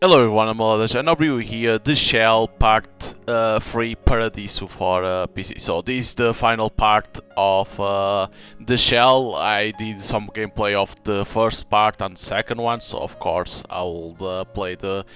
Hello everyone, I'm Oladesh and I'll review here the Shell Part 3 Paradiso for PC. So this is the final part of the Shell. I did some gameplay of the first part and second one, so of course I'll play the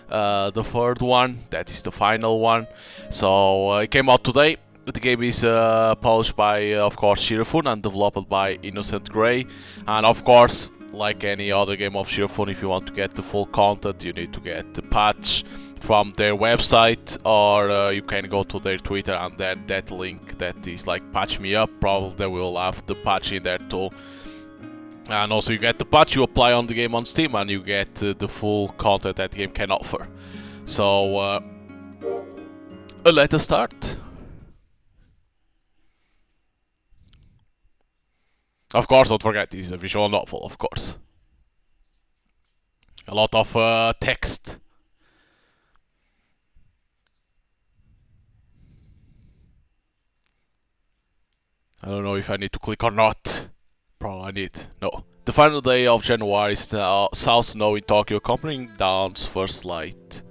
third one, that is the final one. So it came out today. The game is published by, of course, Shirafun and developed by Innocent Grey, and of course, like any other game of Shirafun, if you want to get the full content, you need to get the patch from their website, or you can go to their Twitter and then that link that is like patch me up, probably they will have the patch in there too. And also you get the patch, you apply on the game on Steam, and you get the full content that the game can offer. So let us start. Of course, don't forget, this is a visual novel, of course. A lot of text. I don't know if I need to click or not. Probably I need. No. The final day of January, south snow in Tokyo, accompanying dawn's first light.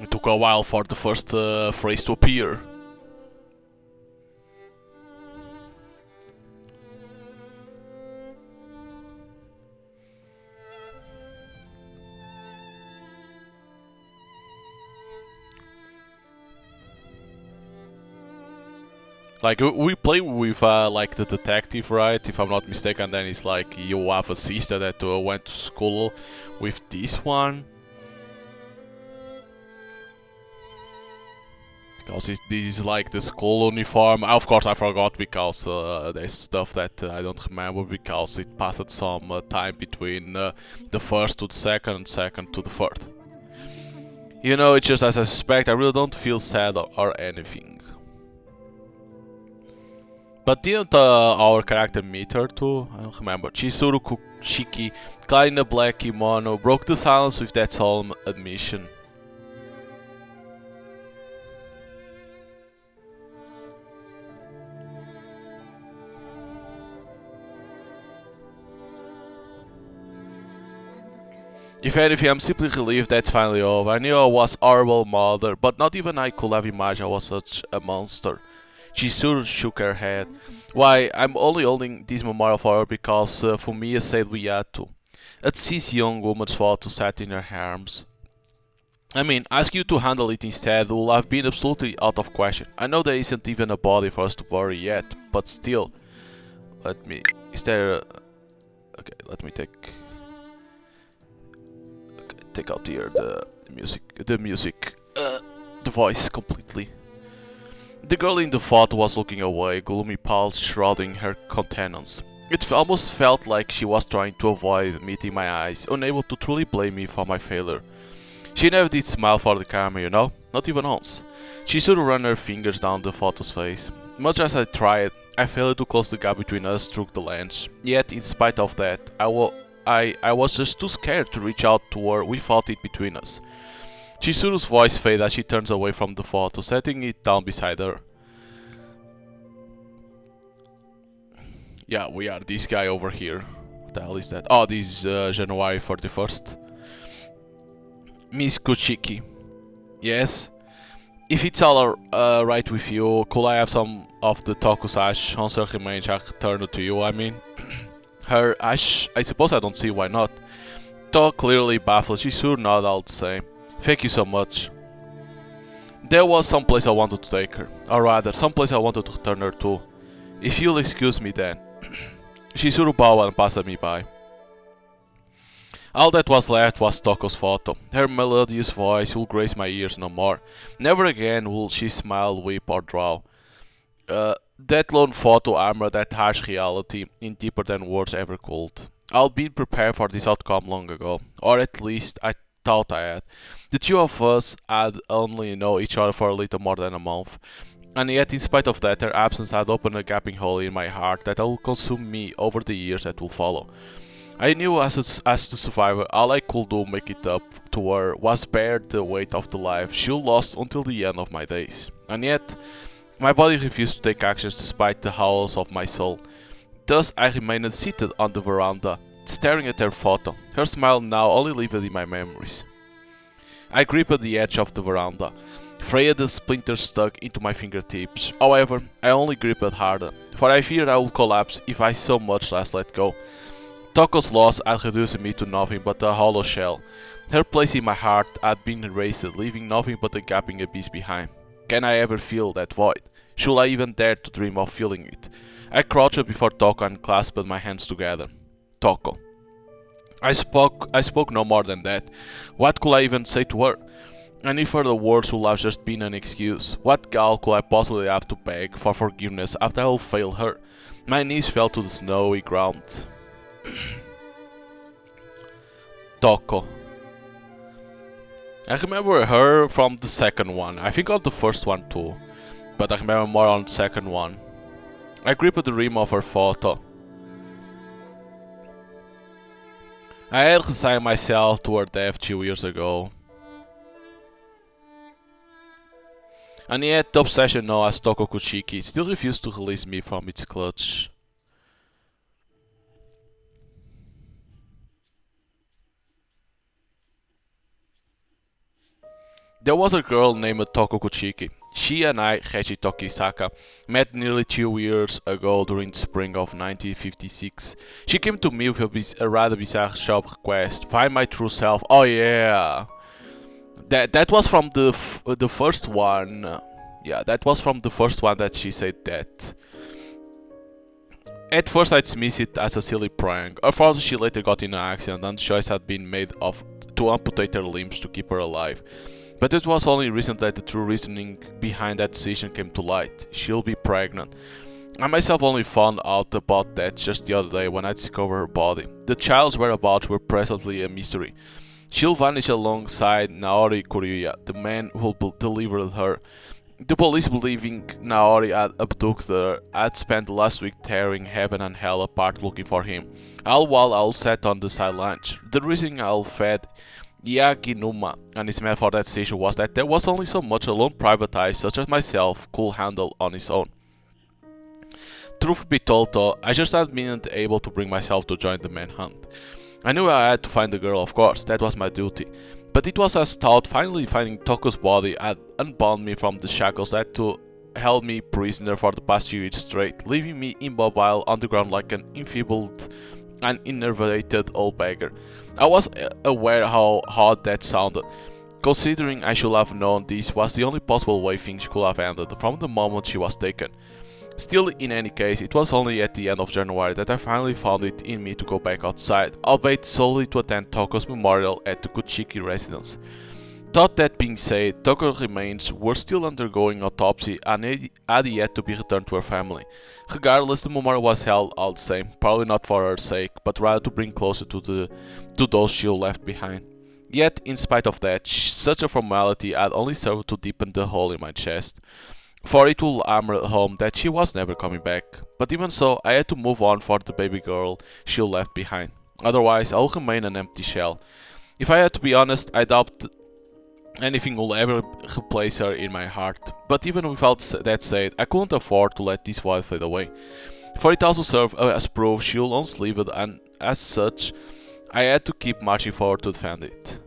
It took a while for the first phrase to appear. Like, we play with, like, the detective, right? If I'm not mistaken, then it's like you have a sister that went to school with this one. Because this is like the school uniform. Of course, I forgot because there's stuff that I don't remember because it passed some time between the first to the second and second to the third. You know, it's just as I suspect, I really don't feel sad or anything. But didn't our character meet her too? I don't remember. Chizuru Kuchiki, clad in a black kimono, broke the silence with that solemn admission. If anything, I'm simply relieved that's finally over. I knew I was a horrible mother, but not even I could have imagined I was such a monster. Chizuru shook her head. Why, I'm only holding this memorial for her because Fumiya said we had to. A deceased young woman's photo sat in her arms. I mean, ask you to handle it instead would have been absolutely out of question. I know there isn't even a body for us to bury yet, but still. Let me... Is there... Okay, let me take out here the music, the voice completely. The girl in the photo was looking away, gloomy pulse shrouding her countenance. It almost felt like she was trying to avoid meeting my eyes, unable to truly blame me for my failure. She never did smile for the camera, you know, not even once. She should run her fingers down the photo's face. Much as I tried, I failed to close the gap between us through the lens. Yet, in spite of that, I was just too scared to reach out to her without it between us. Chizuru's voice faded as she turns away from the photo, setting it down beside her. Yeah, we are this guy over here. What the hell is that? Oh, this is January 31st. Miss Kuchiki. Yes? If it's all right with you, could I have some of the tokusash once her remains are returned to you, I mean? Her ash? I suppose I don't see why not. Though clearly baffled, she sure nodded all the same. Thank you so much. There was some place I wanted to take her. Or rather, some place I wanted to return her to. If you'll excuse me then. Shizuru bowed and passed me by. All that was left was Toko's photo. Her melodious voice will grace my ears no more. Never again will she smile, weep or draw. That lone photo armored that harsh reality in deeper than words ever could. I'll be prepared for this outcome long ago. Or at least I thought I had. The two of us had only known each other for a little more than a month. And yet, in spite of that, her absence had opened a gaping hole in my heart that will consume me over the years that will follow. I knew as the survivor, all I could do make it up to her was bear the weight of the life she lost until the end of my days. And yet, my body refused to take actions despite the howls of my soul. Thus I remained seated on the veranda, staring at her photo, her smile now only lived in my memories. I gripped the edge of the veranda, afraid the splinters stuck into my fingertips. However, I only gripped harder, for I feared I would collapse if I so much as let go. Toko's loss had reduced me to nothing but a hollow shell. Her place in my heart had been erased, leaving nothing but a gaping abyss behind. Can I ever feel that void? Should I even dare to dream of feeling it? I crouched before Toko and clasped my hands together. Toko. I spoke no more than that. What could I even say to her? Any further words would have just been an excuse. What gall could I possibly have to beg for forgiveness after I had failed her? My knees fell to the snowy ground. Toko. I remember her from the second one. I think of the first one too, but I remember more on the second one. I gripped the rim of her photo. I had resigned myself to her death 2 years ago. And yet the obsession known as Toko Kuchiki still refused to release me from its clutch. There was a girl named Toko Kuchiki. She and I, Heishi Tokisaka, met nearly 2 years ago during the spring of 1956. She came to me with a rather bizarre shop request. Find my true self. Oh yeah, that was from the first one. Yeah, that was from the first one that she said that. At first I dismissed it as a silly prank. Unfortunately, she later got in an accident and the choice had been made to amputate her limbs to keep her alive. But it was only recently that the true reasoning behind that decision came to light. She'll be pregnant. I myself only found out about that just the other day when I discovered her body. The child's whereabouts were presently a mystery. She'll vanish alongside Naori Kuruya, the man who delivered her. The police, believing Naori had abducted her, had spent the last week tearing heaven and hell apart looking for him, all while I sat on the sidelines. The reason I fed Yaginuma and his man for that decision was that there was only so much a lone private eye such as myself could handle on his own. Truth be told though, I just hadn't been able to bring myself to join the manhunt. I knew I had to find the girl, of course, that was my duty. But it was as thought finally finding Toko's body had unbound me from the shackles that held me prisoner for the past 2 years straight, leaving me immobile on the ground like an enfeebled and enervated old beggar. I was aware how hard that sounded, considering I should have known this was the only possible way things could have ended from the moment she was taken. Still, in any case, it was only at the end of January that I finally found it in me to go back outside, albeit solely to attend Toko's memorial at the Kuchiki residence. That being said, Toko's remains were still undergoing autopsy and had yet to be returned to her family. Regardless, the memorial was held all the same, probably not for her sake, but rather to bring closer to those she left behind. Yet, in spite of that, such a formality had only served to deepen the hole in my chest, for it would hammer home that she was never coming back. But even so, I had to move on for the baby girl she left behind. Otherwise, I would remain an empty shell. If I had to be honest, I doubt anything will ever replace her in my heart. But even without that said, I couldn't afford to let this void fade away, for it also served as proof she will once lived, and as such, I had to keep marching forward to defend it.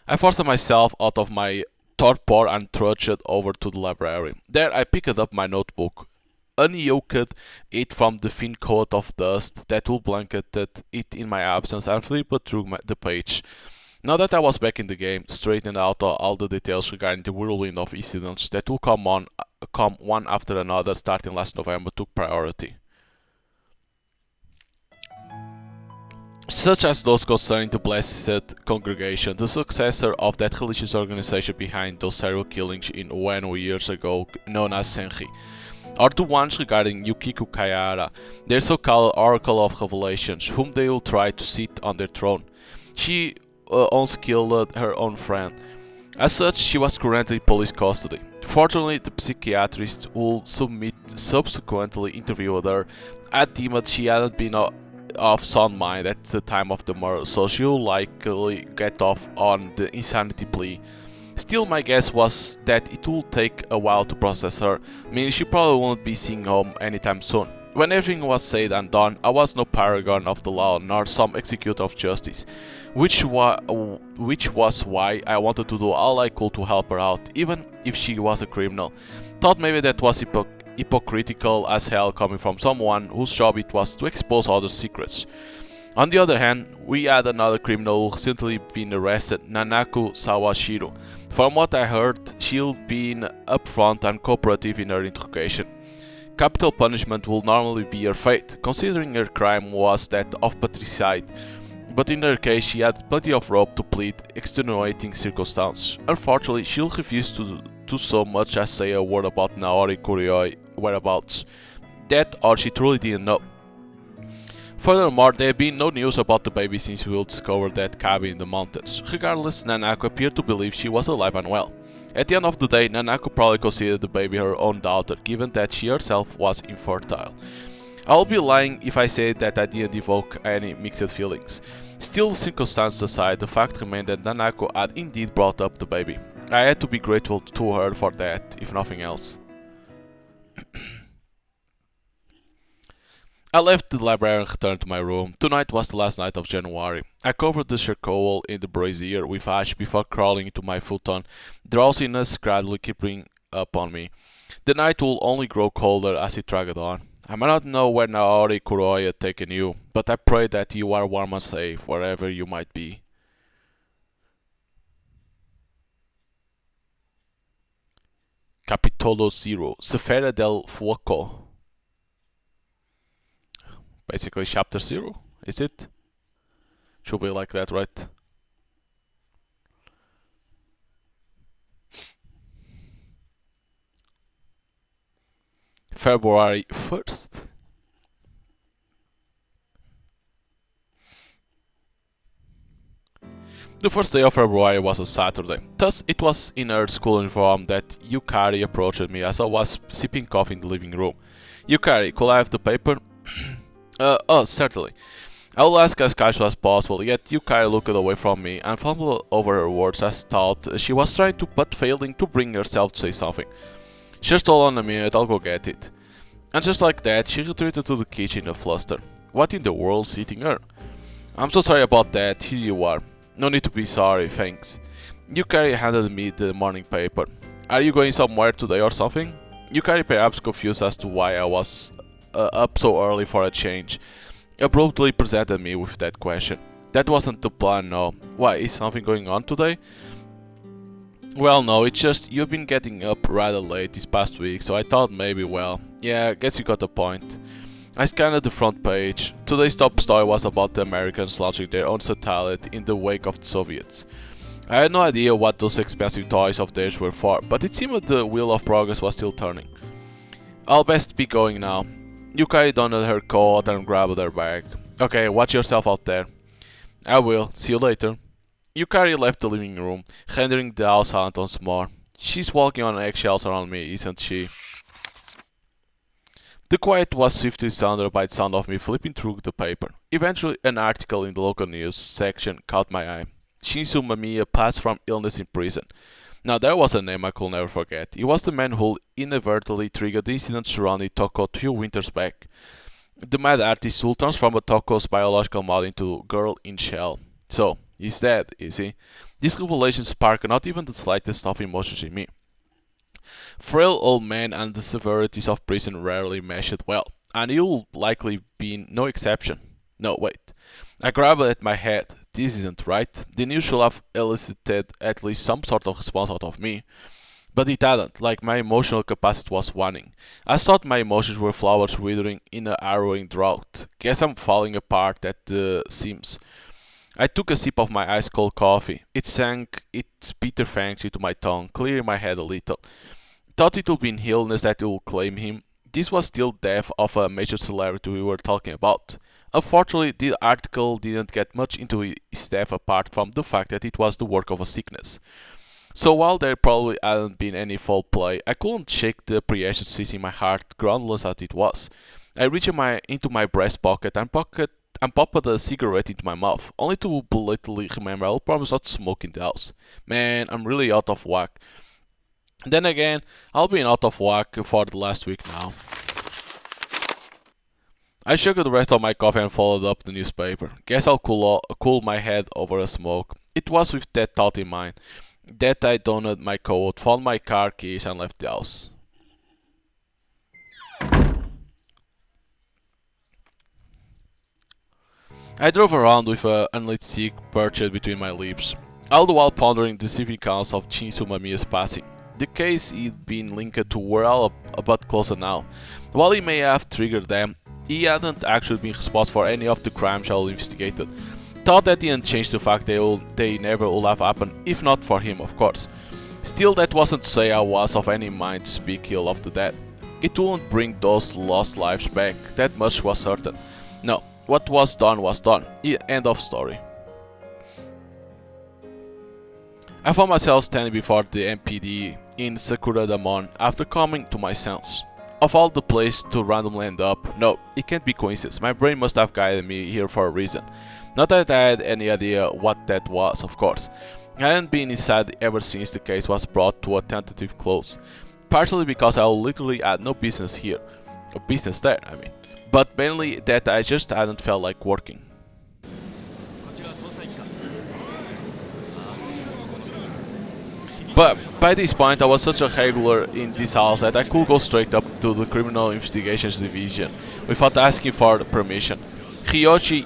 I forced myself out of my torpor and trudged over to the library. There I picked up my notebook, unyoked it from the thin coat of dust that would blanketed it in my absence, and flipped through the page. Now that I was back in the game, straightened out all the details regarding the whirlwind of incidents that would come one after another starting last November took priority. Such as those concerning the Blessed Congregation, the successor of that religious organization behind those serial killings in Ueno years ago, known as Senri, or the ones regarding Yukiku Kayara, their so-called Oracle of Revelations, whom they will try to sit on their throne. She once killed her own friend. As such, she was currently in police custody. Fortunately, the psychiatrist who subsequently interviewed her had deemed she hadn't been of sound mind at the time of the murder, so she'll likely get off on the insanity plea. Still, my guess was that it will take a while to process her, meaning she probably won't be seeing home anytime soon. When everything was said and done, I was no paragon of the law nor some executor of justice, which was why I wanted to do all I could to help her out, even if she was a criminal. Thought maybe that was hypocritical as hell coming from someone whose job it was to expose others' secrets. On the other hand, we had another criminal who recently been arrested, Nanako Sawashiro. From what I heard, she'd been upfront and cooperative in her interrogation. Capital punishment will normally be her fate, considering her crime was that of patricide, but in her case she had plenty of rope to plead extenuating circumstances. Unfortunately, she'll refuse to do so much as say a word about Naori Kurioi whereabouts. That or she truly didn't know. Furthermore, there had been no news about the baby since we discovered that cabin in the mountains. Regardless, Nanako appeared to believe she was alive and well. At the end of the day, Nanako probably considered the baby her own daughter, given that she herself was infertile. I will be lying if I say that I didn't evoke any mixed feelings. Still, circumstances aside, the fact remained that Nanako had indeed brought up the baby. I had to be grateful to her for that, if nothing else. I left the library and returned to my room. Tonight was the last night of January. I covered the charcoal in the brazier with ash before crawling into my futon, drowsiness gradually creeping up on me. The night will only grow colder as it dragged on. I may not know where Naori Kuroi had taken you, but I pray that you are warm and safe wherever you might be. Capitolo Zero, Sfera del Fuoco. Basically chapter 0, is it? Should be like that, right? February 1st. The first day of February was a Saturday. Thus, it was in her school uniform that Yukari approached me as I was sipping coffee in the living room. Yukari, could I have the paper? Certainly. I will ask as casual as possible, yet Yukari looked away from me and fumbled over her words as thought she was trying to but failing to bring herself to say something. Just hold on a minute, I'll go get it. And just like that, she retreated to the kitchen in a fluster. What in the world's eating her? I'm so sorry about that, here you are. No need to be sorry, thanks. Yukari handed me the morning paper. Are you going somewhere today or something? Yukari, perhaps confused as to why I was up so early for a change, abruptly presented me with that question. That wasn't the plan, no. Why, is something going on today? Well, no, it's just you've been getting up rather late this past week, so I thought maybe, well, yeah, guess you got the point. I scanned the front page. Today's top story was about the Americans launching their own satellite in the wake of the Soviets. I had no idea what those expensive toys of theirs were for, but it seemed the wheel of progress was still turning. I'll best be going now. Yukari donned her coat and grabbed her bag. Okay, watch yourself out there. I will. See you later. Yukari left the living room, rendering the house silent once more. She's walking on eggshells around me, isn't she? The quiet was swiftly sounded by the sound of me flipping through the paper. Eventually, an article in the local news section caught my eye. Shinsu Mamiya passed from illness in prison. Now there was a name I could never forget. He was the man who inadvertently triggered the incident surrounding Toko 2 winters back. The mad artist who transformed Toko's biological model into girl in shell. So, he's dead, is he? This revelation sparked not even the slightest of emotions in me. Frail old man and the severities of prison rarely meshed well, and he'll likely be no exception. No, wait. I grabbed at my head. This isn't right. The news should have elicited at least some sort of response out of me. But it hadn't, like my emotional capacity was waning. I thought my emotions were flowers withering in a harrowing drought. Guess I'm falling apart at the seams. I took a sip of my ice-cold coffee. It sank its bitter fangs into my tongue, clearing my head a little. Thought it would be an illness that will claim him. This was still death of a major celebrity we were talking about. Unfortunately, the article didn't get much into his death apart from the fact that it was the work of a sickness. So while there probably hadn't been any foul play, I couldn't shake the apprehension seizing my heart, groundless as it was. I reached into my breast pocket and popped a cigarette into my mouth, only to belatedly remember I'll promise not to smoke in the house. Man, I'm really out of whack. Then again, I'll be out of whack for the last week now. I chugged the rest of my coffee and folded up the newspaper. Guess I'll cool my head over a smoke. It was with that thought in mind that I donned my coat, found my car keys, and left the house. I drove around with an unlit cig perched between my lips, all the while pondering the significance of Shinsu Mamiya's passing. The case he'd been linked to were all but closer now. While he may have triggered them, he hadn't actually been responsible for any of the crimes I investigated. Thought that didn't change the fact they never would have happened, if not for him, of course. Still, that wasn't to say I was of any mind to speak ill of the dead. It wouldn't bring those lost lives back, that much was certain. No, what was done was done. End of story. I found myself standing before the MPD in Sakura Damon after coming to my sense. Of all the places to randomly end up, no, it can't be coincidence. My brain must have guided me here for a reason. Not that I had any idea what that was, of course. I hadn't been inside ever since the case was brought to a tentative close. Partially because I literally had no business here. A business there, I mean. But mainly that I just hadn't felt like working. But by this point I was such a regular in this house that I could go straight up to the Criminal Investigations Division without asking for permission. Ryoshi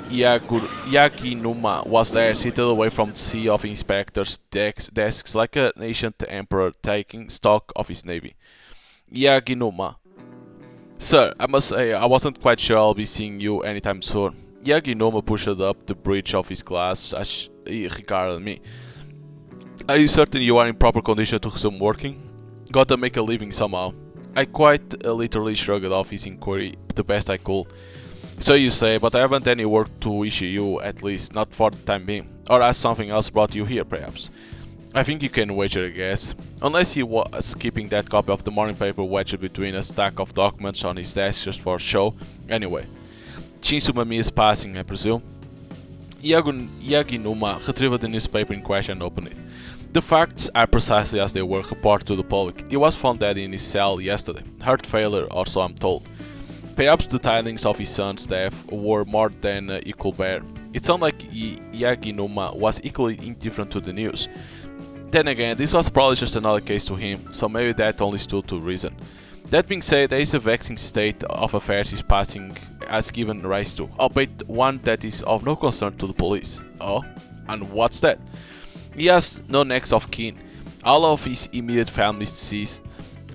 Yaginuma was there, seated away from the sea of inspectors' desks like an ancient emperor taking stock of his navy. Yaginuma. Sir, I must say, I wasn't quite sure I'll be seeing you anytime soon. Yaginuma pushed up the bridge of his glass as he regarded me. Are you certain you are in proper condition to resume working? Gotta make a living somehow. I quite literally shrugged off his inquiry the best I could. So you say, but I haven't any work to issue you, at least not for the time being. Or has something else brought you here, perhaps? I think you can wager a guess. Unless he was keeping that copy of the morning paper wedged between a stack of documents on his desk just for show. Anyway, Shinsu Mami is passing, I presume. Yaginuma retrieved the newspaper in question and opened it. The facts are precisely as they were reported to the public. He was found dead in his cell yesterday. Heart failure, or so I'm told. Perhaps the tidings of his son's death were more than he could bear. It sounded like Yaginuma was equally indifferent to the news. Then again, this was probably just another case to him, so maybe that only stood to reason. That being said, there is a vexing state of affairs his passing has given rise to, albeit one that is of no concern to the police. Oh? And what's that? He has no next of kin. All of his immediate family is deceased,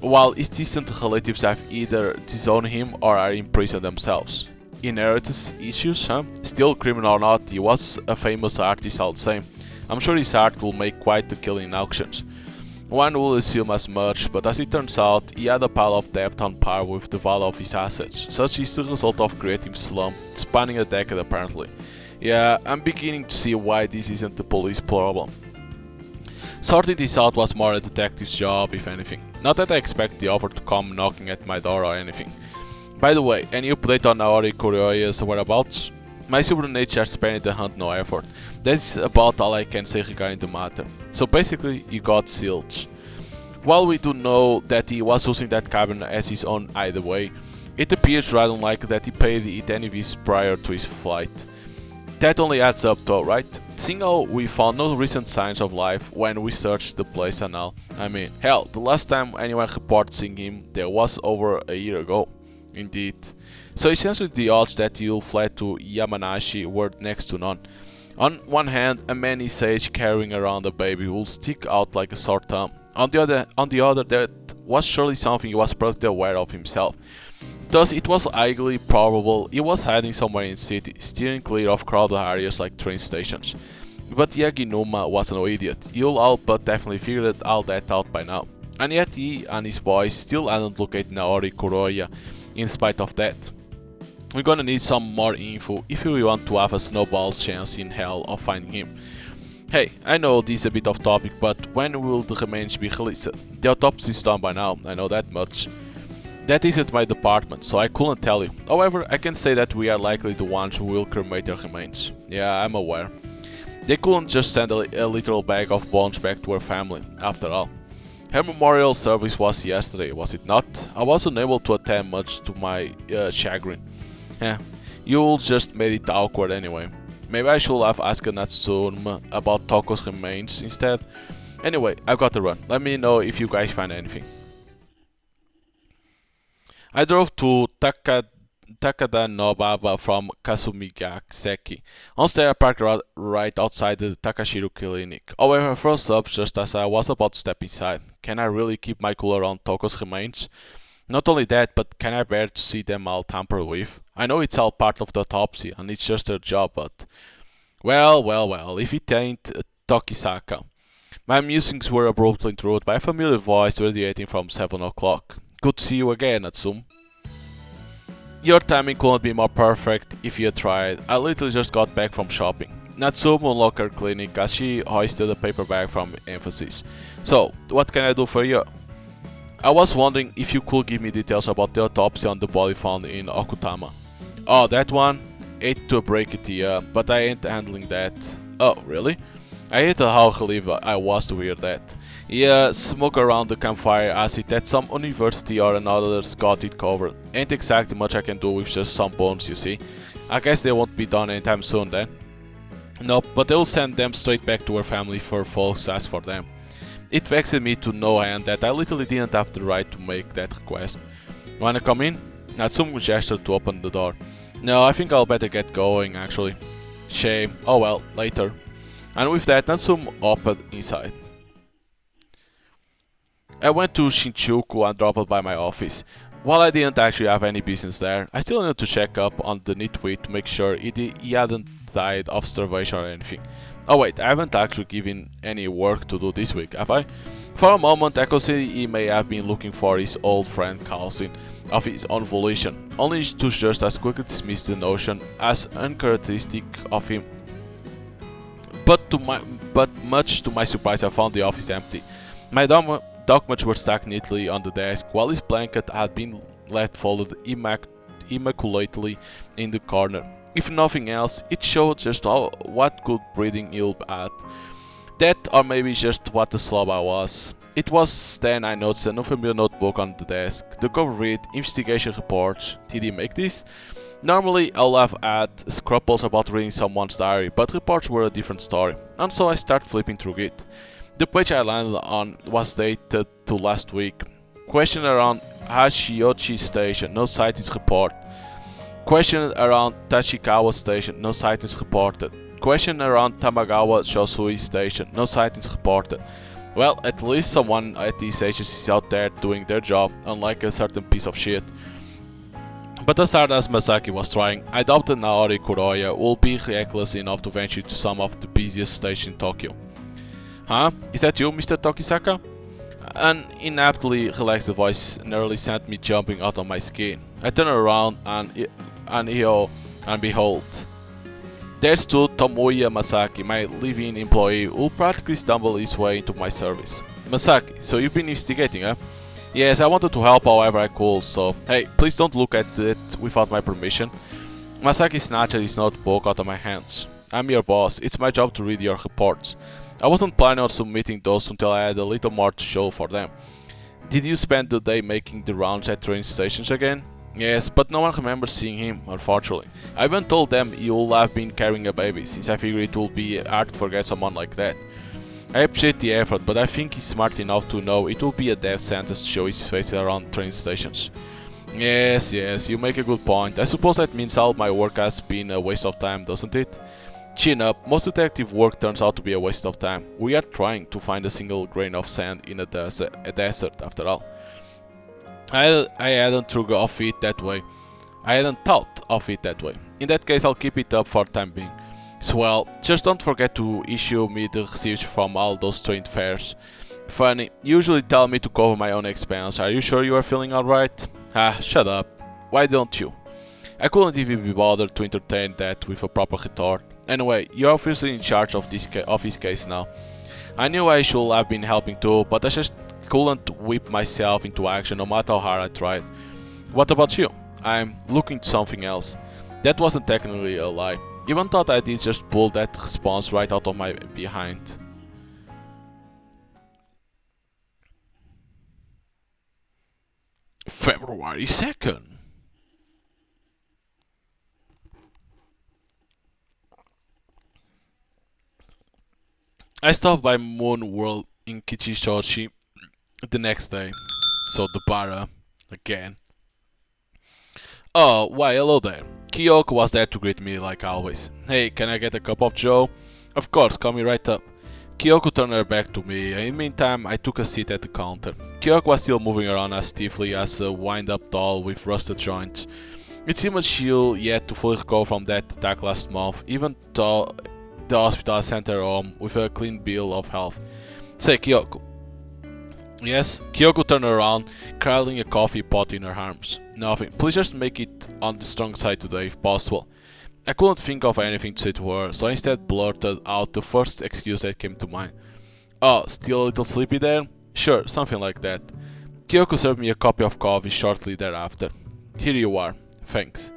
while his distant relatives have either disowned him or are in prison themselves. Inheritance issues, huh? Still, criminal or not, he was a famous artist all the same. I'm sure his art will make quite the killing in auctions. One would assume as much, but as it turns out, he had a pile of debt on par with the value of his assets. Such is the result of creative slump, spanning a decade apparently. Yeah, I'm beginning to see why this isn't the police problem. Sorting this out was more a detective's job, if anything. Not that I expect the offer to come knocking at my door or anything. By the way, any update on Naori Kurioya's whereabouts? My super nature sparing the hunt no effort. That's about all I can say regarding the matter. So basically, you got zilch. While we do know that he was using that cabin as his own either way, it appears rather unlikely that he paid it any fees prior to his flight. That only adds up though, right? Seeing how we found no recent signs of life when we searched the place and all. I mean, hell, the last time anyone reported seeing him there was over a year ago. Indeed. So essentially the odds that you'll fly to Yamanashi were next to none. On one hand, a man his age carrying around a baby will stick out like a sore thumb. On the other, that was surely something he was perfectly aware of himself. Thus, it was highly probable he was hiding somewhere in the city, steering clear of crowded areas like train stations. But Yaginuma was no idiot. You'll all but definitely figured all that out by now. And yet he and his boys still hadn't located Naori Kuroya in spite of that. We're gonna need some more info if we want to have a snowball's chance in hell of finding him. Hey, I know this is a bit off topic, but when will the remains be released? The autopsy is done by now, I know that much. That isn't my department, so I couldn't tell you. However, I can say that we are likely the ones who will cremate their remains. Yeah, I'm aware. They couldn't just send a literal bag of bones back to her family, after all. Her memorial service was yesterday, was it not? I was unable to attend much to my chagrin. Yeah, you'll just made it awkward anyway. Maybe I should have asked Natsume about Toko's remains instead. Anyway, I've got to run. Let me know if you guys find anything. I drove to Takada Nobaba from Kasumigaseki. Once there, I parked right outside the Takashiro Clinic. However, I froze up just as I was about to step inside. Can I really keep my cool around Toko's remains? Not only that, but can I bear to see them all tampered with? I know it's all part of the autopsy and it's just their job, but... well, if it ain't Tokisaka. My musings were abruptly interrupted by a familiar voice radiating from 7 o'clock. Good to see you again, Natsum. Your timing couldn't be more perfect if you had tried. I literally just got back from shopping. Natsum unlocked her clinic as she hoisted a paper bag from Emphasis. So, what can I do for you? I was wondering if you could give me details about the autopsy on the body found in Okutama. Oh, that one? Hate to break it to you, but I ain't handling that. Oh, really? I hate how relieved I was to hear that. Yeah, smoke around the campfire as it at some university or another's got it covered. Ain't exactly much I can do with just some bones, you see. I guess they won't be done anytime soon then. Nope, but they'll send them straight back to her family for folks ask for them. It vexed me to no end that I literally didn't have the right to make that request. Wanna come in? Natsumu gestured to open the door. No, I think I'll better get going actually. Shame. Oh well, later. And with that, Natsumu opened inside. I went to Shinjuku and dropped by my office. While I didn't actually have any business there, I still needed to check up on the nitwit to make sure he hadn't died of starvation or anything. Oh wait, I haven't actually given any work to do this week, have I? For a moment I considered he may have been looking for his old friend Carlson of his own volition, only to just as quickly dismiss the notion as uncharacteristic of him. But much to my surprise I found the office empty. My documents were stacked neatly on the desk, while his blanket had been left folded immaculately in the corner. If nothing else, it showed just what good breeding he'll had. That, or maybe just what a slob I was. It was then I noticed an unfamiliar notebook on the desk. The cover read, Investigation Report. Did he make this? Normally, I'll have had scruples about reading someone's diary, but reports were a different story, and so I started flipping through it. The page I landed on was dated to last week. Question around Hashiochi Station, no sightings reported. Question around Tachikawa Station, no sightings reported. Question around Tamagawa Shosui Station, no sightings reported. Well, at least someone at these agencies out there doing their job, unlike a certain piece of shit. But as hard as Masaki was trying, I doubt that Naori Kuroya will be reckless enough to venture to some of the busiest stations in Tokyo. Huh? Is that you, Mr. Tokisaka? An inaptly relaxed voice nearly sent me jumping out of my skin. I turned around and behold, there stood Tomoya Masaki, my live-in employee, who practically stumbled his way into my service. Masaki, so you've been investigating, huh? Yes, I wanted to help however I could, so hey, please don't look at it without my permission. Masaki snatched his notebook out of my hands. I'm your boss, it's my job to read your reports. I wasn't planning on submitting those until I had a little more to show for them. Did you spend the day making the rounds at train stations again? Yes, but no one remembers seeing him, unfortunately. I even told them you'll have been carrying a baby, since I figured it would be hard to forget someone like that. I appreciate the effort, but I think he's smart enough to know it will be a death sentence to show his face around train stations. Yes, you make a good point. I suppose that means all my work has been a waste of time, doesn't it? Chin up, most detective work turns out to be a waste of time. We are trying to find a single grain of sand in a desert after all. I hadn't thought of it that way. In that case, I'll keep it up for the time being. Swell, just don't forget to issue me the receipts from all those train fares. Funny, you usually tell me to cover my own expense. Are you sure you are feeling alright? Ah, shut up. Why don't you? I couldn't even be bothered to entertain that with a proper retort. Anyway, you're obviously in charge of his case now. I knew I should have been helping too, but I just couldn't whip myself into action no matter how hard I tried. What about you? I'm looking to something else. That wasn't technically a lie. Even thought I did just pull that response right out of my behind. February 2nd. I stopped by Moon World in Kichichoshi the next day. So the bara again. Oh, why hello there. Kyoko was there to greet me like always. Hey, can I get a cup of joe? Of course, call me right up. Kyoko turned her back to me, and in the meantime I took a seat at the counter. Kyoko was still moving around as stiffly as a wind-up doll with rusted joints. It seemed she'll yet to fully recover from that attack last month, even though the hospital sent her home with a clean bill of health. Say, Kyoko. Yes, Kyoko turned around, cradling a coffee pot in her arms. Nothing. Please just make it on the strong side today, if possible. I couldn't think of anything to say to her, so I instead blurted out the first excuse that came to mind. Oh, still a little sleepy there? Sure, something like that. Kyoko served me a cup of coffee shortly thereafter. Here you are. Thanks.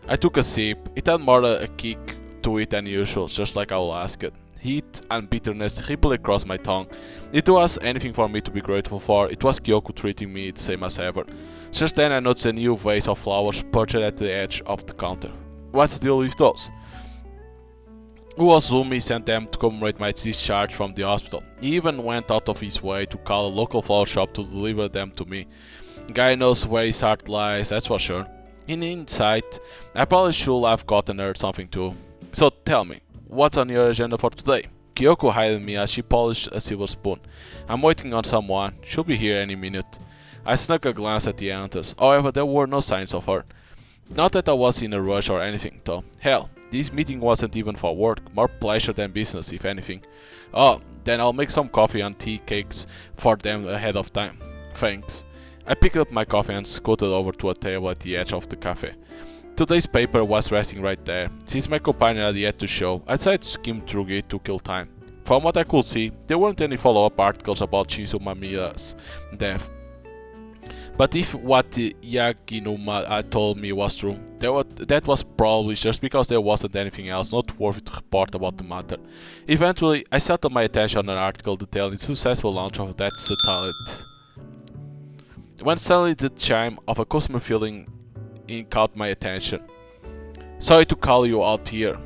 I took a sip. It had more a kick to it than usual, just like I will ask it. Heat and bitterness rippled across my tongue. If there was anything for me to be grateful for, it was Kyoko treating me the same as ever. Just then I noticed a new vase of flowers perched at the edge of the counter. What's the deal with those? Uozumi sent them to commemorate my discharge from the hospital. He even went out of his way to call a local flower shop to deliver them to me. Guy knows where his heart lies, that's for sure. In hindsight, I probably should have gotten her something too. So tell me, what's on your agenda for today? Kyoko eyed me as she polished a silver spoon. I'm waiting on someone, she'll be here any minute. I snuck a glance at the enters, however there were no signs of her. Not that I was in a rush or anything, though. Hell, this meeting wasn't even for work, more pleasure than business if anything. Oh, then I'll make some coffee and tea cakes for them ahead of time. Thanks. I picked up my coffee and scooted over to a table at the edge of the cafe. Today's paper was resting right there. Since my companion had yet to show, I decided to skim through it to kill time. From what I could see, there weren't any follow-up articles about Shinzo Mamiya's death. But if what Yaginuma had told me was true, that was probably just because there wasn't anything else noteworthy to report about the matter. Eventually, I settled my attention on an article detailing the successful launch of that satellite. When suddenly the chime of a customer filling in caught my attention. Sorry to call you out here.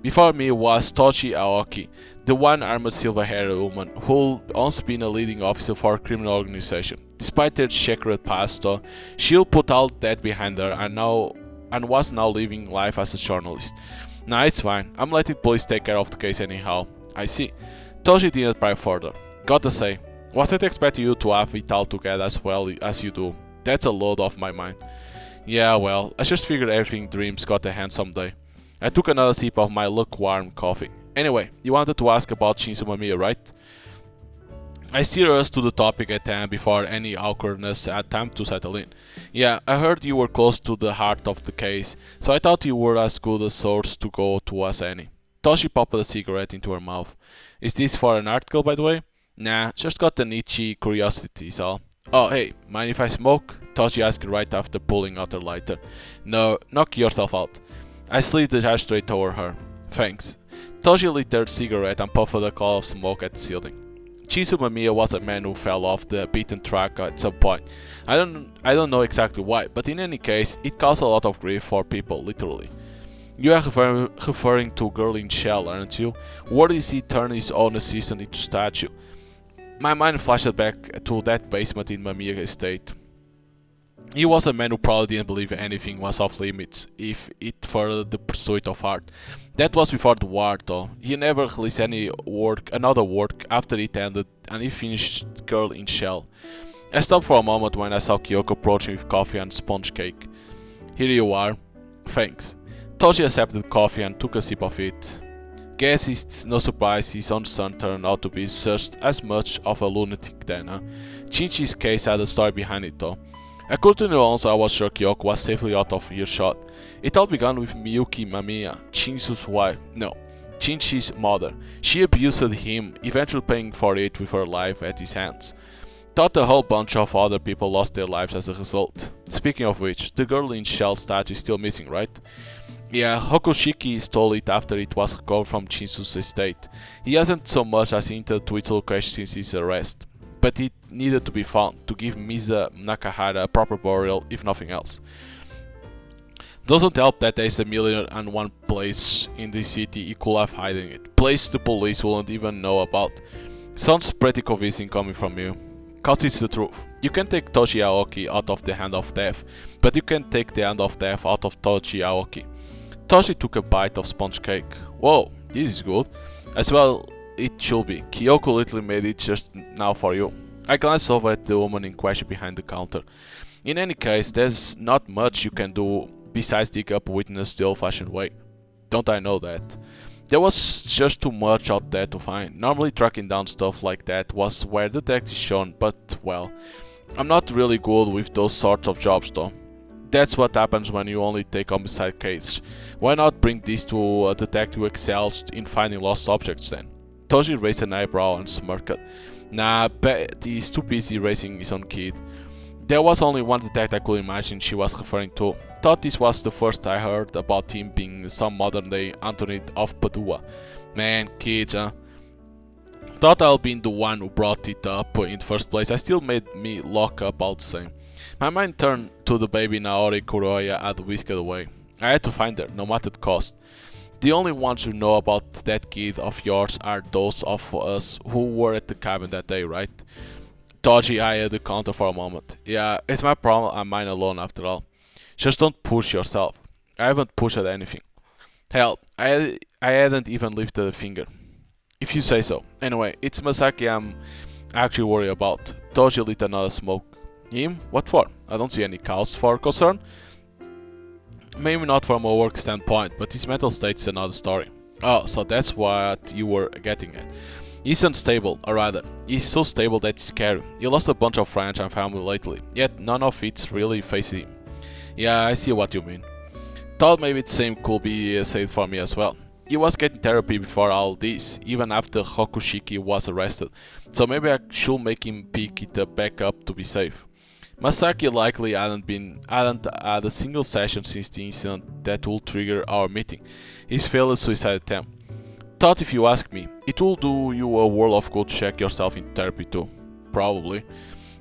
Before me was Tochi Aoki, the one-armed silver-haired woman who'd once been a leading officer for a criminal organization. Despite their checkered past, though, she'll put all that behind her and was now living life as a journalist. Nah, it's fine. I'm letting police take care of the case anyhow. I see. Toshi didn't pry further. Gotta say, wasn't expecting you to have it all together as well as you do. That's a load off my mind. Yeah, well, I just figured everything dreams got a hand someday. I took another sip of my lukewarm coffee. Anyway, you wanted to ask about Shinzo Mamiya, right? I steered us to the topic at hand before any awkwardness had time to settle in. Yeah, I heard you were close to the heart of the case, so I thought you were as good a source to go to as any. Toshi popped a cigarette into her mouth. Is this for an article, by the way? Nah, just got an itchy curiosity, so. Oh, hey, mind if I smoke? Toshi asked right after pulling out her lighter. No, knock yourself out. I slid the ashtray toward her. Thanks. Toshi lit her cigarette and puffed a cloud of smoke at the ceiling. Shinzo Mamiya was a man who fell off the beaten track at some point. I don't know exactly why, but in any case, it caused a lot of grief for people, literally. You are referring to Girl in Shell, aren't you? Where did he turn his own assistant into statue? My mind flashed back to that basement in Mamiya estate. He was a man who probably didn't believe anything was off limits if it furthered the pursuit of art. That was before the war, though. He never released another work after it ended, and he finished Girl in Shell. I stopped for a moment when I saw Kyoko approaching with coffee and sponge cake. Here you are. Thanks. Toshi accepted the coffee and took a sip of it. Guess it's no surprise his own son turned out to be just as much of a lunatic then, huh? Chinchi's case had a story behind it, though. According to Alonso, I was sure Kyoko was safely out of earshot. It all began with Miyuki Mamiya, Chinsu's wife. No, Chinchi's mother. She abused him, eventually paying for it with her life at his hands. Thought a whole bunch of other people lost their lives as a result. Speaking of which, the Girl in Shell statue is still missing, right? Yeah, Hokushiki stole it after it was recovered from Chinsu's estate. He hasn't so much as hinted to its location since his arrest. But it needed to be found to give Misa Nakahara a proper burial, if nothing else. Doesn't help that there's a million and one place in the city you could have hiding it. Place the police wouldn't even know about. Sounds pretty convincing coming from you. Cause it's the truth. You can take Toji Aoki out of the hand of death, but you can't take the hand of death out of Toji Aoki. Toji took a bite of sponge cake. Whoa, this is good. As well it should be. Kyoko literally made it just now for you. I glanced over at the woman in question behind the counter. In any case, there's not much you can do besides dig up a witness the old-fashioned way. Don't I know that? There was just too much out there to find. Normally tracking down stuff like that was where the detective shone, but well, I'm not really good with those sorts of jobs though. That's what happens when you only take homicide cases. Why not bring this to a detective who excels in finding lost objects then? Toji raised an eyebrow and smirked. Nah, Betty is too busy raising his own kid. There was only one detective I could imagine she was referring to. Thought this was the first I heard about him being some modern day Anthony of Padua. Man, kids, huh? Thought I'll been the one who brought it up in the first place. I still made me lock up all the same. My mind turned to the baby Naori Kuroya had whisked away. I had to find her, no matter the cost. The only ones who know about that kid of yours are those of us who were at the cabin that day, right? Toji eyed the counter for a moment. Yeah, it's my problem and mine alone after all. Just don't push yourself. I haven't pushed at anything. Hell, I hadn't even lifted a finger. If you say so. Anyway, it's Masaki I'm actually worried about. Toji lit another smoke. Him? What for? I don't see any cause for concern. Maybe not from a work standpoint, but his mental state's another story. Oh, so that's what you were getting at. He's unstable, or rather, he's so stable that it's scary. He lost a bunch of friends and family lately, yet none of it's really facing him. Yeah, I see what you mean. Thought maybe the same could be said for me as well. He was getting therapy before all this, even after Hokushiki was arrested, so maybe I should make him pick it back up to be safe. Masaki likely hadn't had a single session since the incident that would trigger our meeting, his failed suicide attempt. Thought if you ask me, it will do you a world of good to check yourself in therapy too. Probably.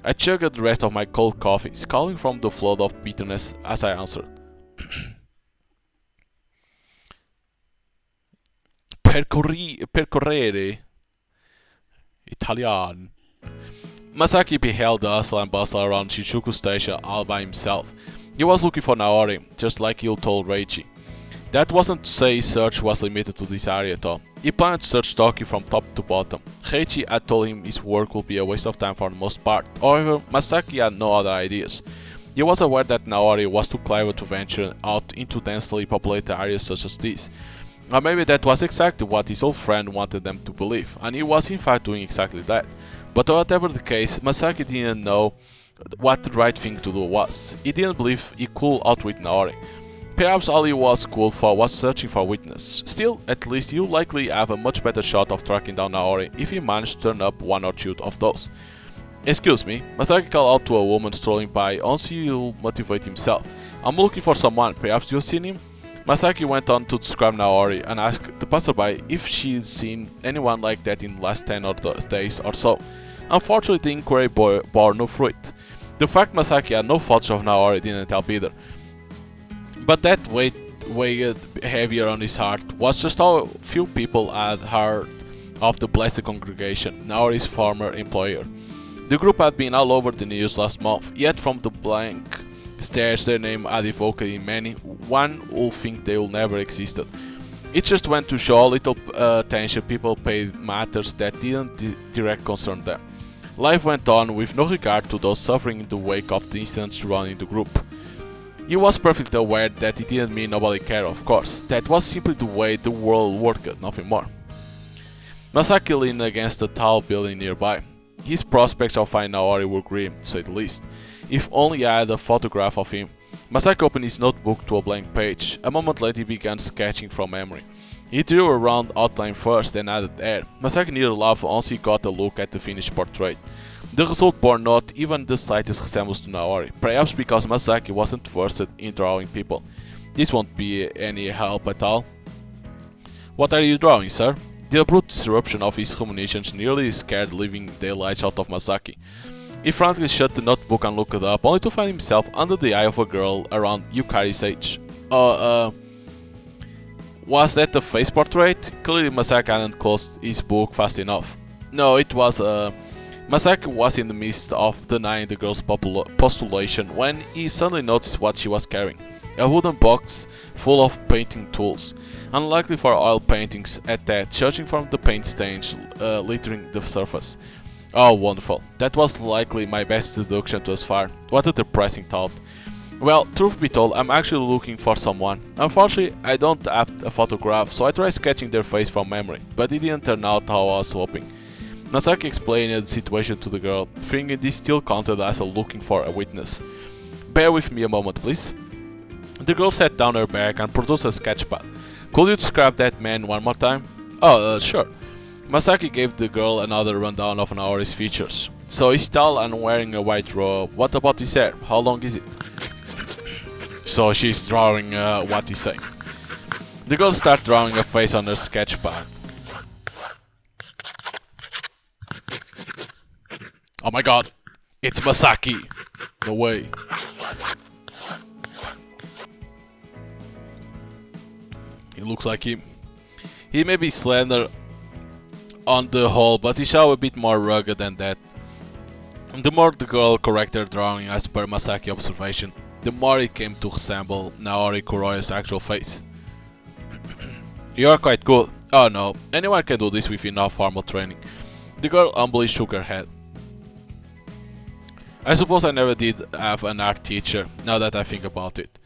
I chugged the rest of my cold coffee, scowling from the flood of bitterness as I answered. Percorrere Italian. Masaki beheld the hustle and bustle around Shichuku Station all by himself. He was looking for Naori, just like he told Reichi. That wasn't to say his search was limited to this area at all. He planned to search Tokyo from top to bottom. Reichi had told him his work would be a waste of time for the most part. However, Masaki had no other ideas. He was aware that Naori was too clever to venture out into densely populated areas such as this. Or maybe that was exactly what his old friend wanted them to believe, and he was in fact doing exactly that. But whatever the case, Masaki didn't know what the right thing to do was. He didn't believe he could outwit Naori. Perhaps all he was cool for was searching for a witness. Still, at least he'll likely have a much better shot of tracking down Naori if he managed to turn up one or two of those. Excuse me, Masaki called out to a woman strolling by, only he'll motivate himself. I'm looking for someone, perhaps you've seen him? Masaki went on to describe Naori and asked the passerby if she'd seen anyone like that in the last 10 days or so. Unfortunately, the inquiry bore no fruit. The fact Masaki had no thoughts of Naori didn't help either. But that weighed heavier on his heart was just how few people had heard of the blessed congregation, Naori's former employer. The group had been all over the news last month, yet from the blank stares their name had evoked in many, one would think they will never existed. It just went to show how little attention people paid matters that didn't direct concern them. Life went on with no regard to those suffering in the wake of the incidents surrounding the group. He was perfectly aware that it didn't mean nobody cared, of course. That was simply the way the world worked, nothing more. Masaki leaned against a tall building nearby. His prospects of finding Naori were grim, to say the least. If only I had a photograph of him. Masaki opened his notebook to a blank page. A moment later he began sketching from memory. He drew a round outline first, then added air. Masaki nearly laughed once he got a look at the finished portrait. The result bore not even the slightest resemblance to Naori, perhaps because Masaki wasn't versed in drawing people. This won't be any help at all. What are you drawing, sir? The abrupt disruption of his ruminations nearly scared the living daylights out of Masaki. He frantically shut the notebook and looked up, only to find himself under the eye of a girl around Yukari's age. Uh, uh, was that the face portrait? Clearly Masaki hadn't closed his book fast enough. No, it was Masaki was in the midst of denying the girl's postulation when he suddenly noticed what she was carrying. A wooden box full of painting tools, unlikely for oil paintings at that, judging from the paint stains littering the surface. Oh, wonderful. That was likely my best deduction thus far. What a depressing thought. Well, truth be told, I'm actually looking for someone. Unfortunately, I don't have a photograph, so I tried sketching their face from memory, but it didn't turn out how I was hoping. Masaki explained the situation to the girl, thinking this still counted as a looking for a witness. Bear with me a moment, please. The girl set down her bag and produced a sketchpad. Could you describe that man one more time? Oh, sure. Masaki gave the girl another rundown of Naori's features. So he's tall and wearing a white robe. What about his hair? How long is it? So she's drawing what he's saying. The girl started drawing a face on her sketchpad. Oh my god, it's Masaki! No way. He looks like him. He may be slender on the whole, but he shall a bit more rugged than that. The more the girl corrected her drawing as per Masaki's observation, the more it came to resemble Naori Kuroya's actual face. You are quite good. Oh no, anyone can do this with enough formal training. The girl humbly shook her head. I suppose I never did have an art teacher, now that I think about it.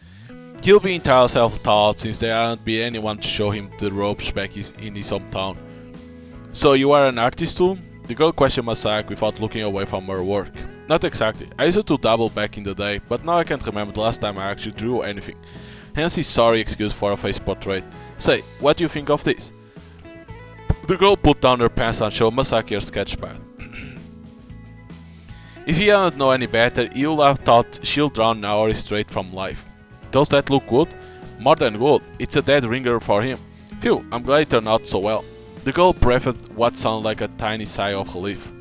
He'll be entirely self-taught since there aren't be anyone to show him the ropes back in his hometown. So you are an artist too? The girl questioned Masaki without looking away from her work. Not exactly. I used to dabble back in the day, but now I can't remember the last time I actually drew anything. Hence his sorry excuse for a face portrait. Say, what do you think of this? The girl put down her pens and showed Masaki her sketchpad. If he hadn't known any better, he would have thought she'll draw Naori straight from life. Does that look good? More than good. It's a dead ringer for him. Phew, I'm glad it turned out so well. The girl breathed what sounded like a tiny sigh of relief.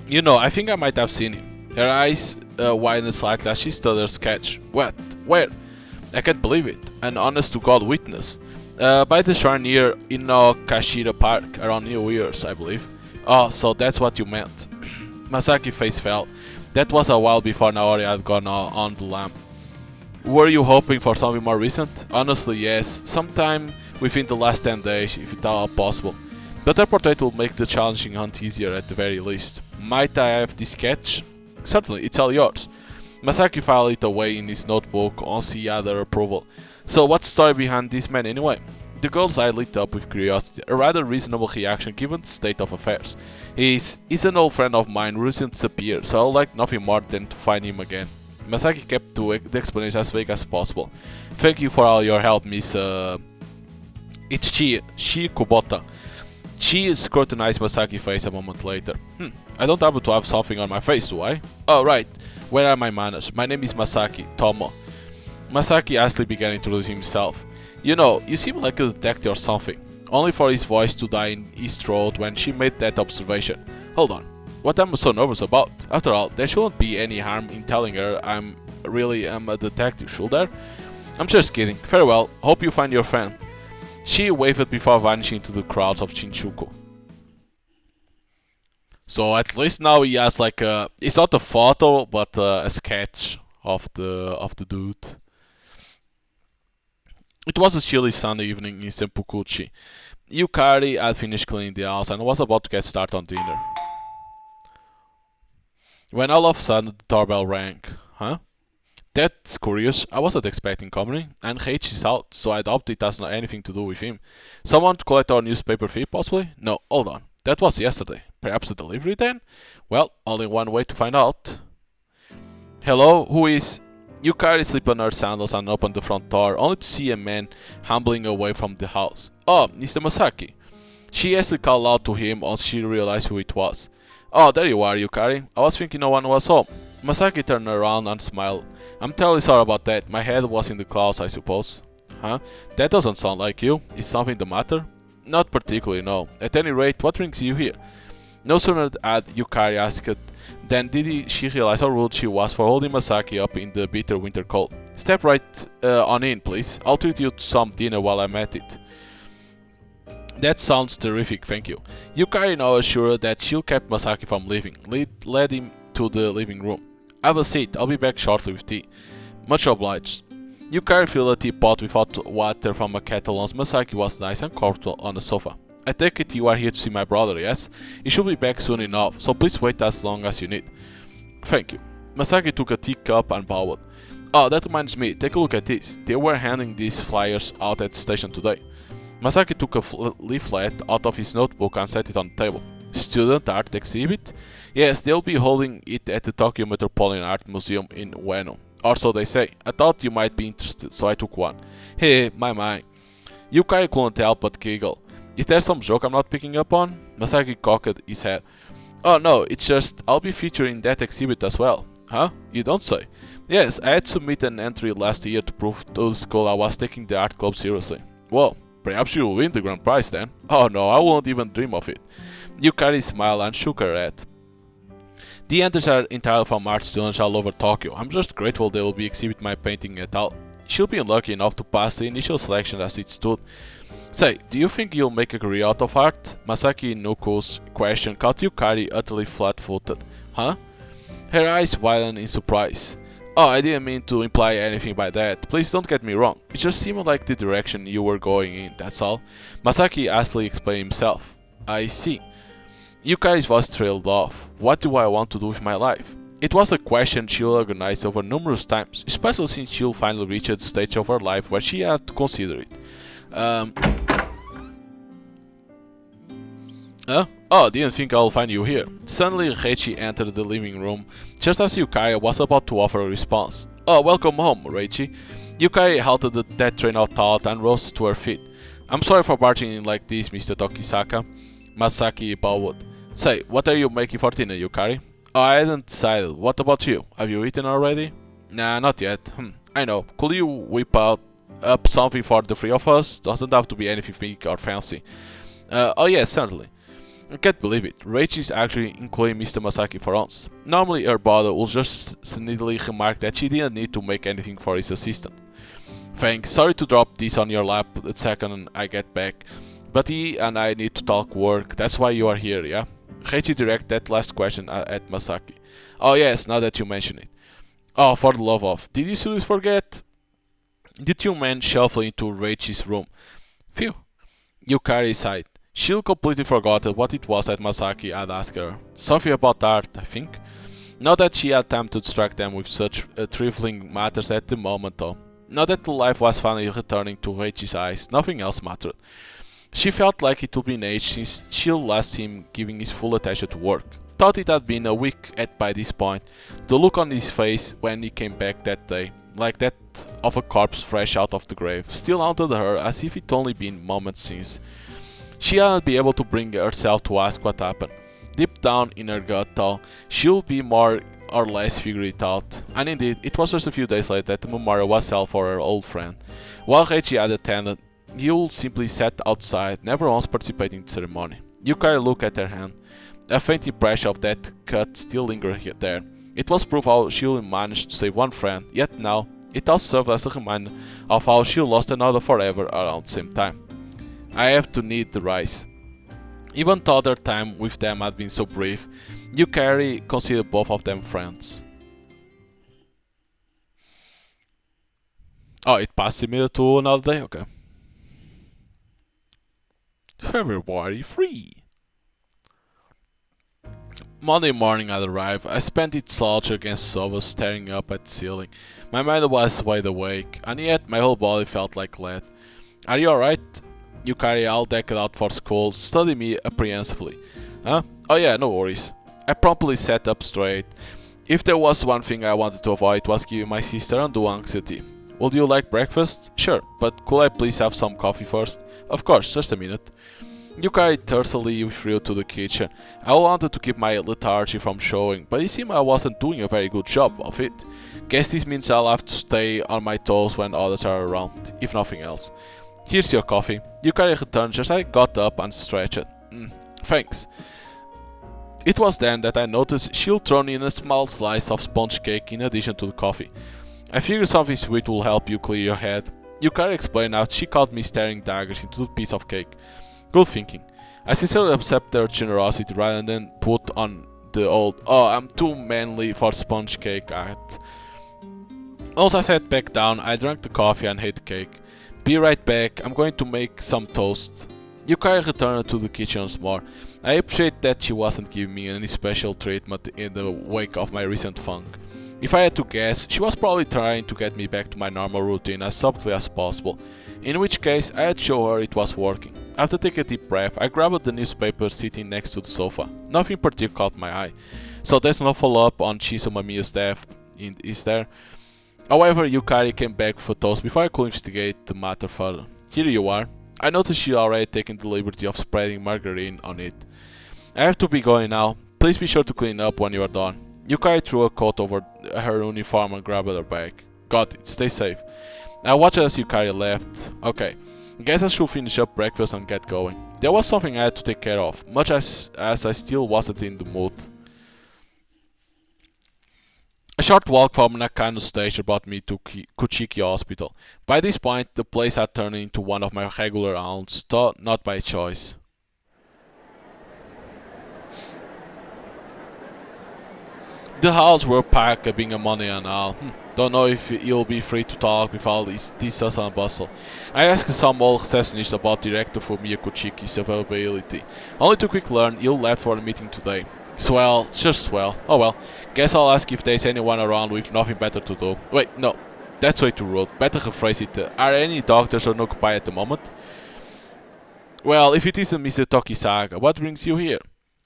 You know, I think I might have seen him. Her eyes widened slightly as she studied her sketch. What? Where? I can't believe it. An honest-to-God witness. By the shrine near Kashira Park, around New Year's, I believe. Oh, so that's what you meant. Masaki's face fell. That was a while before Naori had gone on the lam. Were you hoping for something more recent? Honestly, yes. Sometime within the last 10 days, if at all possible. But her portrait will make the challenging hunt easier at the very least. Might I have this sketch? Certainly, it's all yours. Masaki filed it away in his notebook once he had her approval. So what's the story behind this man anyway? The girl's eye lit up with curiosity, a rather reasonable reaction given the state of affairs. He's an old friend of mine who recently disappeared, so I would like nothing more than to find him again. Masaki kept the explanation as vague as possible. Thank you for all your help, Miss... It's Chi Kubota. Chi scrutinized Masaki's face a moment later. I don't happen to have something on my face, do I? Oh, right. Where are my manners? My name is Masaki, Tomo. Masaki hastily began introducing himself. You know, you seem like a detective or something. Only for his voice to die in his throat when she made that observation. Hold on. What am I so nervous about? After all, there shouldn't be any harm in telling her I'm really a detective, should there? I'm just kidding. Farewell. Hope you find your friend. She waved before vanishing into the crowds of Shinjuku. So at least now he has like a... It's not a photo, but a sketch of the dude. It was a chilly Sunday evening in Senpukuchi. Yukari had finished cleaning the house and was about to get started on dinner. When all of a sudden the doorbell rang. Huh? That's curious. I wasn't expecting company, and H is out, so I doubt it has anything to do with him. Someone to collect our newspaper fee, possibly? No, hold on. That was yesterday. Perhaps a delivery then? Well, only one way to find out. Hello, who is... Yukari slipped on her sandals and opened the front door, only to see a man humbling away from the house. Oh, Mr. Masaki. She hastily called out to him once she realized who it was. Oh, there you are, Yukari. I was thinking no one was home. Masaki turned around and smiled. I'm terribly sorry about that. My head was in the clouds, I suppose. Huh? That doesn't sound like you. Is something the matter? Not particularly, no. At any rate, what brings you here? No sooner had Yukari asked than she realize how rude she was for holding Masaki up in the bitter winter cold. Step right on in, please. I'll treat you to some dinner while I'm at it. That sounds terrific, thank you. Yukari now assured that she'll keep Masaki from leaving, led him to the living room. Have a seat, I'll be back shortly with tea. Much obliged. Yukari filled a teapot with hot water from a kettle once Masaki was nice and comfortable on the sofa. I take it you are here to see my brother, yes? He should be back soon enough, so please wait as long as you need. Thank you. Masaki took a teacup and bowed. Oh, that reminds me, take a look at this. They were handing these flyers out at the station today. Masaki took a leaflet out of his notebook and set it on the table. Student art exhibit? Yes, they'll be holding it at the Tokyo Metropolitan Art Museum in Ueno. Or so they say. I thought you might be interested, so I took one. Hey, my. Yukari couldn't help but giggle. Is there some joke I'm not picking up on? Masaki cocked his head. Oh no, it's just I'll be featured in that exhibit as well. Huh? You don't say? Yes, I had to submit an entry last year to prove to the school I was taking the art club seriously. Well, perhaps you'll win the grand prize then. Oh no, I won't even dream of it. Yukari smiled and shook her head. The entries are entirely from art students all over Tokyo. I'm just grateful they will be exhibit my painting at all. She'll be lucky enough to pass the initial selection as it stood. Say, do you think you'll make a career out of art? Masaki Nuko's question caught Yukari utterly flat-footed. Huh? Her eyes widened in surprise. Oh, I didn't mean to imply anything by that. Please don't get me wrong. It just seemed like the direction you were going in, that's all. Masaki hastily explained himself. I see. Yukari's voice trailed off. What do I want to do with my life? It was a question she organized over numerous times, especially since she'll finally reached the stage of her life where she had to consider it. Oh, didn't think I'll find you here. Suddenly, Reichi entered the living room, just as Yukari was about to offer a response. Oh, welcome home, Reichi. Yukari halted that train of thought and rose to her feet. I'm sorry for barging in like this, Mr. Tokisaka. Masaki bowed. Say, what are you making for dinner, Yukari? Oh, I hadn't decided. What about you? Have you eaten already? Nah, not yet. I know. Could you whip up something for the three of us? Doesn't have to be anything big or fancy. Oh yes, certainly. I can't believe it. Reichi is actually including Mr. Masaki for once. Normally her brother will just snidely remark that she didn't need to make anything for his assistant. Thanks, sorry to drop this on your lap the second I get back. But he and I need to talk work, that's why you are here, yeah? Reichi directed that last question at Masaki. Oh yes, now that you mention it. Oh, for the love of, did you seriously forget? The two men shuffled into Reichi's room. Phew. Yukari sighed. She completely forgot what it was that Masaki had asked her. Something about art, I think. Not that she had time to distract them with such trifling matters at the moment though. Now that the life was finally returning to Reichi's eyes, nothing else mattered. She felt like it had been ages since she'd last seen him giving his full attention to work. Thought it had been a week by this point. The look on his face when he came back that day, like that of a corpse fresh out of the grave, still haunted her as if it only been moments since. She hadn't been able to bring herself to ask what happened. Deep down in her gut though, she'll be more or less figure it out. And indeed, it was just a few days later that the memorial was held for her old friend. While Reichi had attended, Yule simply sat outside, never once participating in the ceremony. Yukari looked at her hand. A faint impression of that cut still lingered there. It was proof how she managed to save one friend, yet now, it also served as a reminder of how she lost another forever around the same time. I have to need the rice. Even though their time with them had been so brief, Yukari considered both of them friends. Oh, it passed immediately to another day? Okay. February 3. Monday morning had arrived. I spent it slouched against the sofa, staring up at the ceiling. My mind was wide awake, and yet my whole body felt like lead. Are you alright? Yukari, all decked out for school, studied me apprehensively. Huh? Oh yeah, no worries. I promptly sat up straight. If there was one thing I wanted to avoid, it was giving my sister undue anxiety. Would you like breakfast? Sure, but could I please have some coffee first? Of course, just a minute. Yukari tersely withdrew to the kitchen. I wanted to keep my lethargy from showing, but it seemed I wasn't doing a very good job of it. Guess this means I'll have to stay on my toes when others are around, if nothing else. Here's your coffee. Yukari returned just as I got up and stretched. Thanks. It was then that I noticed she'd thrown in a small slice of sponge cake in addition to the coffee. I figured something sweet will help you clear your head. Yukari explained how she caught me staring daggers into the piece of cake. Good thinking. I sincerely accept their generosity rather than put on the old "oh, I'm too manly for sponge cake" act. Once I sat back down, I drank the coffee and ate the cake. Be right back, I'm going to make some toast. Yukari returned to the kitchen once more. I appreciate that she wasn't giving me any special treatment in the wake of my recent funk. If I had to guess, she was probably trying to get me back to my normal routine as subtly as possible, in which case I had shown her it was working. After taking a deep breath, I grabbed the newspaper sitting next to the sofa. Nothing particular caught my eye, so there's no follow-up on Shizu Mamiya's death, is there? However, Yukari came back with a toast before I could investigate the matter further. Here you are. I noticed she already taken the liberty of spreading margarine on it. I have to be going now. Please be sure to clean up when you are done. Yukari threw a coat over her uniform and grabbed her bag. Got it. Stay safe. I watched as Yukari left. Okay. Guess I should finish up breakfast and get going. There was something I had to take care of, much as I still wasn't in the mood. A short walk from Nakano Station brought me to Kuchiki Hospital. By this point, the place had turned into one of my regular rounds, though not by choice. The halls were packed, being a Monday and all. Don't know if you'll be free to talk with all this hustle and bustle. I asked some old receptionist about Director Fumiya Kuchiki's availability, only to quickly learn he'll left for a meeting today. Swell, just swell. Oh well, guess I'll ask if there's anyone around with nothing better to do. Wait, no, that's way too rude. Better rephrase it. Are any doctors unoccupied at the moment? Well, if it isn't Mr. Tokisaga, what brings you here?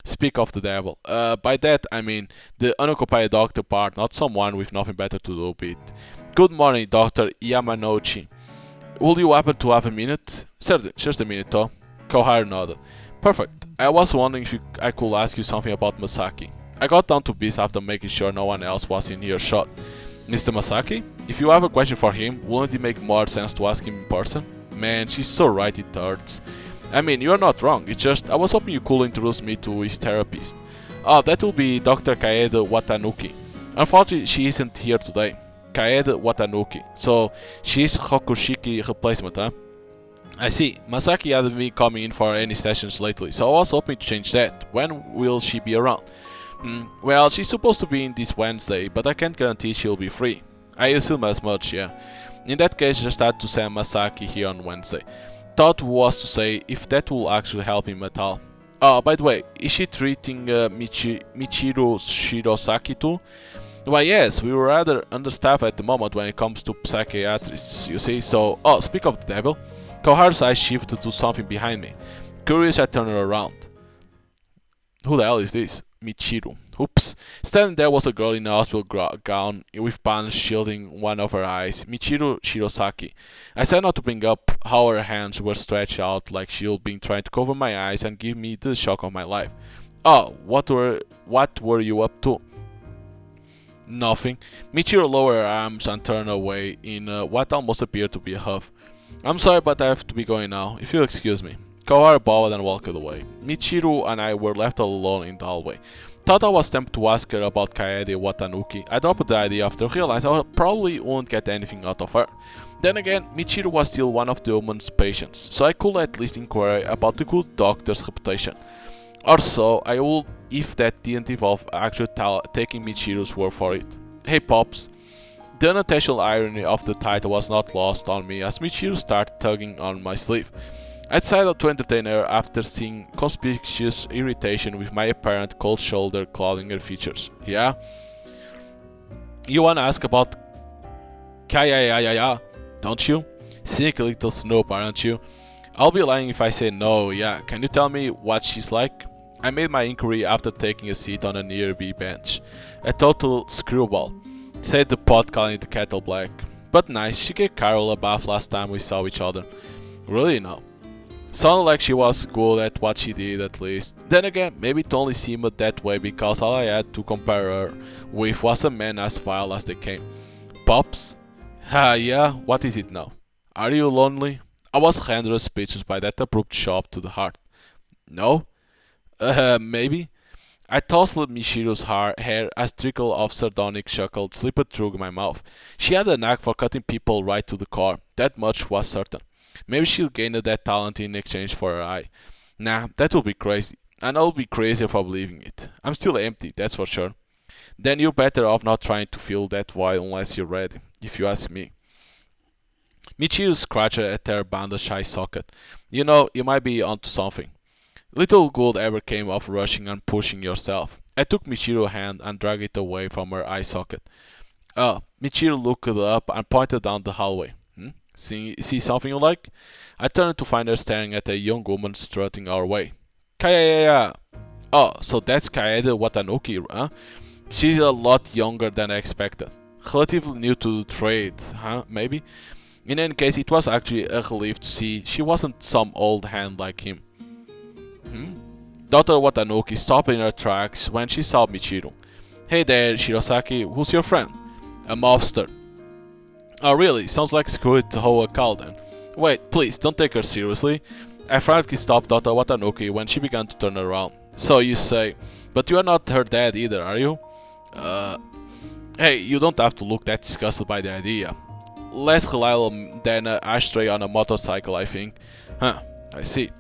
Speak of the devil. By that I mean the unoccupied doctor part, not someone with nothing better to do bit. Good morning, Dr. Yamanouchi. Would you happen to have a minute? Certainly, just a minute, though. Koharu nodded. Perfect. I was wondering if I could ask you something about Masaki. I got down to business after making sure no one else was in earshot. Mr. Masaki? If you have a question for him, wouldn't it make more sense to ask him in person? Man, she's so right it hurts. I mean, you're not wrong, it's just I was hoping you could introduce me to his therapist. Oh, that will be Dr. Kaede Watanuki. Unfortunately, she isn't here today. Kaede Watanuki. So, she's Hokushiki replacement, huh? I see. Masaki hasn't been coming in for any sessions lately, so I was hoping to change that. When will she be around? Well, she's supposed to be in this Wednesday, but I can't guarantee she'll be free. I assume as much, yeah. In that case, just had to send Masaki here on Wednesday. Thought was to say if that will actually help him at all. Oh, by the way, is she treating Michiru Shirosaki too? Why yes, we were rather understaffed at the moment when it comes to psychiatrists, you see, so... Oh, speak of the devil. Koharu's eyes shifted to something behind me. Curious, I turned around. Who the hell is this? Michiru. Oops. Standing there was a girl in a hospital gown with bands shielding one of her eyes. Michiru Shirosaki. I said not to bring up how her hands were stretched out like she'd been trying to cover my eyes and give me the shock of my life. Oh, what were you up to? Nothing. Michiru lowered her arms and turned away in what almost appeared to be a huff. I'm sorry, but I have to be going now, if you'll excuse me. Koharu bowed and walked away. Michiru and I were left alone in the hallway. Thought I was tempted to ask her about Kaede Watanuki. I dropped the idea after realizing I probably wouldn't get anything out of her. Then again, Michiru was still one of the woman's patients, so I could at least inquire about the good doctor's reputation. Or so I would if that didn't involve actually taking Michiru's word for it. Hey Pops. The unintentional irony of the title was not lost on me as Michiru started tugging on my sleeve. I decided to entertain her after seeing conspicuous irritation with my apparent cold shoulder clouding her features. Yeah? You wanna ask about Kaya, don't you? Cynical little snoop, aren't you? I'll be lying if I say no, yeah. Can you tell me what she's like? I made my inquiry after taking a seat on a nearby bench. A total screwball, said the pot calling the kettle black. But nice, she gave Carol a bath last time we saw each other. Really no. Sounded like she was good at what she did at least. Then again, maybe it only seemed that way because all I had to compare her with was a man as vile as they came. Pops? Ha, yeah, what is it now? Are you lonely? I was rendered speechless by that abrupt shot to the heart. No? Maybe? I tousled Michiru's hair as trickle of sardonic chuckle slipped through my mouth. She had a knack for cutting people right to the core, that much was certain. Maybe she'll gain that talent in exchange for her eye. Nah, that would be crazy. And I'll be crazier for believing it. I'm still empty, that's for sure. Then you're better off not trying to fill that void unless you're ready, if you ask me. Michiru scratched at her bandaged eye socket. You know, you might be onto something. Little good ever came of rushing and pushing yourself. I took Michiru's hand and dragged it away from her eye socket. Michiru looked up and pointed down the hallway. See something you like? I turned to find her staring at a young woman strutting our way. Kaya! Oh, so that's Kaede Watanuki, huh? She's a lot younger than I expected. Relatively new to the trade, huh? Maybe? In any case, it was actually a relief to see she wasn't some old hand like him. Dr. Watanuki stopped in her tracks when she saw Michiru. Hey there, Shirosaki, who's your friend? A mobster. Oh really? Sounds like Squid Hoa Kalden. Wait, please, don't take her seriously. I frantically stopped Dr. Watanuki when she began to turn around. So you say, but you are not her dad either, are you? Hey, you don't have to look that disgusted by the idea. Less reliable than an ashtray on a motorcycle, I think. Huh, I see.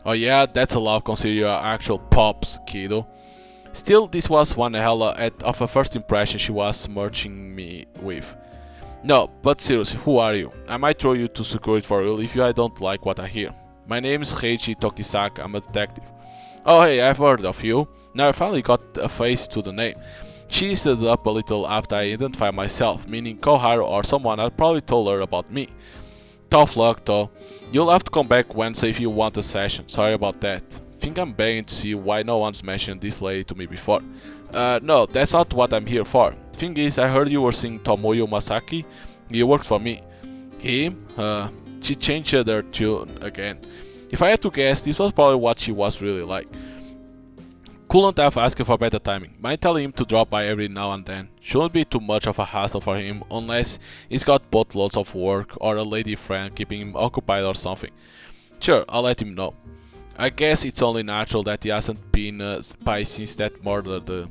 Oh yeah, that's a lot considering you are actual pops, kiddo. Still, this was one hell of a first impression she was smirching me with. No, but seriously, who are you? I might throw you to security for real if I don't like what I hear. My name is Heiichi Tokisaka, I'm a detective. Oh hey, I've heard of you. Now I finally got a face to the name. She stood up a little after I identified myself, meaning Koharu or someone had probably told her about me. Tough luck though. You'll have to come back Wednesday if you want a session, sorry about that. Think I'm begging to see why no one's mentioned this lady to me before. No, that's not what I'm here for. Thing is, I heard you were seeing Tomoyo Masaki. He worked for me. Him? She changed her tune again. If I had to guess, this was probably what she was really like. Couldn't have asked for better timing. Mind telling him to drop by every now and then. Shouldn't be too much of a hassle for him unless he's got both loads of work or a lady friend keeping him occupied or something. Sure, I'll let him know. I guess it's only natural that he hasn't been by since that murder.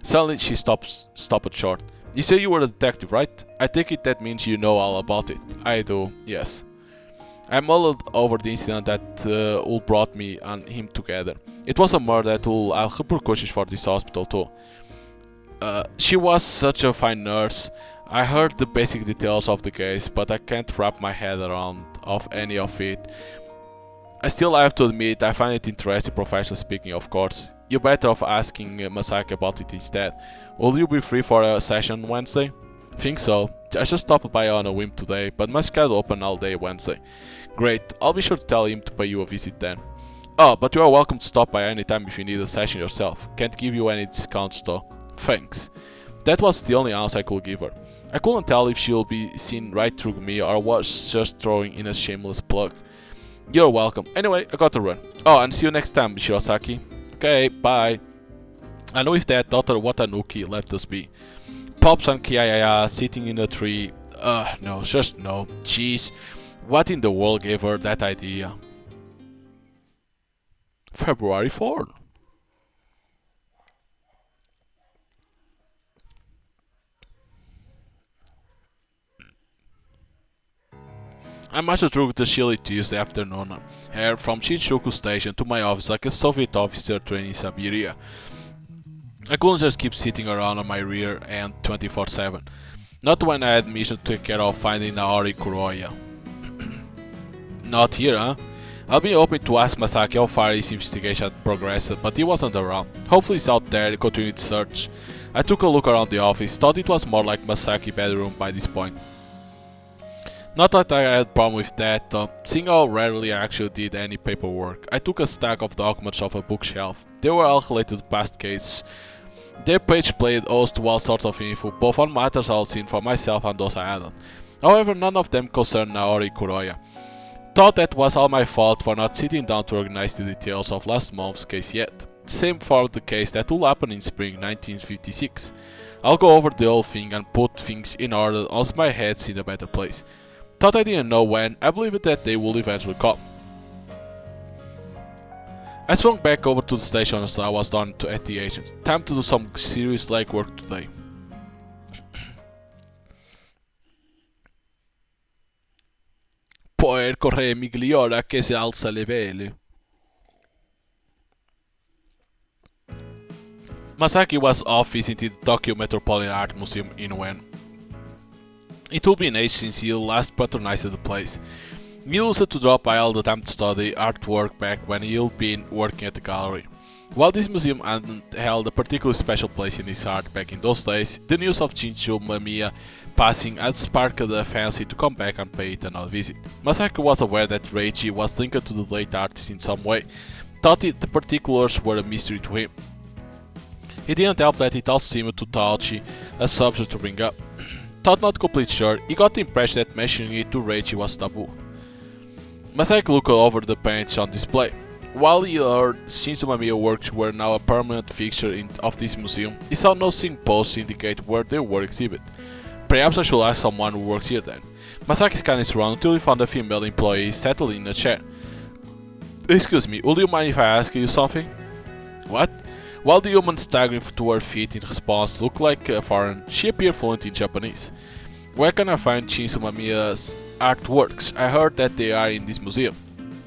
Suddenly she stopped short. You say you were a detective, right? I take it that means you know all about it. I do, yes. I mulled over the incident that all brought me and him together. It was a murder that will have repercussions for this hospital too. She was such a fine nurse. I heard the basic details of the case, but I can't wrap my head around of any of it. I still have to admit I find it interesting, professionally speaking, of course. You're better off asking Masaki about it instead. Will you be free for a session Wednesday? Think so. I just stopped by on a whim today, but my schedule open all day Wednesday. Great, I'll be sure to tell him to pay you a visit then. Oh, but you are welcome to stop by anytime if you need a session yourself. Can't give you any discounts though. Thanks. That was the only answer I could give her. I couldn't tell if she'll be seen right through me or was just throwing in a shameless plug. You're welcome. Anyway, I got to run. Oh, and see you next time, Shirosaki. Okay, bye. And with that, Dr. Watanuki left us be. Pops and Kiayaya sitting in a tree. No, just no. Jeez, what in the world gave her that idea? February 4th. I marched through the chilly Tuesday afternoon, here from Shinjuku Station to my office like a Soviet officer trained in Siberia. I couldn't just keep sitting around on my rear end 24/7. Not when I had mission to take care of finding Naori Kuroya. Not here, huh? I've been hoping to ask Masaki how far his investigation had progressed, but he wasn't around. Hopefully he's out there continuing the search. I took a look around the office, thought it was more like Masaki's bedroom by this point. Not that I had a problem with that, though, seeing how rarely I actually did any paperwork. I took a stack of documents off a bookshelf. They were all related to past cases. Their page played host to all sorts of info, both on matters I'd seen for myself and those I hadn't. However, none of them concerned Naori Kuroya. Thought that was all my fault for not sitting down to organize the details of last month's case yet. Same for the case that will happen in spring 1956. I'll go over the whole thing and put things in order once my head's in a better place. Thought I didn't know when, I believe that day will eventually come. I swung back over to the station as I was done at the agents. Time to do some serious legwork today. Poder correr migliora che si alza livelli. Masaki was off visiting the Tokyo Metropolitan Art Museum in Ueno. It would be an age since he last patronized the place. He used to drop by all the time to study artwork back when he'd been working at the gallery. While this museum hadn't held a particularly special place in his heart back in those days, the news of Shincho Mamiya passing had sparked a fancy to come back and pay it another visit. Masaki was aware that Reiji was linked to the late artist in some way, thought the particulars were a mystery to him. He didn't help that it also seemed to Taochi a subject to bring up. Thought not completely sure, he got the impression that mentioning it to Reiji was taboo. Masaki looked over the paints on display. While he heard Shinzo Mamiya works were now a permanent fixture of this museum, he saw no signposts to indicate where they were exhibited. Perhaps I should ask someone who works here then. Masaki scanned around until he found a female employee settled in a chair. Excuse me, would you mind if I ask you something? What? While the woman staggering to her feet in response looked like a foreign, she appeared fluent in Japanese. Where can I find Shinzo Mamiya's artworks? I heard that they are in this museum.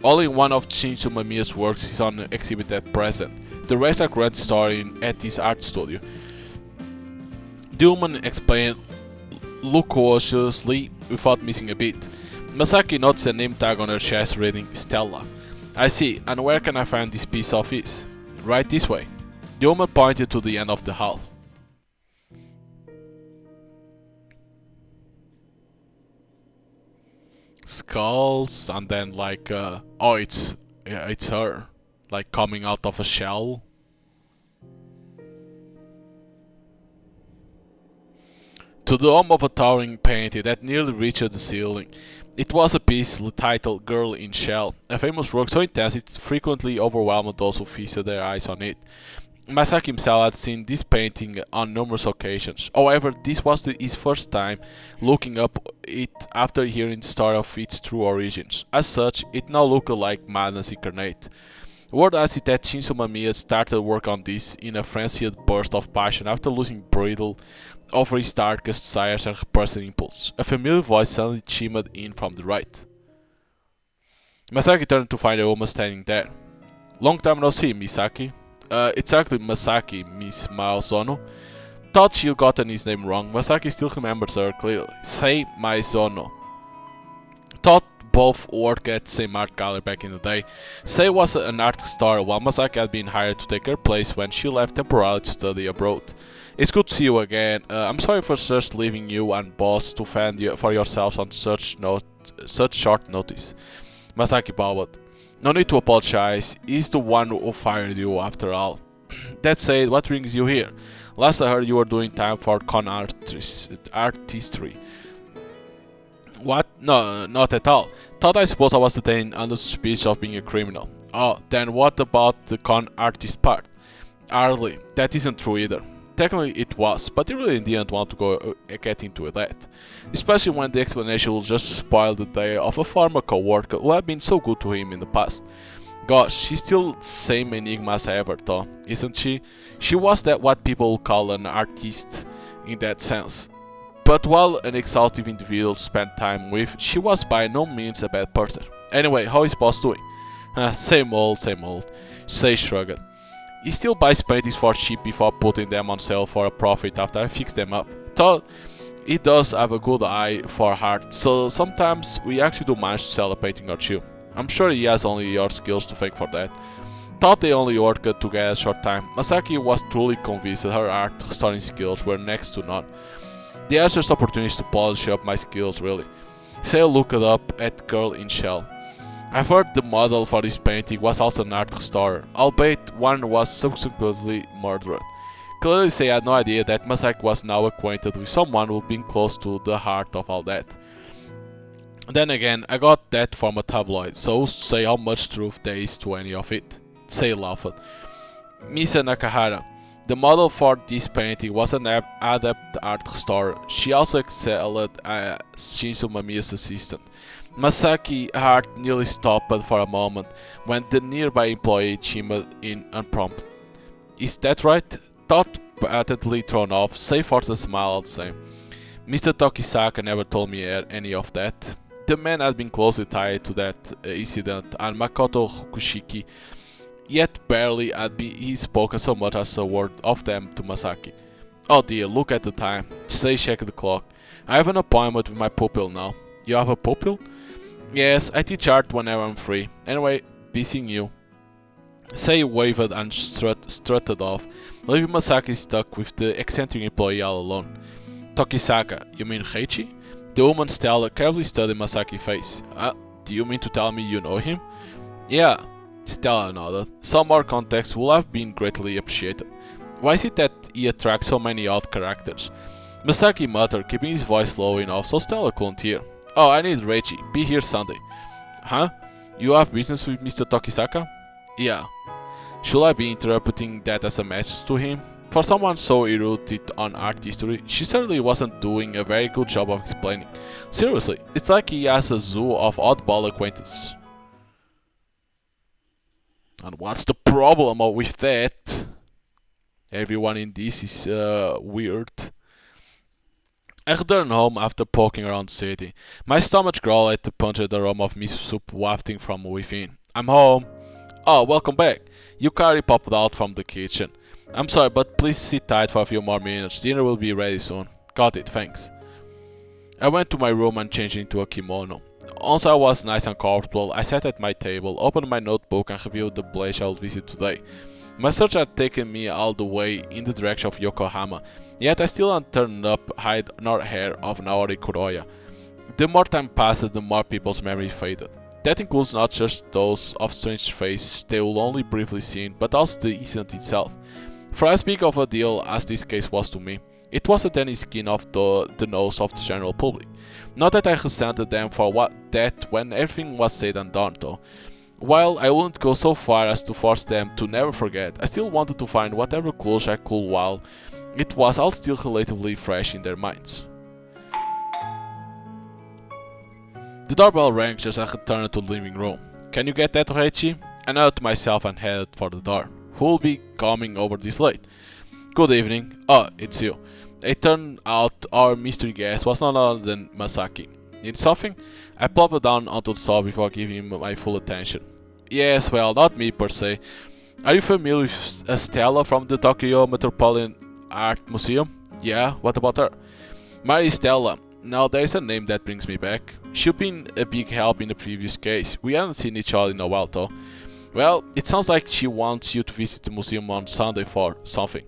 Only one of Shinzo Mamiya's works is on exhibit at present. The rest are currently stored at his art studio. The woman explained loquaciously without missing a beat. Masaki noticed a name tag on her chest reading Stella. I see, and where can I find this piece of his? Right this way. The woman pointed to the end of the hall. Skulls, and then like, oh, it's her, like coming out of a shell. To the home of a towering painting that nearly reached the ceiling. It was a piece titled Girl in Shell, a famous work so intense it frequently overwhelmed those who feasted their eyes on it. Masaki himself had seen this painting on numerous occasions. However, this was his first time looking up it after hearing the story of its true origins. As such, it now looked like madness incarnate. Word has it that Shinzo Mamiya started work on this in a frenzied burst of passion after losing bridle over his darkest desires and repressed impulse. A familiar voice suddenly chimed in from the right. Masaki turned to find a woman standing there. Long time no see, Misaki. It's actually Masaki, Miss Maezono. Thought you gotten his name wrong. Masaki still remembers her clearly. Sei Maezono. Thought both worked at the same art gallery back in the day. Sei was an art star while Masaki had been hired to take her place when she left temporarily to study abroad. It's good to see you again. I'm sorry for just leaving you and boss to fend for yourselves on such short notice. Masaki bowed. No need to apologize, he's the one who fired you after all. That said, what brings you here? Last I heard you were doing time for artistry. What? No, not at all. Thought I suppose I was detained under suspicion of being a criminal. Oh, then what about the con artist part? Hardly, that isn't true either. Technically it was, but he really didn't want to get into that. Especially when the explanation will just spoil the day of a former co-worker who had been so good to him in the past. Gosh, she's still the same enigma as ever though, isn't she? She was that what people call an artist in that sense. But while an exhaustive individual to spend time with, she was by no means a bad person. Anyway, how is boss doing? Same old, Sei shrugged. He still buys paintings for cheap before putting them on sale for a profit after I fix them up. Thought he does have a good eye for art, so sometimes we actually do manage to sell a painting or two. I'm sure he has only your skills to thank for that. Thought they only worked together a short time. Masaki was truly convinced that her art restoring skills were next to none. They had just opportunities to polish up my skills really. Say looked up at Girl in Shell. I've heard the model for this painting was also an art restorer, albeit one was subsequently murdered. Clearly Sei had no idea that Masaki was now acquainted with someone who had been close to the heart of all that. Then again, I got that from a tabloid, so who's to say how much truth there is to any of it? Sei laughed. Misa Nakahara. The model for this painting was an adept art restorer. She also excelled as Shinzo Mamiya's assistant. Masaki's heart nearly stopped for a moment when the nearby employee chimed in unprompted. Is that right? Thought patently thrown off, save for the smile all the same. Mr. Tokisaka never told me any of that. The man had been closely tied to that incident, and Makoto Fukushiki yet barely had he spoken so much as a word of them to Masaki. Oh dear, look at the time. Say check the clock. I have an appointment with my pupil now. You have a pupil? Yes, I teach art whenever I'm free. Anyway, be seeing you. Sei waved and strutted off, leaving Masaki stuck with the eccentric employee all alone. Tokisaka, you mean Heichi? The woman Stella carefully studied Masaki's face. Do you mean to tell me you know him? Yeah, Stella nodded. Some more context would have been greatly appreciated. Why is it that he attracts so many odd characters? Masaki muttered, keeping his voice low enough so Stella couldn't hear. Oh, I need Reichi. Be here Sunday. Huh? You have business with Mr. Tokisaka? Yeah. Should I be interpreting that as a message to him? For someone so erudite on art history, she certainly wasn't doing a very good job of explaining. Seriously, it's like he has a zoo of oddball acquaintances. And what's the problem with that? Everyone in this is weird. I returned home after poking around the city. My stomach growled at the pungent aroma of miso soup wafting from within. I'm home. Oh, welcome back. Yukari popped out from the kitchen. I'm sorry, but please sit tight for a few more minutes. Dinner will be ready soon. Got it, thanks. I went to my room and changed into a kimono. Once I was nice and comfortable, I sat at my table, opened my notebook and reviewed the place I would visit today. My search had taken me all the way in the direction of Yokohama, yet I still hadn't turned up hide nor hair of Naori Kuroya. The more time passed, the more people's memory faded. That includes not just those of strange faces they will only briefly seen, but also the incident itself. For as big of a deal as this case was to me, it wasn't any skin off the nose of the general public. Not that I resented them for that when everything was said and done though. While I wouldn't go so far as to force them to never forget, I still wanted to find whatever clues I could while it was all still relatively fresh in their minds. The doorbell rang just as I returned to the living room. Can you get that, Reichi? I nodded to myself and headed for the door. Who'll be coming over this late? Good evening. Oh, it's you. It turned out our mystery guest was none other than Masaki. Need something? I plopped down onto the sofa before giving him my full attention. Yes, well, not me per se. Are you familiar with Stella from the Tokyo Metropolitan Art Museum? Yeah, what about her? Mary Stella. Now there's a name that brings me back. She'd been a big help in the previous case. We hadn't seen each other in a while though. Well, it sounds like she wants you to visit the museum on Sunday for something.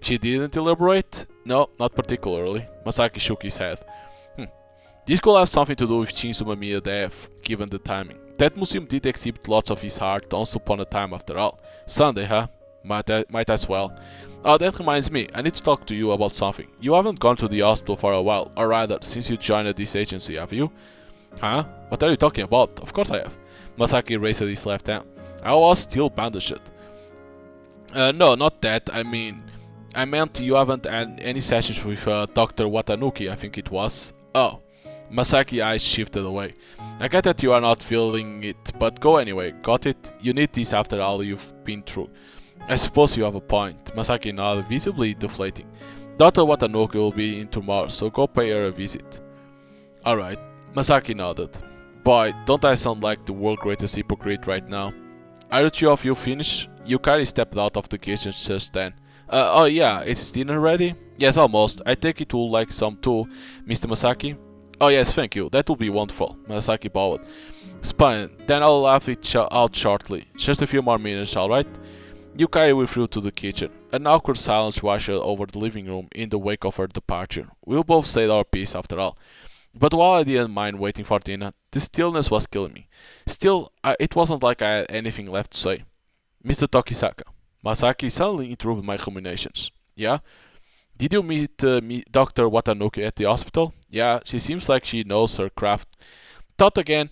She didn't elaborate? No, not particularly. Masaki shook his head. This could have something to do with Shinzo Mamiya's death, given the timing. That museum did exhibit lots of his art once upon a time after all. Sunday, huh? Might as well. Oh, that reminds me, I need to talk to you about something. You haven't gone to the hospital for a while, or rather, since you joined this agency, have you? Huh? What are you talking about? Of course I have. Masaki raised his left hand. I was still bandaged. No, not that. I meant you haven't had any sessions with Dr. Watanuki, I think it was. Oh. Masaki's eyes shifted away. I get that you are not feeling it, but go anyway. Got it? You need this after all you've been through. I suppose you have a point. Masaki nodded, visibly deflating. Dr. Watanuki will be in tomorrow, so go pay her a visit. Alright. Masaki nodded. Boy, don't I sound like the world's greatest hypocrite right now? Are the two of you finished? Yukari stepped out of the kitchen just then. Oh yeah, is dinner ready? Yes, almost. I take it will like some too, Mr. Masaki. Oh yes, thank you. That will be wonderful. Masaki bowed. Splendid. Then I'll have it out shortly. Just a few more minutes, alright? Yukari withdrew to the kitchen. An awkward silence washed over the living room in the wake of her departure. We both said our piece after all. But while I didn't mind waiting for dinner, the stillness was killing me. Still, it wasn't like I had anything left to say. Mr. Tokisaka. Masaki suddenly interrupted my ruminations. Yeah? Did you meet Dr. Watanuki at the hospital? Yeah, she seems like she knows her craft. Thought again,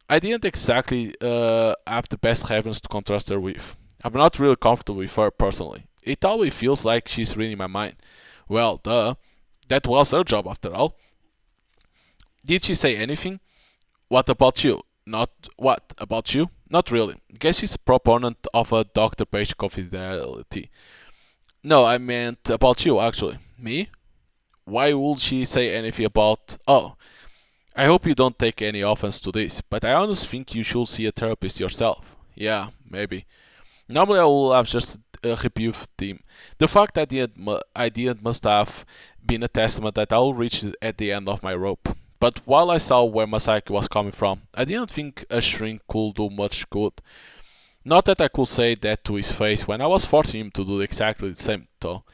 I didn't exactly have the best heavens to contrast her with. I'm not really comfortable with her personally. It always feels like she's reading my mind. Well, duh. That was her job after all. Did she say anything? What about you? Not what about you? Not really. Guess she's a proponent of a doctor-patient confidentiality. No, I meant about you, actually. Me? Why would she say anything about? Oh, I hope you don't take any offense to this, but I honestly think you should see a therapist yourself. Yeah, maybe. Normally, I would have just rebuked him. The fact I didn't must have been a testament that I will reach at the end of my rope. But while I saw where Masaki was coming from, I didn't think a shrink could do much good. Not that I could say that to his face when I was forcing him to do exactly the same, though.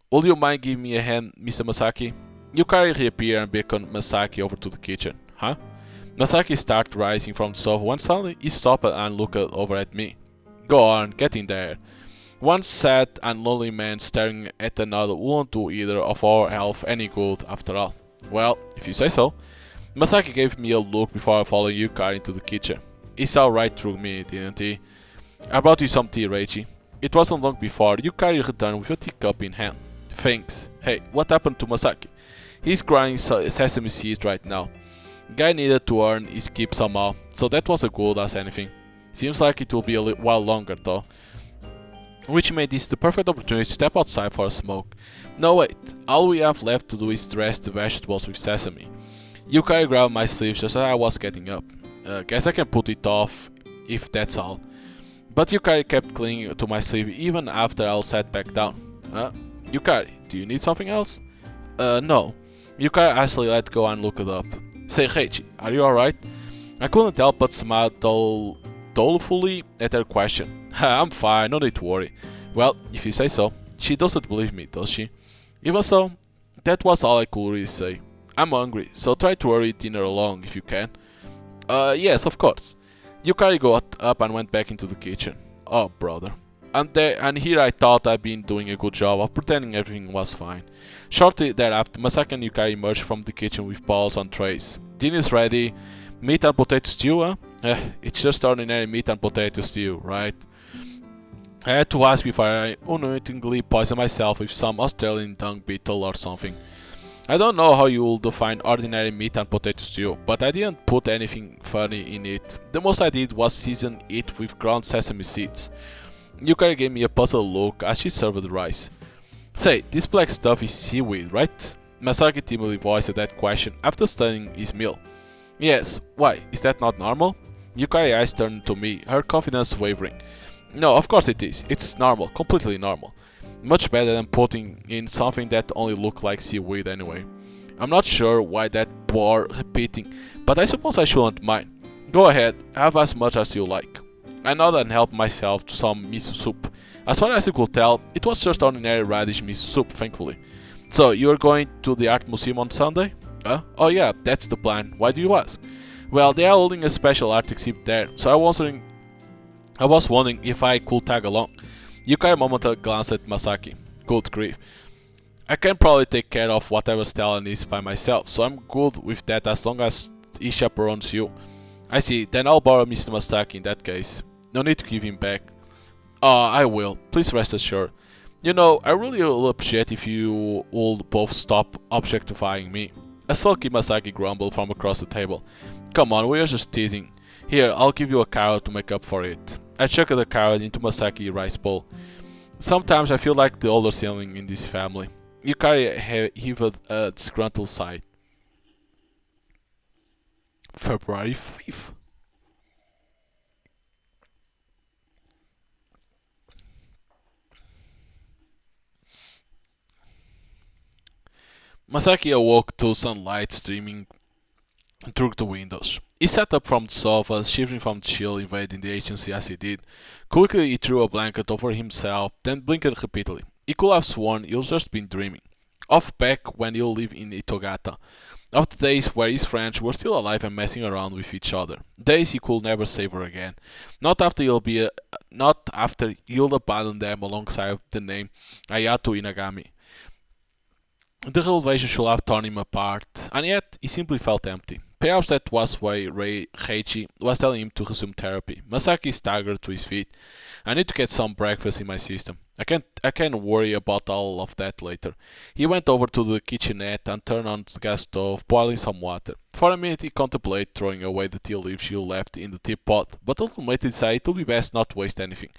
Would you mind giving me a hand, Mr. Masaki? Yukari reappeared and beckoned Masaki over to the kitchen. Huh? Masaki started rising from the sofa when suddenly he stopped and looked over at me. Go on, get in there. One sad and lonely man staring at another won't do either of our health any good after all. Well, if you say so. Masaki gave me a look before following Yukari into the kitchen. He saw right through me, didn't he? I brought you some tea, Reichi. It wasn't long before Yukari returned with a teacup in hand. Thanks. Hey, what happened to Masaki? He's grinding sesame seeds right now. Guy needed to earn his keep somehow, so that was as good as anything. Seems like it will be a while longer though. Which made this the perfect opportunity to step outside for a smoke. No wait, all we have left to do is dress the vegetables with sesame. Yukari grabbed my sleeve just as I was getting up. Guess I can put it off if that's all. But Yukari kept clinging to my sleeve even after I sat back down. Yukari, do you need something else? No. Yukari actually let go and looked up. Say, Heichi, are you alright? I couldn't help but smile dolefully at her question. I'm fine, no need to worry. Well, if you say so. She doesn't believe me, does she? Even so, that was all I could really say. I'm hungry, so try to hurry dinner along if you can. Yes, of course. Yukari got up and went back into the kitchen. Oh, brother. And here I thought I'd been doing a good job of pretending everything was fine. Shortly thereafter, Masaki and Yukari emerged from the kitchen with bowls on trays. Dinner's ready. Meat and potato stew, huh? It's just ordinary meat and potato stew, right? I had to ask before I unwittingly poisoned myself with some Australian dung beetle or something. I don't know how you will define ordinary meat and potato stew, but I didn't put anything funny in it. The most I did was season it with ground sesame seeds. Yukari gave me a puzzled look as she served the rice. Say, this black stuff is seaweed, right? Masaki timidly voiced that question after studying his meal. Yes, why? Is that not normal? Yukari's eyes turned to me, her confidence wavering. No, of course it is. It's normal, completely normal. Much better than putting in something that only looked like seaweed anyway. I'm not sure why that bore repeating, but I suppose I shouldn't mind. Go ahead, have as much as you like. I nodded and helped myself to some miso soup. As far as I could tell, it was just ordinary radish miso soup, thankfully. So, you're going to the art museum on Sunday? Oh yeah, that's the plan. Why do you ask? Well, they are holding a special art exhibit there, so I was wondering if I could tag along. Yukari momentarily glanced at Masaki. Good grief. I can probably take care of whatever Stella needs by myself, so I'm good with that as long as he chaperones you. I see, then I'll borrow Mr. Masaki in that case. No need to give him back. I will. Please rest assured. You know, I really will appreciate if you would both stop objectifying me. A sulky Masaki grumbled from across the table. Come on, we are just teasing. Here, I'll give you a carrot to make up for it. I chucked the carrot into Masaki's rice bowl. Sometimes I feel like the older sibling in this family. Yukari heaved a disgruntled sigh. February 5th. Masaki awoke to sunlight streaming through the windows. He sat up from the sofa, shivering from the chill invading the agency as he did. Quickly he threw a blanket over himself, then blinked repeatedly. He could have sworn he'd just been dreaming. Off back when he lived in Itogata. Of the days where his friends were still alive and messing around with each other. Days he could never savor again. Not after he'll abandon them alongside the name Ayato Inagami. The revelation should have torn him apart, and yet he simply felt empty. Perhaps that was why Heiichi was telling him to resume therapy. Masaki staggered to his feet. I need to get some breakfast in my system. I can worry about all of that later. He went over to the kitchenette and turned on the gas stove, boiling some water. For a minute he contemplated throwing away the tea leaves she left in the teapot, but ultimately decided it would be best not to waste anything.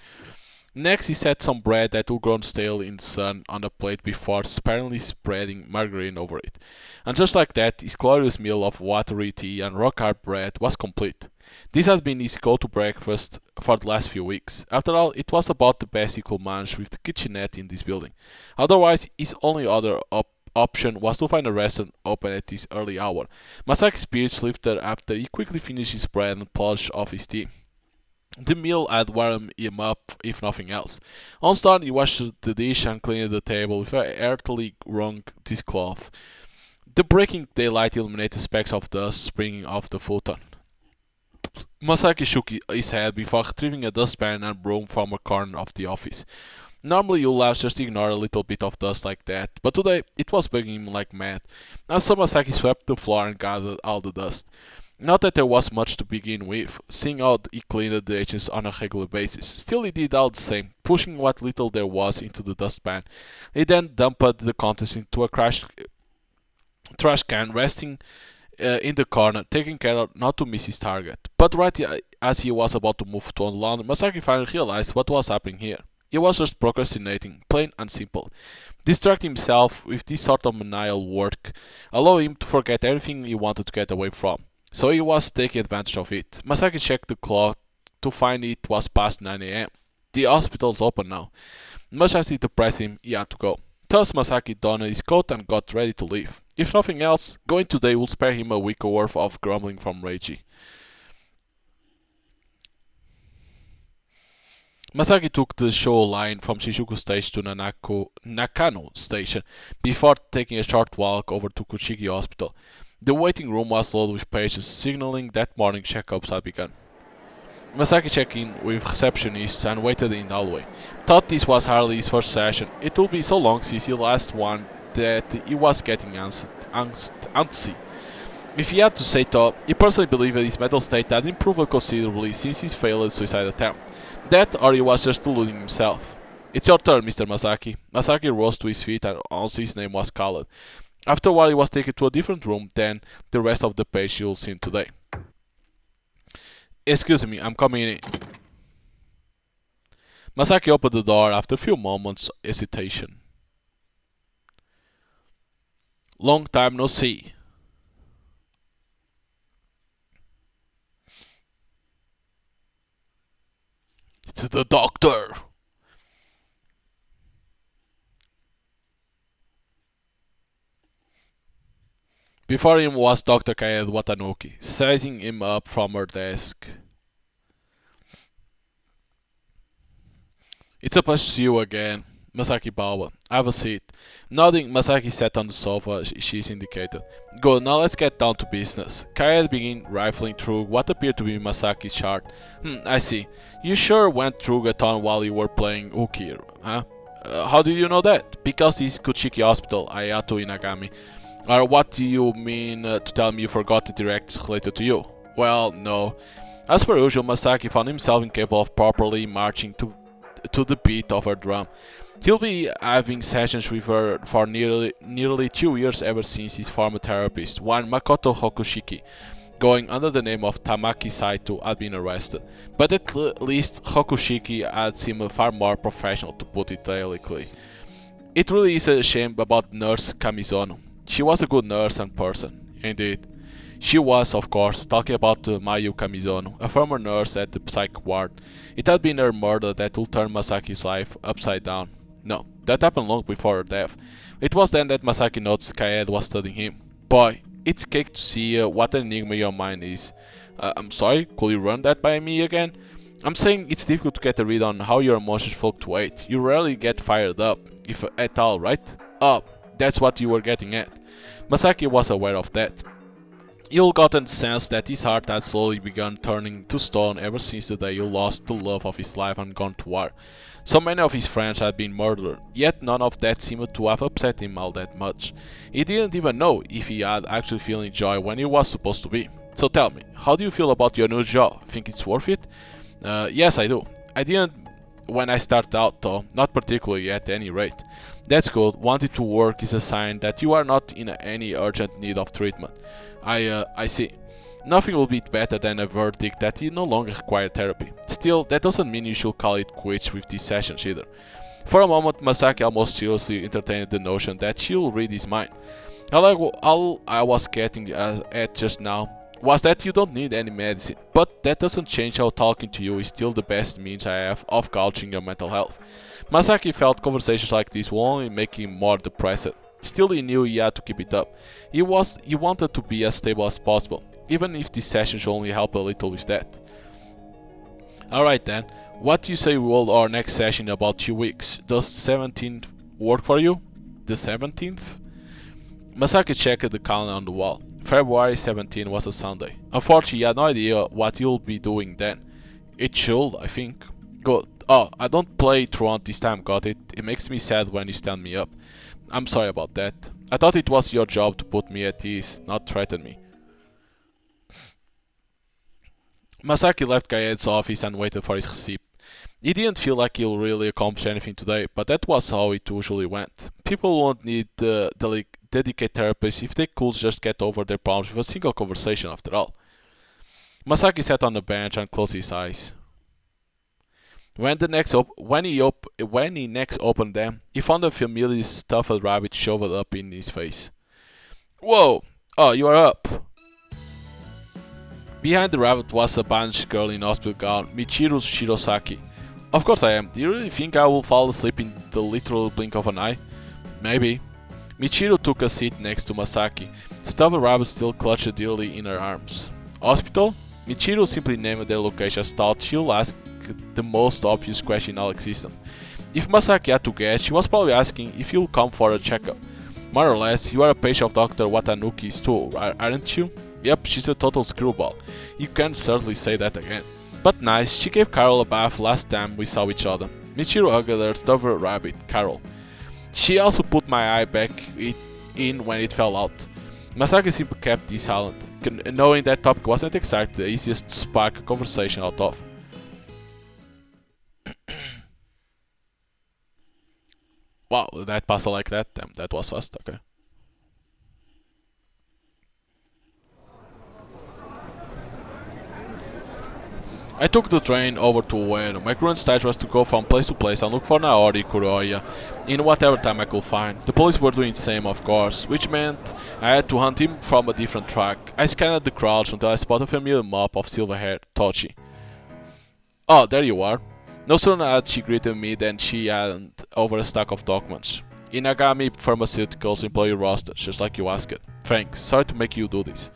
Next, he set some bread that would grown stale in the sun on a plate before sparingly spreading margarine over it. And just like that, his glorious meal of watery tea and rock hard bread was complete. This had been his go-to breakfast for the last few weeks. After all, it was about the best he could manage with the kitchenette in this building. Otherwise, his only other option was to find a restaurant open at this early hour. Masaki's spirits lifted after he quickly finished his bread and polished off his tea. The meal had warmed him up, if nothing else. Once done, he washed the dish and cleaned the table with a heartily wrung dishcloth. The breaking daylight illuminated specks of dust springing off the futon. Masaki shook his head before retrieving a dustpan and broom from a corner of the office. Normally you'll have just ignore a little bit of dust like that, but today it was bugging him like mad, and so Masaki swept the floor and gathered all the dust. Not that there was much to begin with, seeing how he cleaned the edges on a regular basis. Still he did all the same, pushing what little there was into the dustpan. He then dumped the contents into a trash can resting in the corner, taking care not to miss his target. But right as he was about to move to London, Masaki finally realized what was happening here. He was just procrastinating, plain and simple. Distracting himself with this sort of menial work allowed him to forget everything he wanted to get away from. So he was taking advantage of it. Masaki checked the clock to find it was past 9 a.m. The hospital's open now. Much as it depressed him, he had to go. Thus Masaki donned his coat and got ready to leave. If nothing else, going today would spare him a week worth of grumbling from Reichi. Masaki took the Show line from Shinjuku Station to Nakano Station before taking a short walk over to Kuchiki Hospital. The waiting room was loaded with patients, signaling that morning checkups had begun. Masaki checked in with receptionists and waited in the hallway. Thought this was hardly his first session. It would be so long since he last one that he was getting antsy. If he had to say so, he personally believed that his mental state had improved considerably since his failed suicide attempt. That, or he was just deluding himself. "It's your turn, Mr. Masaki." Masaki rose to his feet and also his name was called. After a while he was taken to a different room than the rest of the patients you'll see today. "Excuse me, I'm coming in." Masaki opened the door after a few moments' hesitation. "Long time no see." "It's the doctor." Before him was Dr. Kaed Watanuki, sizing him up from her desk. "It's a pleasure to see you again." Masaki bowed. "Have a seat." Nodding, Masaki sat on the sofa she's indicated. "Good, now let's get down to business." Kaed began rifling through what appeared to be Masaki's chart. I see. You sure went through a ton while you were playing Ukir, huh? How do you know that?" "Because this is Kuchiki Hospital, Ayato Inagami." "Or what do you mean to tell me you forgot the directs related to you?" "Well, no." As per usual, Masaki found himself incapable of properly marching to the beat of her drum. He'll be having sessions with her for nearly 2 years ever since his former therapist, one Makoto Hokushiki, going under the name of Tamaki Saito, had been arrested. But at least Hokushiki had seemed far more professional, to put it delicately. It really is a shame about Nurse Kamizono. She was a good nurse and person, indeed. She was, of course, talking about Mayu Kamizono, a former nurse at the psych ward. It had been her murder that would turn Masaki's life upside down. No, that happened long before her death. It was then that Masaki noticed Kaed was studying him. "Boy, it's cake to see what an enigma your mind is." I'm sorry, could you run that by me again?" "I'm saying it's difficult to get a read on how your emotions fluctuate. You rarely get fired up, if at all, right?" "Oh, that's what you were getting at." Masaki was aware of that. You'll gotten the sense that his heart had slowly begun turning to stone ever since the day you lost the love of his life and gone to war. So many of his friends had been murdered, yet none of that seemed to have upset him all that much. He didn't even know if he had actually feeling joy when he was supposed to be. So tell me, how do you feel about your new job? Think it's worth it? Yes, I do. I didn't when I started out though, not particularly at any rate. That's good, wanting to work is a sign that you are not in any urgent need of treatment. I see. Nothing will be better than a verdict that you no longer require therapy. Still, that doesn't mean you should call it quits with these sessions either. For a moment, Masaki almost seriously entertained the notion that she'll read his mind. All I was getting at just now was that you don't need any medicine, but that doesn't change how talking to you is still the best means I have of gauging your mental health. Masaki felt conversations like this will only make him more depressed. Still, he knew he had to keep it up. He wanted to be as stable as possible, even if this session should only help a little with that. Alright then, what do you say we hold our next session in about 2 weeks? Does 17th work for you? The 17th? Masaki checked the calendar on the wall. February 17 was a Sunday. Unfortunately, he had no idea what you'll be doing then. It should, I think. Good. Oh, I don't play Truant this time, got it? It makes me sad when you stand me up. I'm sorry about that. I thought it was your job to put me at ease, not threaten me. Masaki left Gaet's office and waited for his receipt. He didn't feel like he'll really accomplish anything today, but that was how it usually went. People won't need dedicated therapists if they could just get over their problems with a single conversation after all. Masaki sat on the bench and closed his eyes. When he next opened them, he found a familiar stuffed rabbit shoved up in his face. Whoa! Oh, you are up! Behind the rabbit was a bandaged girl in hospital gown, Michiru Shirosaki. Of course I am. Do you really think I will fall asleep in the literal blink of an eye? Maybe. Michiru took a seat next to Masaki. Stuffed rabbit still clutched dearly in her arms. Hospital? Michiru simply named their location as thought she'll ask the most obvious question in all existence. If Masaki had to guess, she was probably asking if you'll come for a checkup. More or less, you are a patient of Dr. Watanuki's too, aren't you? Yep, she's a total screwball. You can't certainly say that again. But nice, she gave Carol a bath last time we saw each other. Michiru hugged her stuffed rabbit, Carol. She also put my eye back in when it fell out. Masaki simply kept silent, knowing that topic wasn't exactly the easiest to spark a conversation out of. Wow, that passed like that? Damn, that was fast, okay. I took the train over to Ueno. My current stage was to go from place to place and look for Naori Kuroya in whatever time I could find. The police were doing the same, of course, which meant I had to hunt him from a different track. I scanned the crowds until I spotted a familiar mop of silver-haired Tochi. Oh, there you are. No sooner had she greeted me than she handed over a stack of documents. Inagami Pharmaceuticals employee roster, just like you asked. Thanks, sorry to make you do this.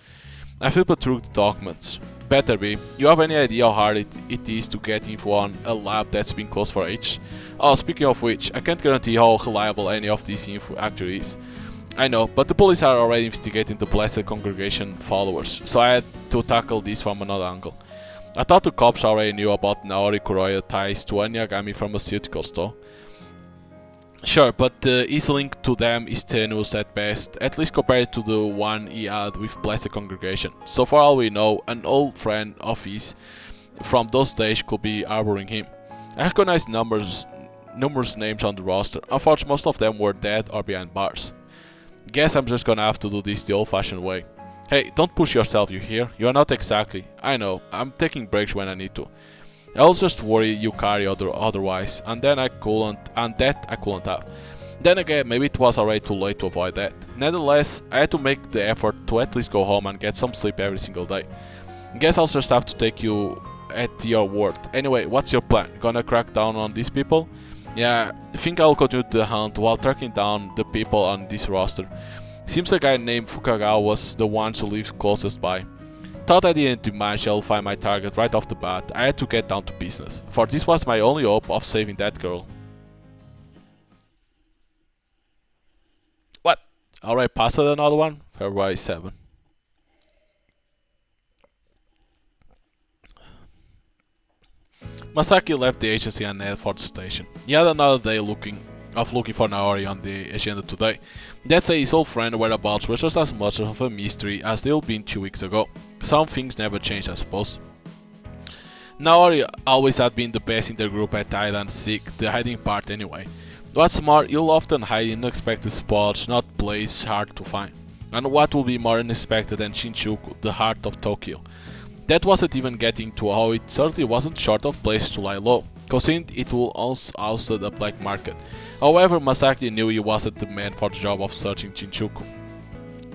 I flipped through the documents. Better be. You have any idea how hard it is to get info on a lab that's been closed for age? Oh, speaking of which, I can't guarantee how reliable any of this info actually is. I know, but the police are already investigating the Blessed Congregation followers, so I had to tackle this from another angle. I thought the cops already knew about Naori Kuroya ties to Anyagami Pharmaceuticals though. Sure, but his link to them is tenuous at best, at least compared to the one he had with Blessed Congregation. So for all we know, an old friend of his from those days could be harboring him. I recognize numerous names on the roster. Unfortunately, most of them were dead or behind bars. Guess I'm just gonna have to do this the old-fashioned way. Hey, don't push yourself, you hear? You are not exactly. I know, I'm taking breaks when I need to. I was just worried you carry otherwise, and that I couldn't have. Then again, maybe it was already too late to avoid that. Nevertheless, I had to make the effort to at least go home and get some sleep every single day. Guess I'll just have to take you at your word. Anyway, what's your plan? Gonna crack down on these people? Yeah, I think I'll continue the hunt while tracking down the people on this roster. Seems a guy named Fukagawa was the one who lives closest by. Thought I didn't imagine I'll find my target right off the bat. I had to get down to business, for this was my only hope of saving that girl. What? Alright, passed another one? February 7. Masaki left the agency and headed for the station. He had another day looking for Naori on the agenda today. That day his old friend whereabouts were just as much of a mystery as they'd been 2 weeks ago. Some things never change, I suppose. Naori always had been the best in their group at hide and seek, the hiding part anyway. What's more, you'll often hide in unexpected spots, not places hard to find. And what will be more unexpected than Shinjuku, the heart of Tokyo? That wasn't even getting to how it certainly wasn't short of place to lie low, considering it will also the black market. However, Masaki knew he wasn't the man for the job of searching Shinjuku.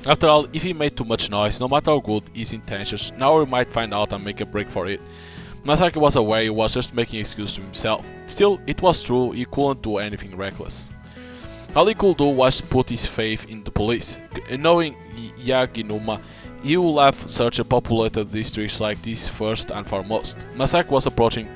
After all, if he made too much noise, no matter how good his intentions, Naori might find out and make a break for it. Masaki was aware he was just making excuses to himself. Still, it was true, he couldn't do anything reckless. All he could do was put his faith in the police. Knowing Yaginuma, he would have searched populated districts like this first and foremost. Masaki was approaching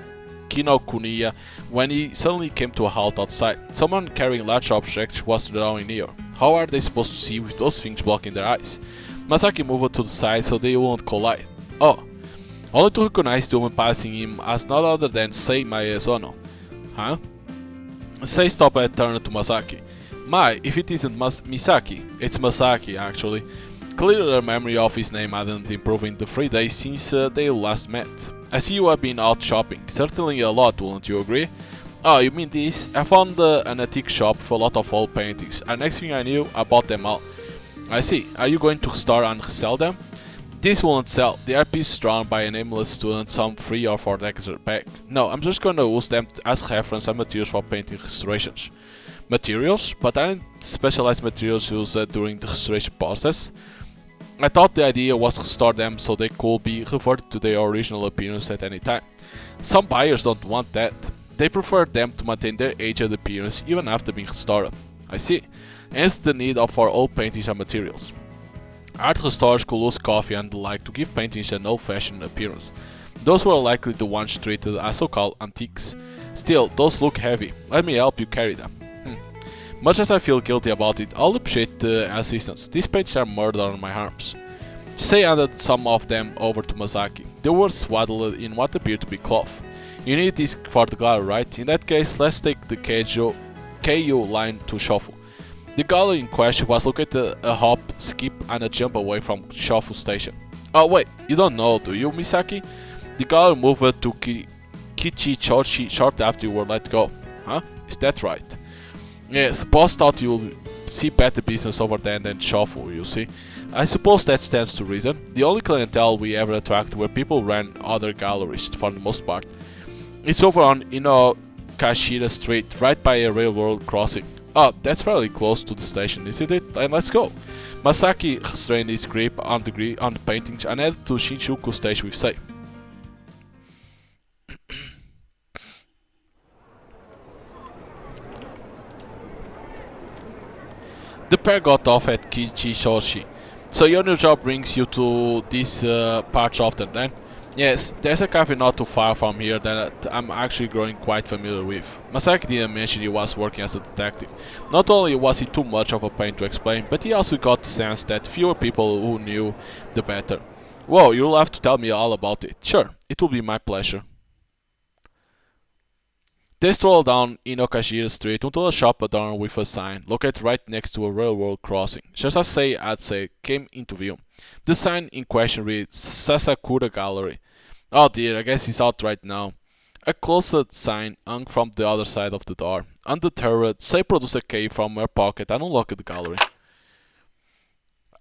Kinokuniya when he suddenly came to a halt outside. Someone carrying large objects was drawing near. How are they supposed to see with those things blocking their eyes? Masaki moved to the side so they wouldn't collide. Oh, only to recognize the woman passing him as none other than Sei Maezono. Huh? Sei stopped and turned to Masaki. My, if it isn't Misaki, it's Masaki actually. Clearly her memory of his name hadn't improved in the 3 days since they last met. I see you have been out shopping, certainly a lot, wouldn't you agree? Oh, you mean this? I found an antique shop with a lot of old paintings, and next thing I knew, I bought them all. I see, are you going to store and sell them? This won't sell, they are pieces drawn by a nameless student some 3 or 4 decades back. No, I'm just gonna use them as reference and materials for painting restorations. Materials? But aren't specialized materials used during the restoration process? I thought the idea was to store them so they could be reverted to their original appearance at any time. Some buyers don't want that. They prefer them to maintain their aged appearance even after being restored. I see. Hence the need for old paintings and materials. Art restorers could use coffee and the like to give paintings an old-fashioned appearance. Those were likely the ones treated as so-called antiques. Still, those look heavy. Let me help you carry them. Much as I feel guilty about it, I'll appreciate the assistance. These paintings are murder on my arms. Sei handed some of them over to Masaki. They were swaddled in what appeared to be cloth. You need this for the gallery, right? In that case, let's take the Keijo line to Shofu. The gallery in question was located a hop, skip, and a jump away from Shofu Station. Oh wait, you don't know, do you, Misaki? The gallery moved to Kichichoshi shortly after you were let go. Huh? Is that right? Yes, boss thought you'll see better business over there than Shofu, you see. I suppose that stands to reason. The only clientele we ever attracted were people who ran other galleries, for the most part. It's over on Inokashira Street, right by a railroad crossing. Oh, that's fairly close to the station, isn't it? Then let's go. Masaki strained his grip on the paintings and headed to Shinjuku Station with Sei. The pair got off at Kichichoshi. So your new job brings you to these parts often then? Yes, there's a cafe not too far from here that I'm actually growing quite familiar with. Masaki didn't mention he was working as a detective. Not only was he too much of a pain to explain, but he also got the sense that fewer people who knew, the better. Whoa, you'll have to tell me all about it. Sure, it will be my pleasure. They strolled down Inokashira Street until a shop adorned with a sign, located right next to a railroad crossing, just as Sei had said, came into view. The sign in question reads Sasakura Gallery. Oh dear, I guess he's out right now. A closed sign hung from the other side of the door. Undeterred, Sei produced a key from her pocket and unlocked the gallery.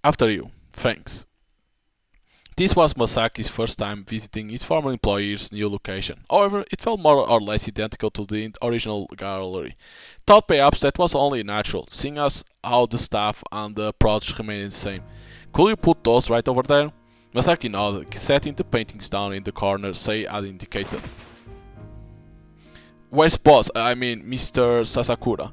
After you. Thanks. This was Masaki's first time visiting his former employer's new location. However, it felt more or less identical to the original gallery. Thought perhaps that was only natural, seeing as how the staff and the approach remained the same. Could you put those right over there? Masaki nodded, setting the paintings down in the corner Sei had indicated. Where's boss? I mean, Mr. Sasakura.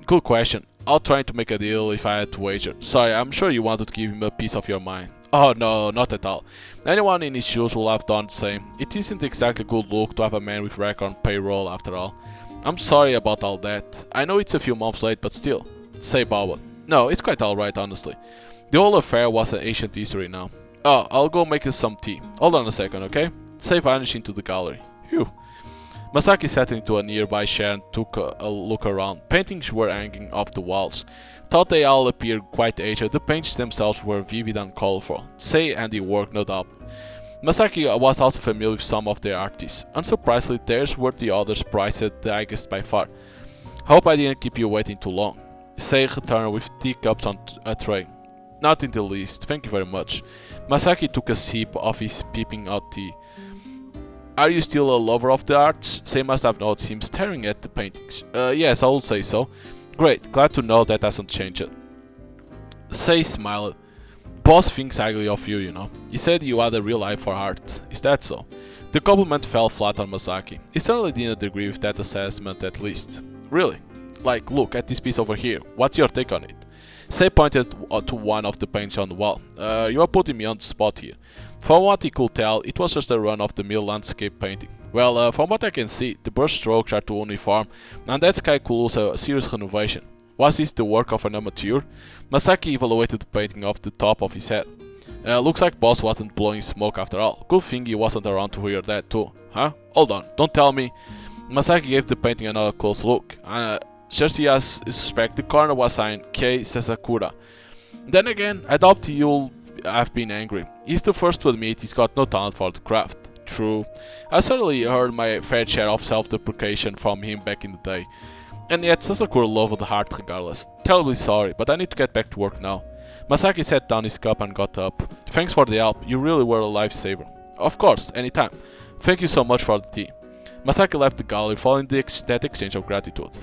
Good question. I'll try to make a deal if I had to wager. Sorry, I'm sure you wanted to give him a piece of your mind. Oh no, not at all. Anyone in his shoes will have done the same. It isn't exactly a good look to have a man with record on payroll after all. I'm sorry about all that. I know it's a few months late, but still. Sei bowed. No, it's quite alright, honestly. The whole affair was an ancient history now. Oh, I'll go make us some tea. Hold on a second, okay? Sei vanished into the gallery. Phew. Masaki sat into a nearby chair and took a look around. Paintings were hanging off the walls. Though they all appeared quite aged, the paintings themselves were vivid and colorful. Say handiwork, no doubt. Masaki was also familiar with some of their artists. Unsurprisingly, theirs were the others priced the highest by far. Hope I didn't keep you waiting too long. Sei returned with teacups on a tray. Not in the least, thank you very much. Masaki took a sip of his peeping hot tea. Are you still a lover of the arts? Sei must have noticed him staring at the paintings. Yes, I would say so. Great, glad to know that hasn't changed. Sei smiled. Boss thinks highly of you, you know. He said you had a real eye for art. Is that so? The compliment fell flat on Masaki. He certainly didn't agree with that assessment at least. Really? Like, look at this piece over here. What's your take on it? Sei pointed to one of the paintings on the wall. You are putting me on the spot here. From what he could tell, it was just a run-of-the-mill landscape painting. Well, from what I can see, the brush strokes are too uniform, and that sky could use a serious renovation. Was this the work of an amateur? Masaki evaluated the painting off the top of his head. Looks like Boss wasn't blowing smoke after all. Good thing he wasn't around to hear that too. Huh? Hold on, don't tell me. Masaki gave the painting another close look. Just as suspect, the corner was signed Kei Sasakura. Then again, I doubt you'll have been angry. He's the first to admit he's got no talent for the craft. True. I certainly heard my fair share of self-deprecation from him back in the day. And yet Sasakura loved the heart regardless. Terribly sorry, but I need to get back to work now. Masaki set down his cup and got up. Thanks for the help, you really were a lifesaver. Of course, anytime. Thank you so much for the tea. Masaki left the gallery following that exchange of gratitude.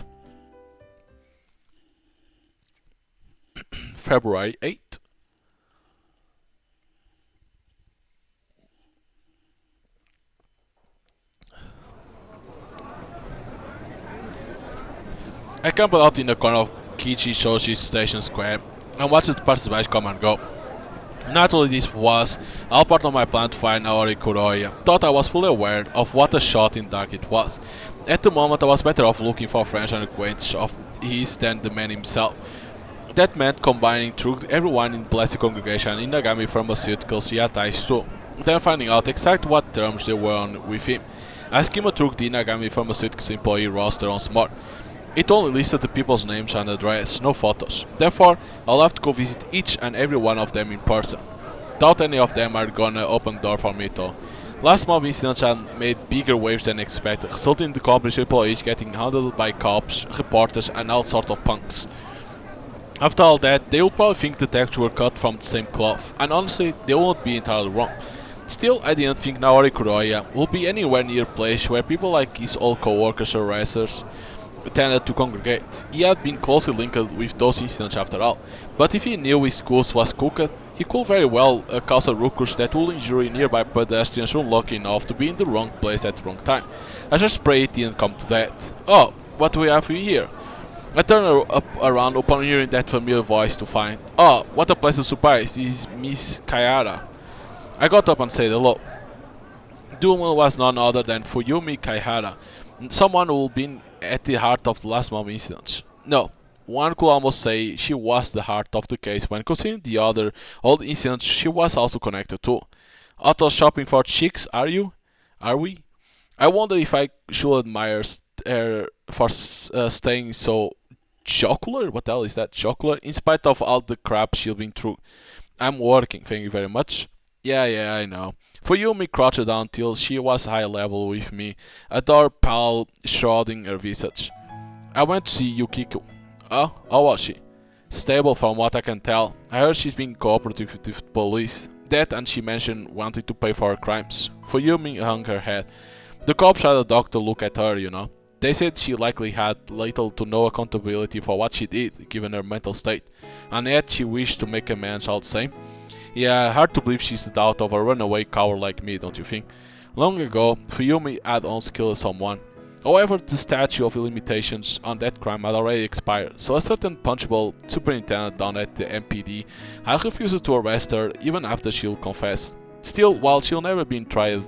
February 8th. I camped out in the corner of Kichi Shoshi Station Square and watched the passers-by come and go. Naturally, this was all part of my plan to find Naori Kuroya. Thought I was fully aware of what a shot in dark it was. At the moment, I was better off looking for friends and acquaintances of his than the man himself. That meant combining through everyone in Blessed Congregation and Inagami Pharmaceuticals Yatai's too, then finding out exactly what terms they were on with him. I skimmed through the Inagami Pharmaceuticals employee roster once more. It only listed the people's names and address, no photos. Therefore, I'll have to go visit each and every one of them in person. Doubt any of them are gonna open the door for me though. Last month incidents had made bigger waves than expected, resulting in the company's employees getting handled by cops, reporters and all sorts of punks. After all that, they will probably think the texts were cut from the same cloth, and honestly, they won't be entirely wrong. Still, I didn't think Naori Kuroya will be anywhere near a place where people like his old co-workers or racers tended to congregate. He had been closely linked with those incidents after all, but if he knew his goose was cooked, he could very well cause a ruckus that will injure nearby pedestrians who are lucky enough to be in the wrong place at the wrong time. I just pray it didn't come to that. Oh, what do we have here? I turned around upon hearing that familiar voice to find, oh, what a pleasant surprise, this is Miss Kaihara. I got up and said hello. The woman was none other than Fuyumi Kaihara, someone who had been at the heart of the last month incidents. No, one could almost say she was the heart of the case when considering the other old incidents she was also connected to. Out shopping for chicks, are you? Are we? I wonder if I should admire her for staying so jocular? What the hell is that? Jocular? In spite of all the crap she's been through. I'm working, thank you very much. Yeah, I know. Fuyumi crouched down till she was high level with me, a dark pal shrouding her visage. I went to see Yukiko. Oh, how was she? Stable from what I can tell. I heard she's been cooperative with the police. That and she mentioned wanting to pay for her crimes. Fuyumi hung her head. The cops had a doctor look at her, you know. They said she likely had little to no accountability for what she did, given her mental state. And yet she wished to make amends all the same. Yeah, hard to believe she's the doubt of a runaway coward like me, don't you think? Long ago, Fuyumi had once killed someone. However, the statute of limitations on that crime had already expired, so a certain punchable superintendent down at the MPD had refused to arrest her even after she'll confessed. Still, while she'll never been tried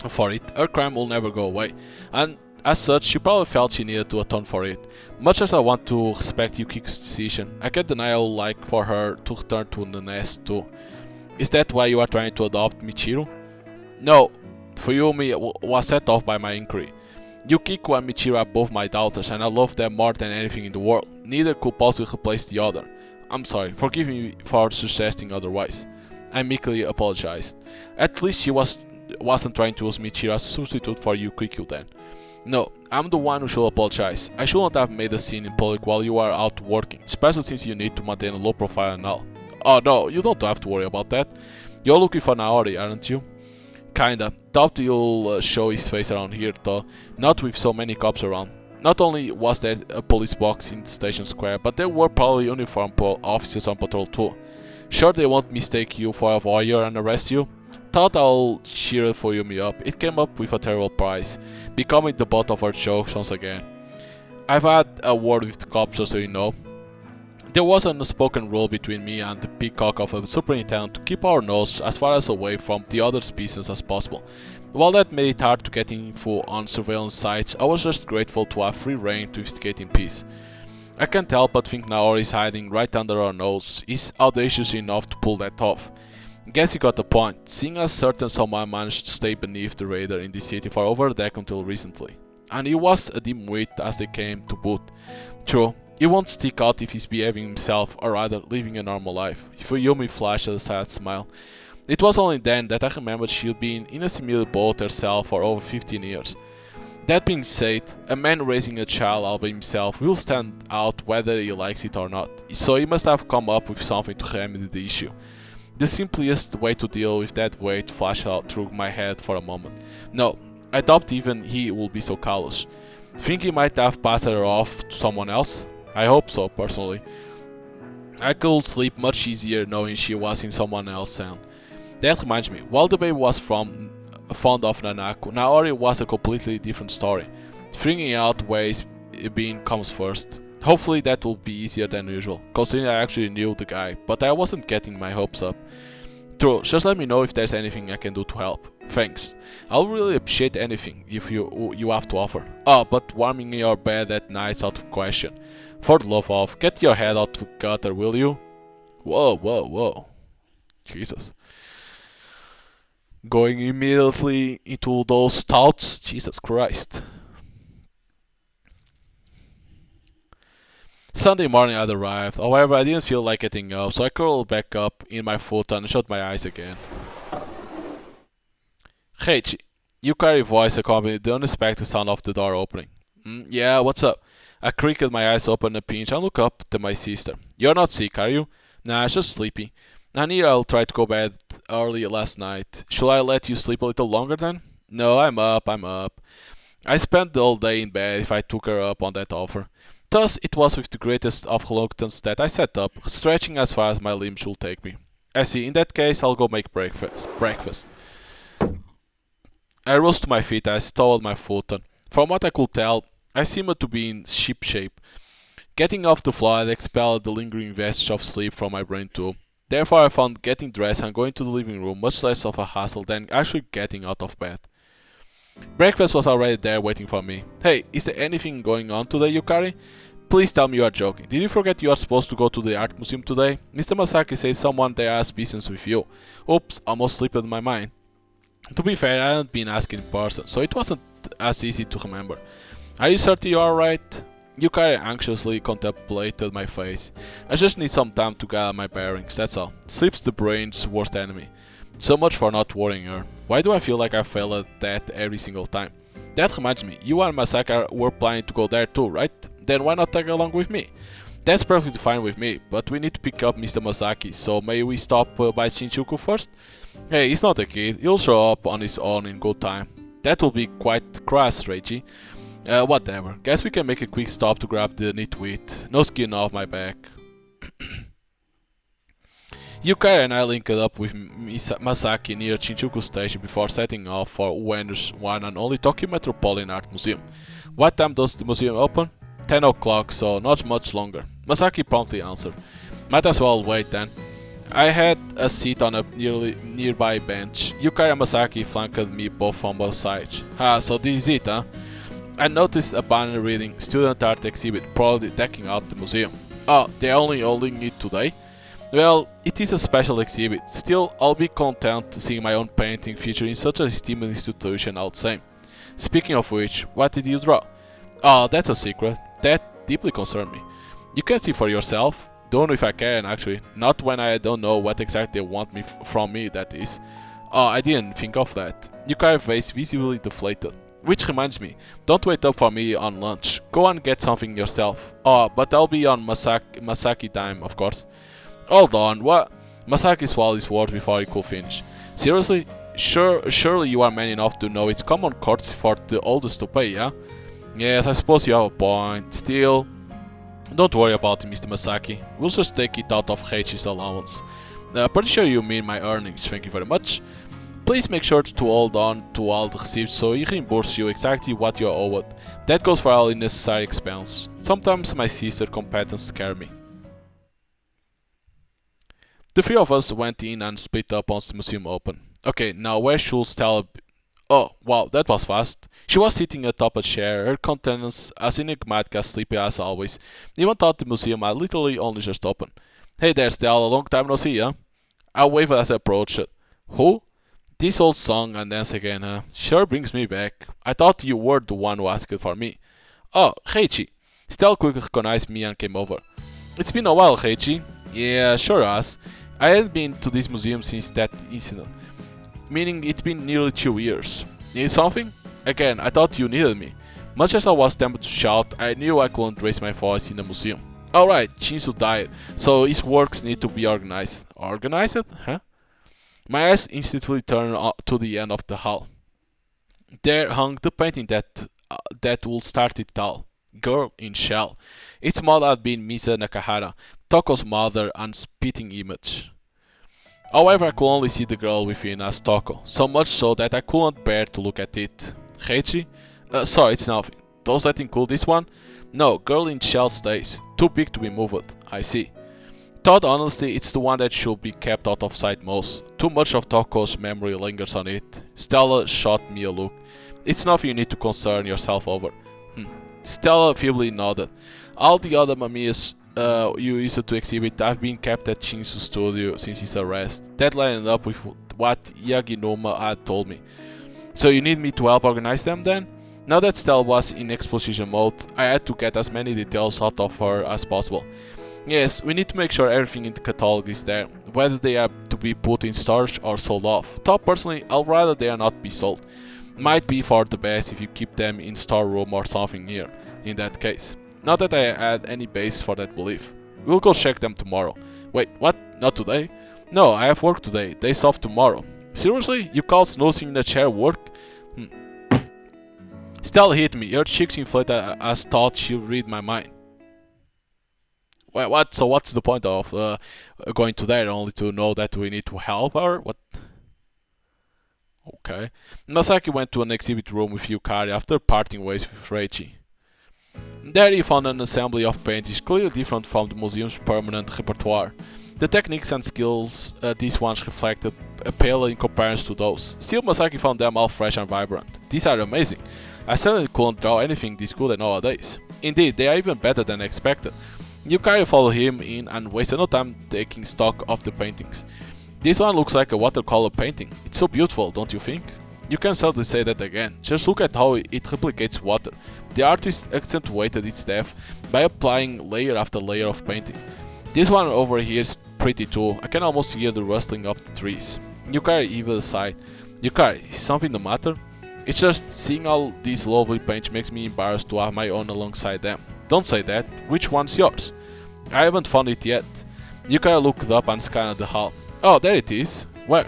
for it, her crime will never go away, and as such, she probably felt she needed to atone for it. Much as I want to respect Yukiko's decision, I can't deny I would like for her to return to the nest too. Is that why you are trying to adopt Michiru? No, Fuyumi was set off by my inquiry. Yukiko and Michiru are both my daughters, and I love them more than anything in the world. Neither could possibly replace the other. I'm sorry, forgive me for suggesting otherwise. I meekly apologized. At least she wasn't trying to use Michiru as a substitute for Yukiko then. No, I'm the one who should apologize. I shouldn't have made a scene in public while you are out working, especially since you need to maintain a low profile and all. Oh no, you don't have to worry about that. You're looking for Naori, aren't you? Kinda. Doubt you'll show his face around here though, not with so many cops around. Not only was there a police box in the station square, but there were probably uniformed officers on patrol too. Sure they won't mistake you for a voyeur and arrest you? Thought I'll cheer Fuyumi up. It came up with a terrible price, becoming the butt of our jokes once again. I've had a word with the cops just so you know. There was an unspoken rule between me and the peacock of a superintendent to keep our nose as far as away from the other species as possible. While that made it hard to get info on surveillance sites, I was just grateful to have free reign to investigate in peace. I can't help but think Naori is hiding right under our nose. He's audacious enough to pull that off. Guess you got the point, seeing as certain someone managed to stay beneath the radar in this city for over a decade until recently. And he was a dimwit as they came to boot. True, he won't stick out if he's behaving himself, or rather living a normal life. Fuyumi flashed a sad smile. It was only then that I remembered she'd been in a similar boat herself for over 15 years. That being said, a man raising a child all by himself will stand out whether he likes it or not, so he must have come up with something to remedy the issue. The simplest way to deal with that weight flashed out through my head for a moment. No, I doubt even he will be so callous. Think he might have passed her off to someone else? I hope so, personally. I could sleep much easier knowing she was in someone else's hand. That reminds me, while the baby was fond of Nanaku, Naori was a completely different story. Figuring out where he's been comes first. Hopefully that will be easier than usual, considering I actually knew the guy, but I wasn't getting my hopes up. True, just let me know if there's anything I can do to help. Thanks. I'll really appreciate anything if you have to offer. Oh, but warming your bed at night's out of question. For the love of, get your head out the gutter, will you? Whoa, whoa, whoa. Jesus. Going immediately into those thoughts? Jesus Christ. Sunday morning had arrived, however I didn't feel like getting up, so I curled back up in my futon and shut my eyes again. Heiichi, Yukari's voice accompanied the unexpected sound of the door opening. Yeah, what's up? I cricked my eyes open a pinch and looked up to my sister. You're not sick, are you? Nah, just sleepy. I knew I'll try to go bed early last night. Should I let you sleep a little longer then? No, I'm up. I spent the whole day in bed if I took her up on that offer. Thus, it was with the greatest of reluctance that I sat up, stretching as far as my limbs should take me. I see, in that case, I'll go make breakfast. I rose to my feet as I stowed my futon. From what I could tell, I seemed to be in ship shape. Getting off the floor had expelled the lingering vestige of sleep from my brain too. Therefore, I found getting dressed and going to the living room much less of a hassle than actually getting out of bed. Breakfast was already there waiting for me. Hey, is there anything going on today, Yukari? Please tell me you are joking. Did you forget you are supposed to go to the art museum today? Mr. Masaki says someone there has business with you. Oops, almost slipped my mind. To be fair, I hadn't been asking in person, so it wasn't as easy to remember. Are you certain you are alright? Yukari anxiously contemplated my face. I just need some time to gather my bearings, that's all. Sleep's the brain's worst enemy. So much for not worrying her. Why do I feel like I fail at that every single time? That reminds me, you and Masaka were planning to go there too, right? Then why not tag along with me? That's perfectly fine with me, but we need to pick up Mr. Masaki, so may we stop by Shinjuku first? Hey, he's not a kid, he'll show up on his own in good time. That will be quite crass, Reiji. Whatever, guess we can make a quick stop to grab the nitwit. No skin off my back. Yukari and I linked up with Masaki near Shinjuku Station before setting off for Uenu's one and only Tokyo Metropolitan Art Museum. What time does the museum open? 10 o'clock, so not much longer. Masaki promptly answered. Might as well wait then. I had a seat on a nearby bench. Yukari and Masaki flanked me both from both sides. So this is it, huh? I noticed a banner reading Student Art Exhibit, probably decking out the museum. Oh, they're only holding it today? Well, it is a special exhibit. Still, I'll be content seeing my own painting featured in such a esteemed institution all the same. Speaking of which, what did you draw? Oh, that's a secret. That deeply concerned me. You can see for yourself. Don't know if I can, actually. Not when I don't know what exactly they want from me, that is. Oh, I didn't think of that. Yukari's face visibly deflated. Which reminds me, don't wait up for me on lunch. Go and get something yourself. Oh, but I'll be on Masaki time, of course. Hold on, what? Masaki swallowed his words before he could finish. Seriously? Surely you are man enough to know it's common courtesy for the oldest to pay, yeah? Yes, I suppose you have a point. Still, don't worry about it, Mr. Masaki. We'll just take it out of Heichi's allowance. Pretty sure you mean my earnings, thank you very much. Please make sure to hold on to all the receipts so he reimburses you exactly what you are owed. That goes for all unnecessary expense. Sometimes my sister competence scare me. The three of us went in and split up once the museum opened. Okay, now where should Stella be? Oh, wow, that was fast. She was sitting atop a chair, her countenance as enigmatic as sleepy as always. Even thought the museum had literally only just opened. Hey there, Stella, long time no see, huh? I waved as I approached it. Who? This old song and dance again, huh? Sure brings me back. I thought you were the one who asked for me. Oh, Heichi. Stella quickly recognized me and came over. It's been a while, Heichi. Yeah, sure has. I hadn't been to this museum since that incident. Meaning it's been nearly 2 years. Need something? Again, I thought you needed me. Much as I was tempted to shout, I knew I couldn't raise my voice in the museum. Alright, Shinsu died, so his works need to be organized. Organized? Huh? My eyes instantly turned to the end of the hall. There hung the painting that would start it all. Girl in Shell. Its model had been Misa Nakahara, Toko's mother and spitting image. However, I could only see the girl within as Toko, so much so that I couldn't bear to look at it. Heichi? Sorry, it's nothing. Does that include this one? No, girl in shell stays. Too big to be moved, I see. Thought honestly, it's the one that should be kept out of sight most. Too much of Toko's memory lingers on it. Stella shot me a look. It's nothing you need to concern yourself over. Stella feebly nodded. All the other mamias you used to exhibit have been kept at Shinsu's studio since his arrest. That lined up with what Yaginuma had told me. So you need me to help organize them then? Now that Stella was in exposition mode, I had to get as many details out of her as possible. Yes, we need to make sure everything in the catalog is there, whether they are to be put in storage or sold off. Thought personally, I'd rather they are not be sold. Might be for the best if you keep them in storeroom or something here, in that case. Not that I had any base for that belief. We'll go check them tomorrow. Wait, what? Not today? No, I have work today. Days off tomorrow. Seriously? You call snoozing in a chair work? Stella hit me. Her cheeks inflated as thought she'd read my mind. Wait, what? So what's the point of going to there only to know that we need to help her? What? Okay. Masaki went to an exhibit room with Yukari after parting ways with Reichi. There he found an assembly of paintings clearly different from the museum's permanent repertoire. The techniques and skills these ones reflected pale in comparison to those. Still, Masaki found them all fresh and vibrant. These are amazing. I certainly couldn't draw anything this good nowadays. Indeed, they are even better than expected. Yukari followed him in and wasted no time taking stock of the paintings. This one looks like a watercolor painting. It's so beautiful, don't you think? You can certainly say that again. Just look at how it replicates water. The artist accentuated its depth by applying layer after layer of painting. This one over here is pretty too. I can almost hear the rustling of the trees. Yukari even sighed. Yukari, is something the matter? It's just seeing all these lovely paints makes me embarrassed to have my own alongside them. Don't say that. Which one's yours? I haven't found it yet. Yukari looked up and scanned the hall. Oh, there it is. Where?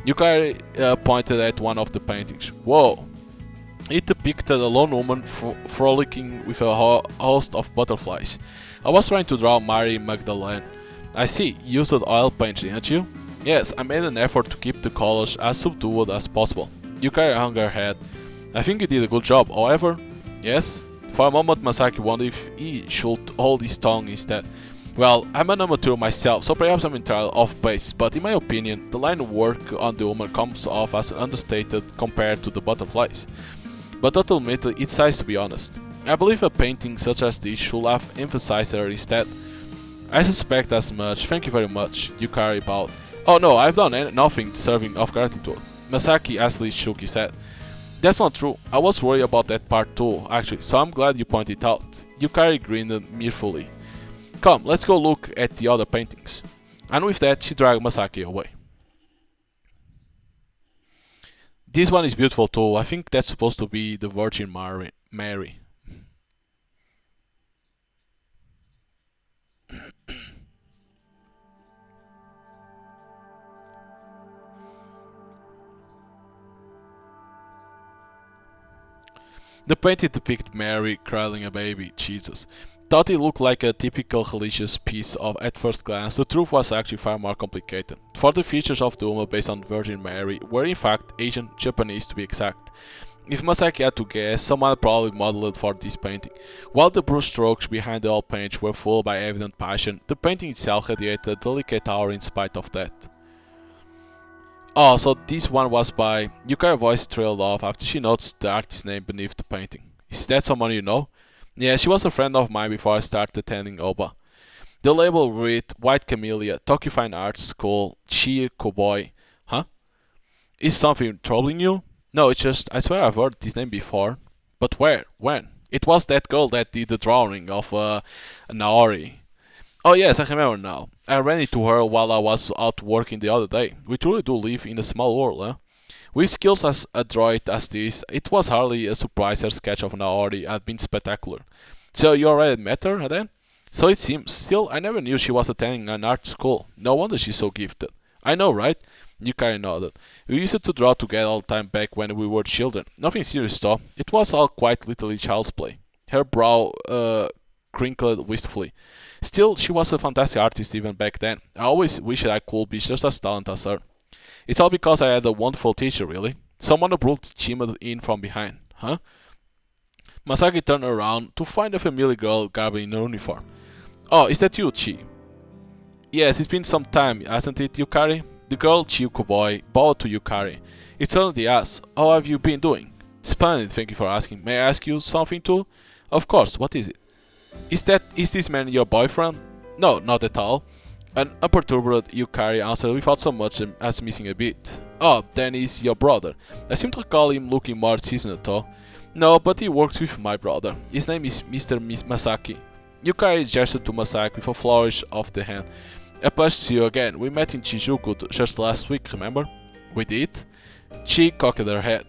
Yukari pointed at one of the paintings. Whoa! It depicted a lone woman frolicking with a host of butterflies. I was trying to draw Mary Magdalene. I see, you used oil paint, didn't you? Yes, I made an effort to keep the colors as subdued as possible. Yukari hung her head. I think you did a good job, however. Yes? For a moment Masaki wondered if he should hold his tongue instead. Well, I'm an amateur myself, so perhaps I'm entirely off base, but in my opinion, the line of work on the woman comes off as understated compared to the butterflies. But ultimately, it's nice to be honest. I believe a painting such as this should have emphasized her instead. I suspect as much. Thank you very much, Yukari bowed. Oh no, I've done nothing deserving of gratitude. Masaki hastily shook his head. That's not true. I was worried about that part too, actually, so I'm glad you pointed it out. Yukari grinned mirthfully. Come, let's go look at the other paintings. And with that, she dragged Masaki away. This one is beautiful too. I think that's supposed to be the Virgin Mary. The painting depicted Mary cradling a baby, Jesus. Thought it looked like a typical religious piece at first glance, the truth was actually far more complicated. For the features of the woman based on Virgin Mary were in fact Asian, Japanese to be exact. If Masaki had to guess, someone probably modeled for this painting. While the brush strokes behind the oil paint were full by evident passion, the painting itself radiated a delicate aura in spite of that. Oh, so this one was by... Yukari's voice trailed off after she noticed the artist's name beneath the painting. Is that someone you know? Yeah, she was a friend of mine before I started attending OBA. The label read White Camellia, Tokyo Fine Arts School, Chi Cowboy. Huh? Is something troubling you? No, it's just, I swear I've heard this name before. But where? When? It was that girl that did the drawing of Naori. Oh yes, I remember now. I ran into her while I was out working the other day. We truly do live in a small world, huh? With skills as adroit as this, it was hardly a surprise her sketch of Naori had been spectacular. So you already met her, then? So it seems. Still, I never knew she was attending an art school. No wonder she's so gifted. I know, right? Yukari nodded. We used to draw together all the time back when we were children. Nothing serious though. It was all quite literally child's play. Her brow crinkled wistfully. Still, she was a fantastic artist even back then. I always wished I could be just as talented as her. It's all because I had a wonderful teacher, really. Someone abruptly chimed in from behind. Huh? Masaki turned around to find a familiar girl garbed in her uniform. Oh, is that you, Chi? Yes, it's been some time, hasn't it, Yukari? The girl, Chiyoku-boy, bowed to Yukari. It certainly has. How have you been doing? Splendid, thank you for asking. May I ask you something too? Of course, what is it? Is this man your boyfriend? No, not at all. An unperturbed Yukari answered without so much as missing a beat. Oh, then he's your brother. I seem to recall him looking more seasoned though. No, but he works with my brother. His name is Mr. Masaki. Yukari gestured to Masaki with a flourish of the hand. A pleasure to see you again. We met in Shijuku just last week, remember? We did? She cocked her head.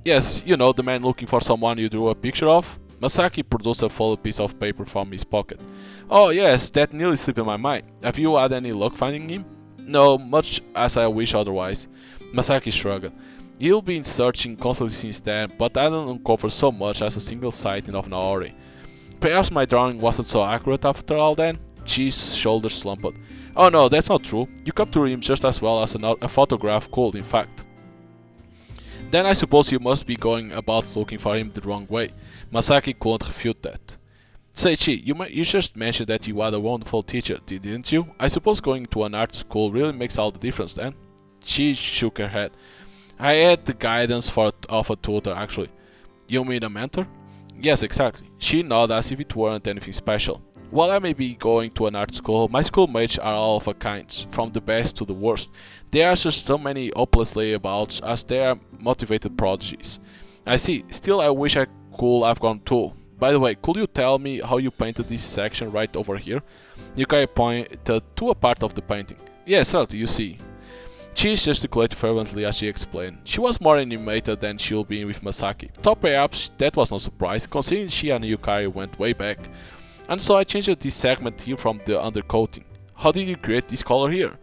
Yes, you know, the man looking for someone you drew a picture of? Masaki produced a folded piece of paper from his pocket. Oh yes, that nearly slipped my mind. Have you had any luck finding him? No, much as I wish otherwise. Masaki shrugged. He'll been searching constantly since then, but I didn't uncover so much as a single sighting of Naori. Perhaps my drawing wasn't so accurate after all then? Chi's shoulders slumped. Oh no, that's not true. You captured him just as well as a photograph could, in fact. Then I suppose you must be going about looking for him the wrong way. Masaki couldn't refute that. Say Chi, you just mentioned that you had a wonderful teacher, didn't you? I suppose going to an art school really makes all the difference then? Chi shook her head. I had the guidance of a tutor actually. You mean a mentor? Yes, exactly. She nodded as if it weren't anything special. While I may be going to an art school, my schoolmates are all of a kind, from the best to the worst. There are just so many hopeless layabouts as they are motivated prodigies. I see, still I wish I could have gone too. By the way, could you tell me how you painted this section right over here? Yukai pointed to a part of the painting. Yes, certainly, you see. She gesticulated fervently as she explained. She was more animated than she'll be with Masaki. Though perhaps that was no surprise, considering she and Yukari went way back. And so I changed this segment here from the undercoating. How did you create this color here?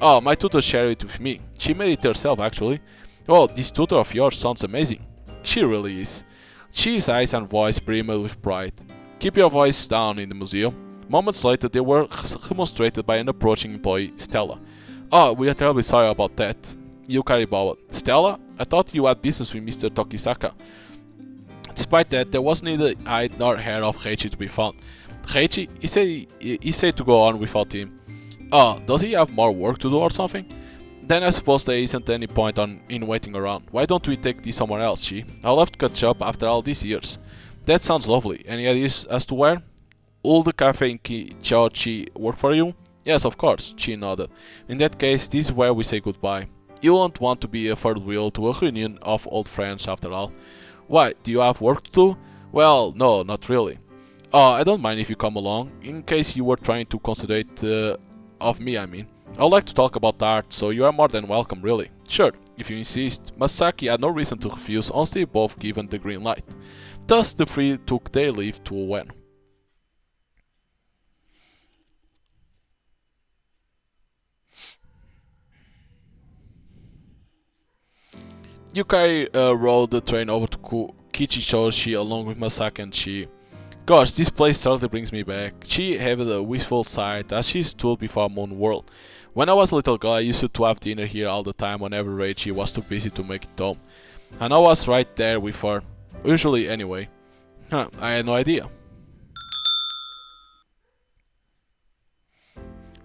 Oh, my tutor shared it with me. She made it herself actually. Oh, this tutor of yours sounds amazing. She really is. Chi's eyes and voice brimmed with pride. Keep your voice down in the museum. Moments later they were demonstrated by an approaching employee, Stella. Oh, we are terribly sorry about that. Yukari bowed. Stella? I thought you had business with Mr. Tokisaka. Despite that, there was neither eye nor hair of Heiichi to be found. Heiichi? He said to go on without him. Oh, does he have more work to do or something? Then I suppose there isn't any point in waiting around. Why don't we take this somewhere else, Chi? I'll have to catch up after all these years. That sounds lovely. Any ideas as to where? Will the cafe in Kichaochi work for you? Yes, of course, she nodded. In that case, this is where we say goodbye. You won't want to be a third wheel to a reunion of old friends after all. Why, do you have work to do? Well, no, not really. Oh, I don't mind if you come along, in case you were trying to considerate of me, I mean. I would like to talk about art, so you are more than welcome, really. Sure, if you insist. Masaki had no reason to refuse once they both given the green light. Thus, the three took their leave to when. Yukai rode the train over to Kichichoshi along with Masaki and Chi. Gosh, this place certainly brings me back. She had a wistful sight as she stood before Moon World. When I was a little girl, I used to have dinner here all the time whenever Reichi was too busy to make it home. And I was right there with her. Usually, anyway. Huh, I had no idea.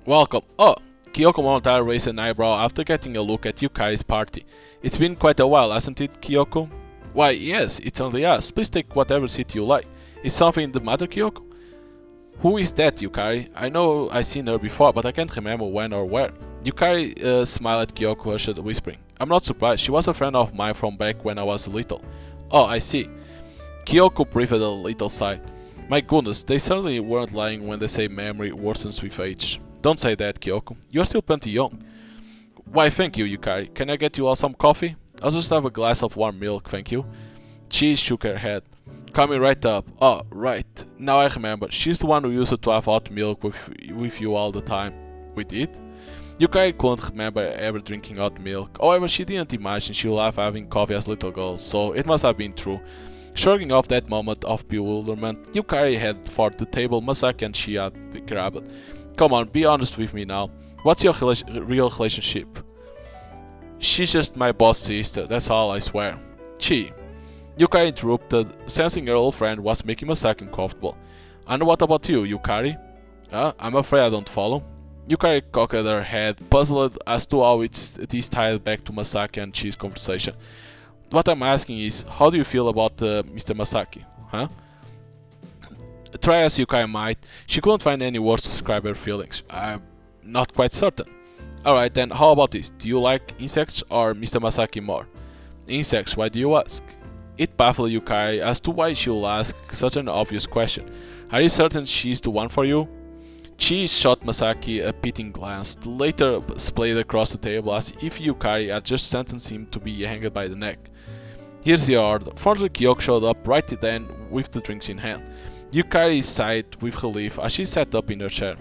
Welcome. Oh, Kyoko momentarily raised an eyebrow after getting a look at Yukari's party. It's been quite a while, hasn't it, Kyoko? Why, yes, it certainly has. Please take whatever seat you like. Is something the matter, Kyoko? Who is that, Yukari? I know I've seen her before, but I can't remember when or where. Yukari smiled at Kyoko, hushed, whispering. I'm not surprised. She was a friend of mine from back when I was little. Oh, I see. Kyoko breathed a little sigh. My goodness, they certainly weren't lying when they say memory worsens with age. Don't say that, Kyoko. You're still plenty young. Why, thank you, Yukari. Can I get you all some coffee? I'll just have a glass of warm milk, thank you. She shook her head. Coming right up. Oh, right. Now I remember. She's the one who used to have hot milk with you all the time. We did? Yukari couldn't remember ever drinking hot milk. However, she didn't imagine she loved having coffee as little girl, so it must have been true. Shrugging off that moment of bewilderment, Yukari headed for the table Masaki and she had grabbed. Come on, be honest with me now. What's your real relationship? She's just my boss sister, that's all, I swear. Chi. Yukari interrupted, sensing her old friend was making Masaki uncomfortable. And what about you, Yukari? I'm afraid I don't follow. Yukari cocked her head, puzzled as to how this tied back to Masaki and Chi's conversation. What I'm asking is, how do you feel about Mr. Masaki? Huh? Try as Yukari might, she couldn't find any words to describe her feelings. I'm not quite certain. Alright then, how about this? Do you like insects or Mr. Masaki more? Insects, why do you ask? It baffled Yukari as to why she would ask such an obvious question. Are you certain she's the one for you? She shot Masaki a pitying glance, later splayed across the table as if Yukari had just sentenced him to be hanged by the neck. Here's your order. Further, Kyoko showed up right then with the drinks in hand. Yukari sighed with relief as she sat up in her chair.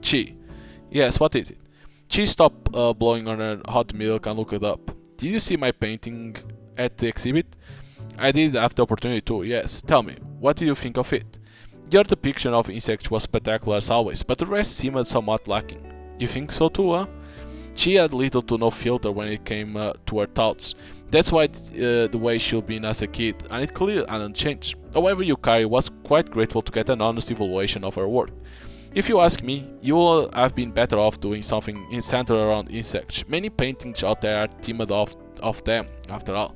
Chi. Yes, what is it? Chi stopped blowing on her hot milk and looked up. Did you see my painting at the exhibit? I did have the opportunity to, yes. Tell me, what did you think of it? Your depiction of insects was spectacular as always, but the rest seemed somewhat lacking. You think so too, huh? She had little to no filter when it came to her thoughts. That's why the way she'd been as a kid, and it clearly hadn't changed. However, Yukari was quite grateful to get an honest evaluation of her work. If you ask me, you will have been better off doing something centered around insects. Many paintings out there are themed of them, after all.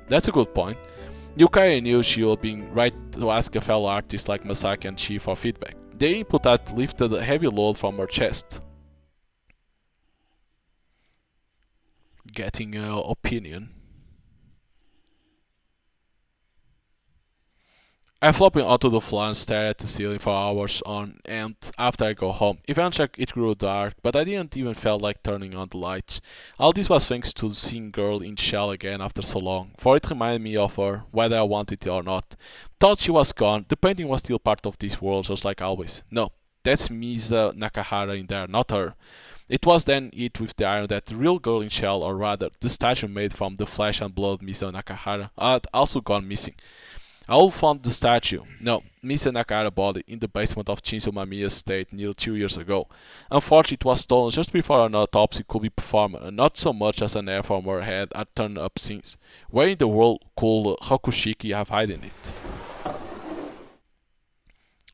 That's a good point. Yukari knew she would be right to ask a fellow artist like Masaki and Chi for feedback. Their input had lifted a heavy load from her chest. Getting an opinion. I flop onto the floor and stare at the ceiling for hours on end after I go home. Eventually it grew dark, but I didn't even feel like turning on the lights. All this was thanks to seeing girl in shell again after so long, for it reminded me of her, whether I wanted it or not. Thought she was gone, the painting was still part of this world just like always. No, that's Misa Nakahara in there, not her. It was then it with the iron that the real girl in shell, or rather, the statue made from the flesh and blood Misa Nakahara, had also gone missing. I will found the statue, no, Misa Nakahara body, in the basement of Shinzo Mamiya's estate nearly 2 years ago. Unfortunately, it was stolen just before an autopsy could be performed, and not so much as an hair from her head had turned up since. Where in the world could Hakushiki have hidden it?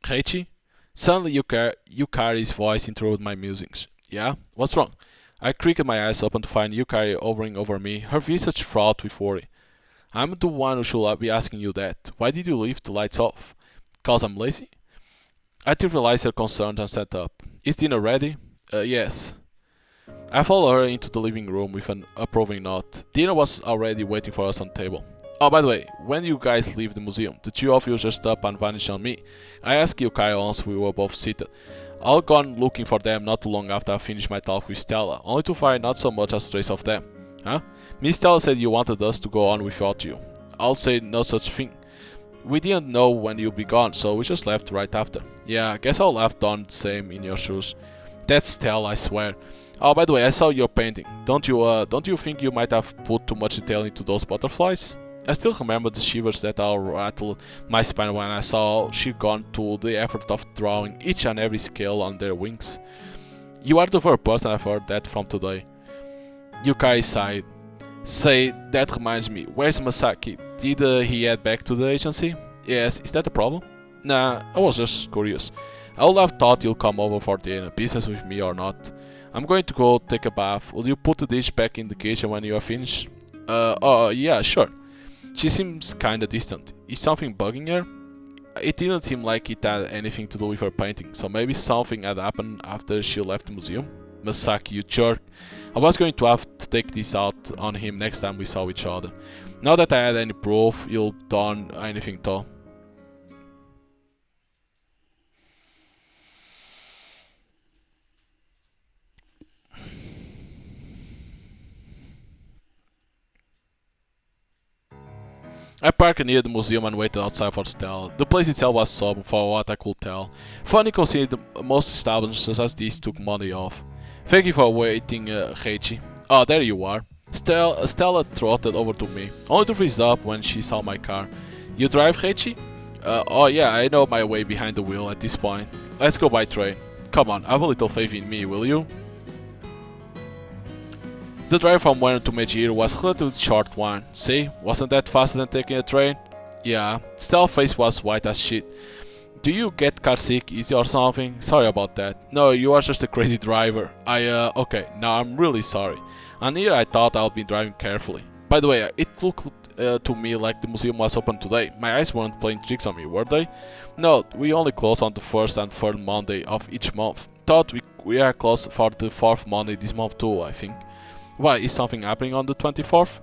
Heichi? Suddenly Yukari's voice interrupted my musings. Yeah? What's wrong? I creaked my eyes open to find Yukari hovering over me, her visage fraught with worry. I'm the one who should be asking you that. Why did you leave the lights off? 'Cause I'm lazy? I didn't realize her concerned and sat up. Is dinner ready? Yes. I followed her into the living room with an approving nod. Dinner was already waiting for us on the table. Oh, by the way, when you guys leave the museum, the two of you just up and vanish on me. I asked you, Kyle, once we were both seated. I'll gone looking for them not too long after I finished my talk with Stella, only to find not so much as trace of them. Huh? Miss Stella said you wanted us to go on without you. I'll say no such thing. We didn't know when you'd be gone, so we just left right after. Yeah, guess I'll have done the same in your shoes. That's Stella, I swear. Oh, by the way, I saw your painting. Don't you think you might have put too much detail into those butterflies? I still remember the shivers that rattled my spine when I saw she'd gone to the effort of drawing each and every scale on their wings. You are the first person I've heard that from today. Yukai sighed. Say, that reminds me, where's Masaki? Did he head back to the agency? Yes, is that a problem? Nah, I was just curious. I would have thought you'll come over for dinner, business with me or not. I'm going to go take a bath. Will you put the dish back in the kitchen when you are finished? Yeah, sure. She seems kinda distant. Is something bugging her? It didn't seem like it had anything to do with her painting, so maybe something had happened after she left the museum? Masaki, you jerk. I was going to have to take this out on him next time we saw each other. Now that I had any proof, you'll done anything though. I parked near the museum and waited outside for Stella. The place itself was sober for what I could tell. Funny considering most establishments as these took money off. Thank you for waiting, Heichi. Oh, there you are. Stella trotted over to me, only to freeze up when she saw my car. You drive, Heichi? Oh yeah, I know my way behind the wheel at this point. Let's go by train. Come on, have a little faith in me, will you? The drive from Wayne to Mejir was a relatively short one. See, wasn't that faster than taking a train? Yeah, Stella's face was white as shit. Do you get car sick easy or something? Sorry about that. No, you are just a crazy driver. Okay, now I'm really sorry. And here I thought I'll be driving carefully. By the way, it looked to me like the museum was open today. My eyes weren't playing tricks on me, were they? No, we only close on the first and third Monday of each month. Thought we are closed for the fourth Monday this month too, I think. Why, is something happening on the 24th?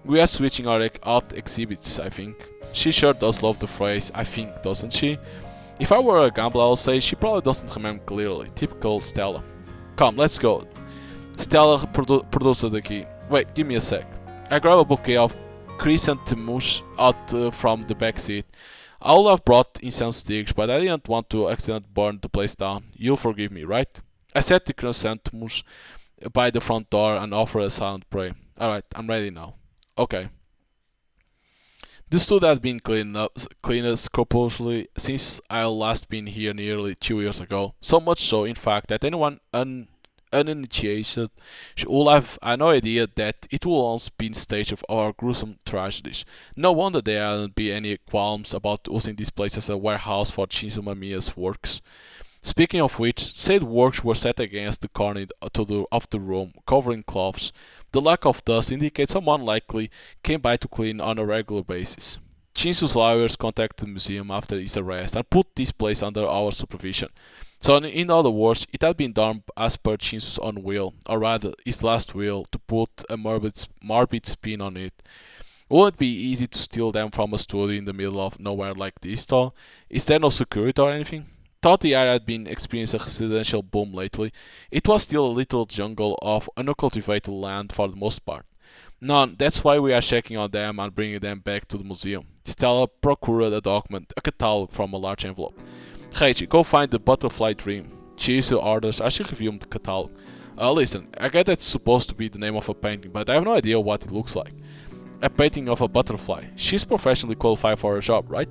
We are switching our art exhibits, I think. She sure does love the phrase, I think, doesn't she? If I were a gambler, I would say she probably doesn't remember clearly. Typical Stella. Come, let's go. Stella produced the key. Wait, give me a sec. I grab a bouquet of chrysanthemums out from the back seat. I would have brought incense sticks, but I didn't want to accidentally burn the place down. You'll forgive me, right? I set the chrysanthemums by the front door and offer a silent prayer. Alright, I'm ready now. Okay. The stool had been cleaned scrupulously since I last been here nearly 2 years ago. So much so, in fact, that anyone uninitiated will have no idea that it will once been stage of our gruesome tragedies. No wonder there hadn't been any qualms about using this place as a warehouse for Shinzo Mamiya's works. Speaking of which, said works were set against the corner of the room, covering cloths. The lack of dust indicates someone likely came by to clean on a regular basis. Shinsu's lawyers contacted the museum after his arrest and put this place under our supervision. So in other words, it had been done as per Shinsu's own will, or rather, his last will, to put a morbid spin on it. Wouldn't it be easy to steal them from a studio in the middle of nowhere like this though? Is there no security or anything? Thought the area had been experiencing a residential boom lately. It was still a little jungle of uncultivated land for the most part. None, that's why we are checking on them and bringing them back to the museum. Stella procured a document, a catalog from a large envelope. Heichi, go find the butterfly dream. She issued orders as she reviewed the catalog. Listen, I get that's supposed to be the name of a painting, but I have no idea what it looks like. A painting of a butterfly. She's professionally qualified for her job, right?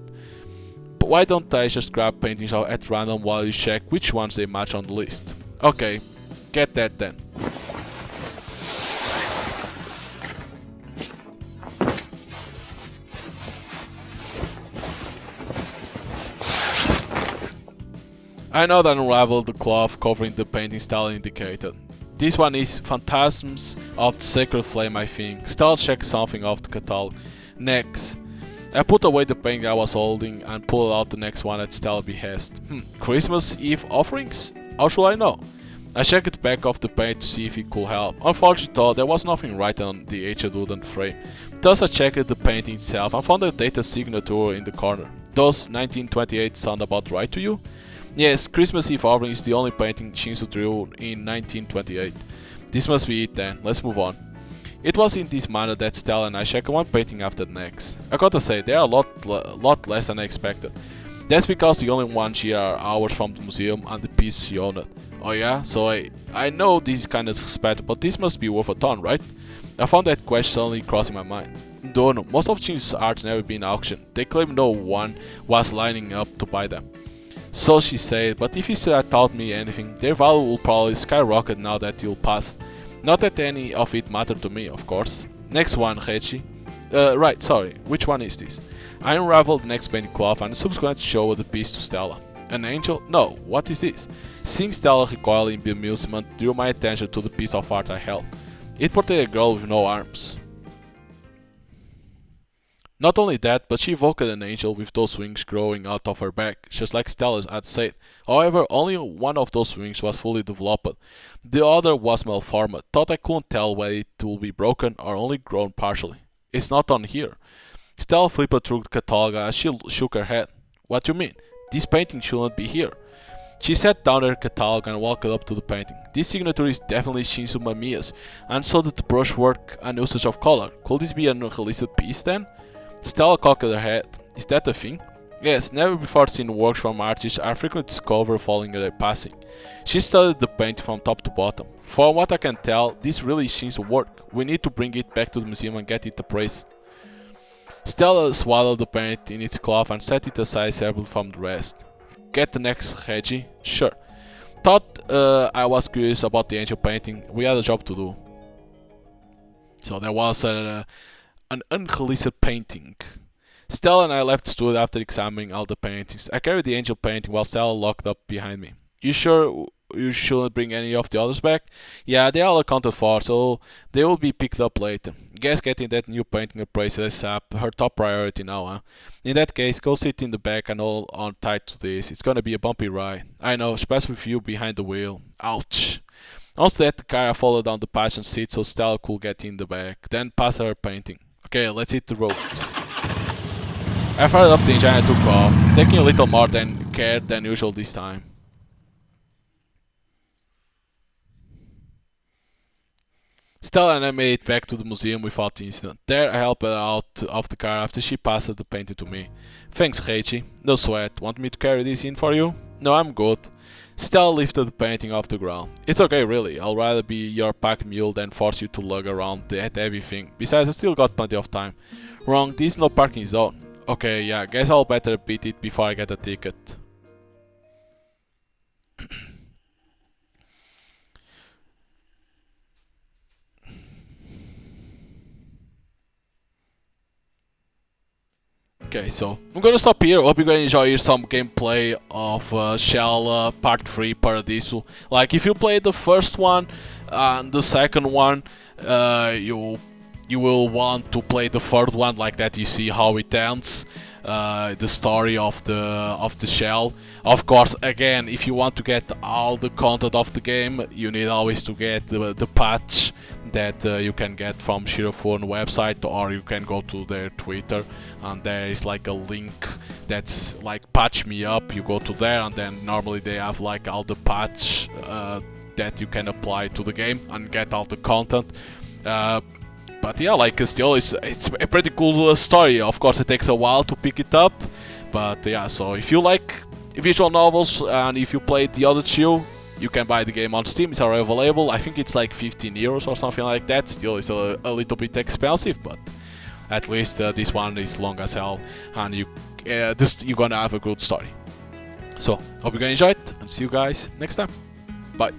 But why don't I just grab paintings at random while you check which ones they match on the list? Okay, get that then. I now then unraveled the cloth covering the painting Stella indicated. This one is Phantasms of the Sacred Flame, I think. Stella checked something off the catalog. Next. I put away the painting I was holding and pulled out the next one at Stella's behest. Christmas Eve offerings? How should I know? I checked the back of the paint to see if it could help. Unfortunately though, there was nothing written on the aged wooden frame. Thus I checked the painting itself and found a dated signature in the corner. Does 1928 sound about right to you? Yes, Christmas Eve offering is the only painting Shinzo drew in 1928. This must be it then, let's move on. It was in this manner that Stella and I checked one painting after the next. I gotta say, they are a lot less than I expected. That's because the only ones here are ours from the museum and the piece she owned. Oh yeah, so I know this is kinda suspect, but this must be worth a ton, right? I found that question suddenly crossing my mind. Don't know, most of Shinzo's art never been auctioned. They claim no one was lining up to buy them. So she said, but if you still had taught me anything, their value will probably skyrocket now that you'll pass. Not that any of it mattered to me, of course. Next one, Heichi. Right, sorry, which one is this? I unraveled the next painted cloth and subsequently showed the piece to Stella. An angel? No, what is this? Seeing Stella recoil in bemusement drew my attention to the piece of art I held. It portrayed a girl with no arms. Not only that, but she evoked an angel with those wings growing out of her back, just like Stella had said. However, only one of those wings was fully developed. The other was malformed, thought I couldn't tell whether it would be broken or only grown partially. It's not on here. Stella flipped through the catalog as she shook her head. What do you mean? This painting shouldn't be here. She sat down her catalog and walked up to the painting. This signature is definitely Shinzo Mamiya's, and so did the brushwork and usage of color. Could this be an unreleased piece then? Stella cocked her head. Is that a thing? Yes, never before seen works from artists are frequently discovered following their passing. She studied the painting from top to bottom. From what I can tell, this really is Shinzo's work. We need to bring it back to the museum and get it appraised. Stella swallowed the paint in its cloth and set it aside separate from the rest. Get the next, Reggie? Sure. Thought I was curious about the angel painting. We had a job to do. So there was an unreleased painting. Stella and I left the studio after examining all the paintings. I carried the angel painting while Stella locked up behind me. You sure you shouldn't bring any of the others back? Yeah, they are all accounted for, so they will be picked up later. Guess getting that new painting appraised is her top priority now, huh? In that case, go sit in the back and hold on tight to this. It's gonna be a bumpy ride. I know, especially with you behind the wheel. Ouch. Once that the car followed down the passenger seat so Stella could get in the back, then pass her painting. Okay, let's hit the road. I fired up the engine and took off, taking a little more care than usual this time. Stella and I made it back to the museum without incident. There, I helped her out of the car after she passed the painting to me. Thanks, Heichi. No sweat. Want me to carry this in for you? No, I'm good. Stella lifted the painting off the ground. It's okay, really. I'll rather be your pack mule than force you to lug around that heavy thing. Besides, I still got plenty of time. Wrong, this is no parking zone. Okay, yeah, guess I'll better beat it before I get a ticket. Okay, so I'm gonna stop here. Hope you're gonna enjoy some gameplay of Shell Part 3 Paradiso. Like, if you played the first one and the second one, you will want to play the third one, like that you see how it ends. The story of the shell. Of course, again, if you want to get all the content of the game, you need always to get the patch that you can get from Shirofun website, or you can go to their Twitter, and there is like a link that's like patch me up. You go to there, and then normally they have like all the patch that you can apply to the game and get all the content. But yeah, like still, it's a pretty cool story. Of course, it takes a while to pick it up, but yeah. So if you like visual novels and if you played the other two, you can buy the game on Steam. It's already available. I think it's like 15 euros or something like that. Still, it's a little bit expensive, but at least this one is long as hell, and you're gonna have a good story. So hope you gonna enjoy it, and see you guys next time. Bye.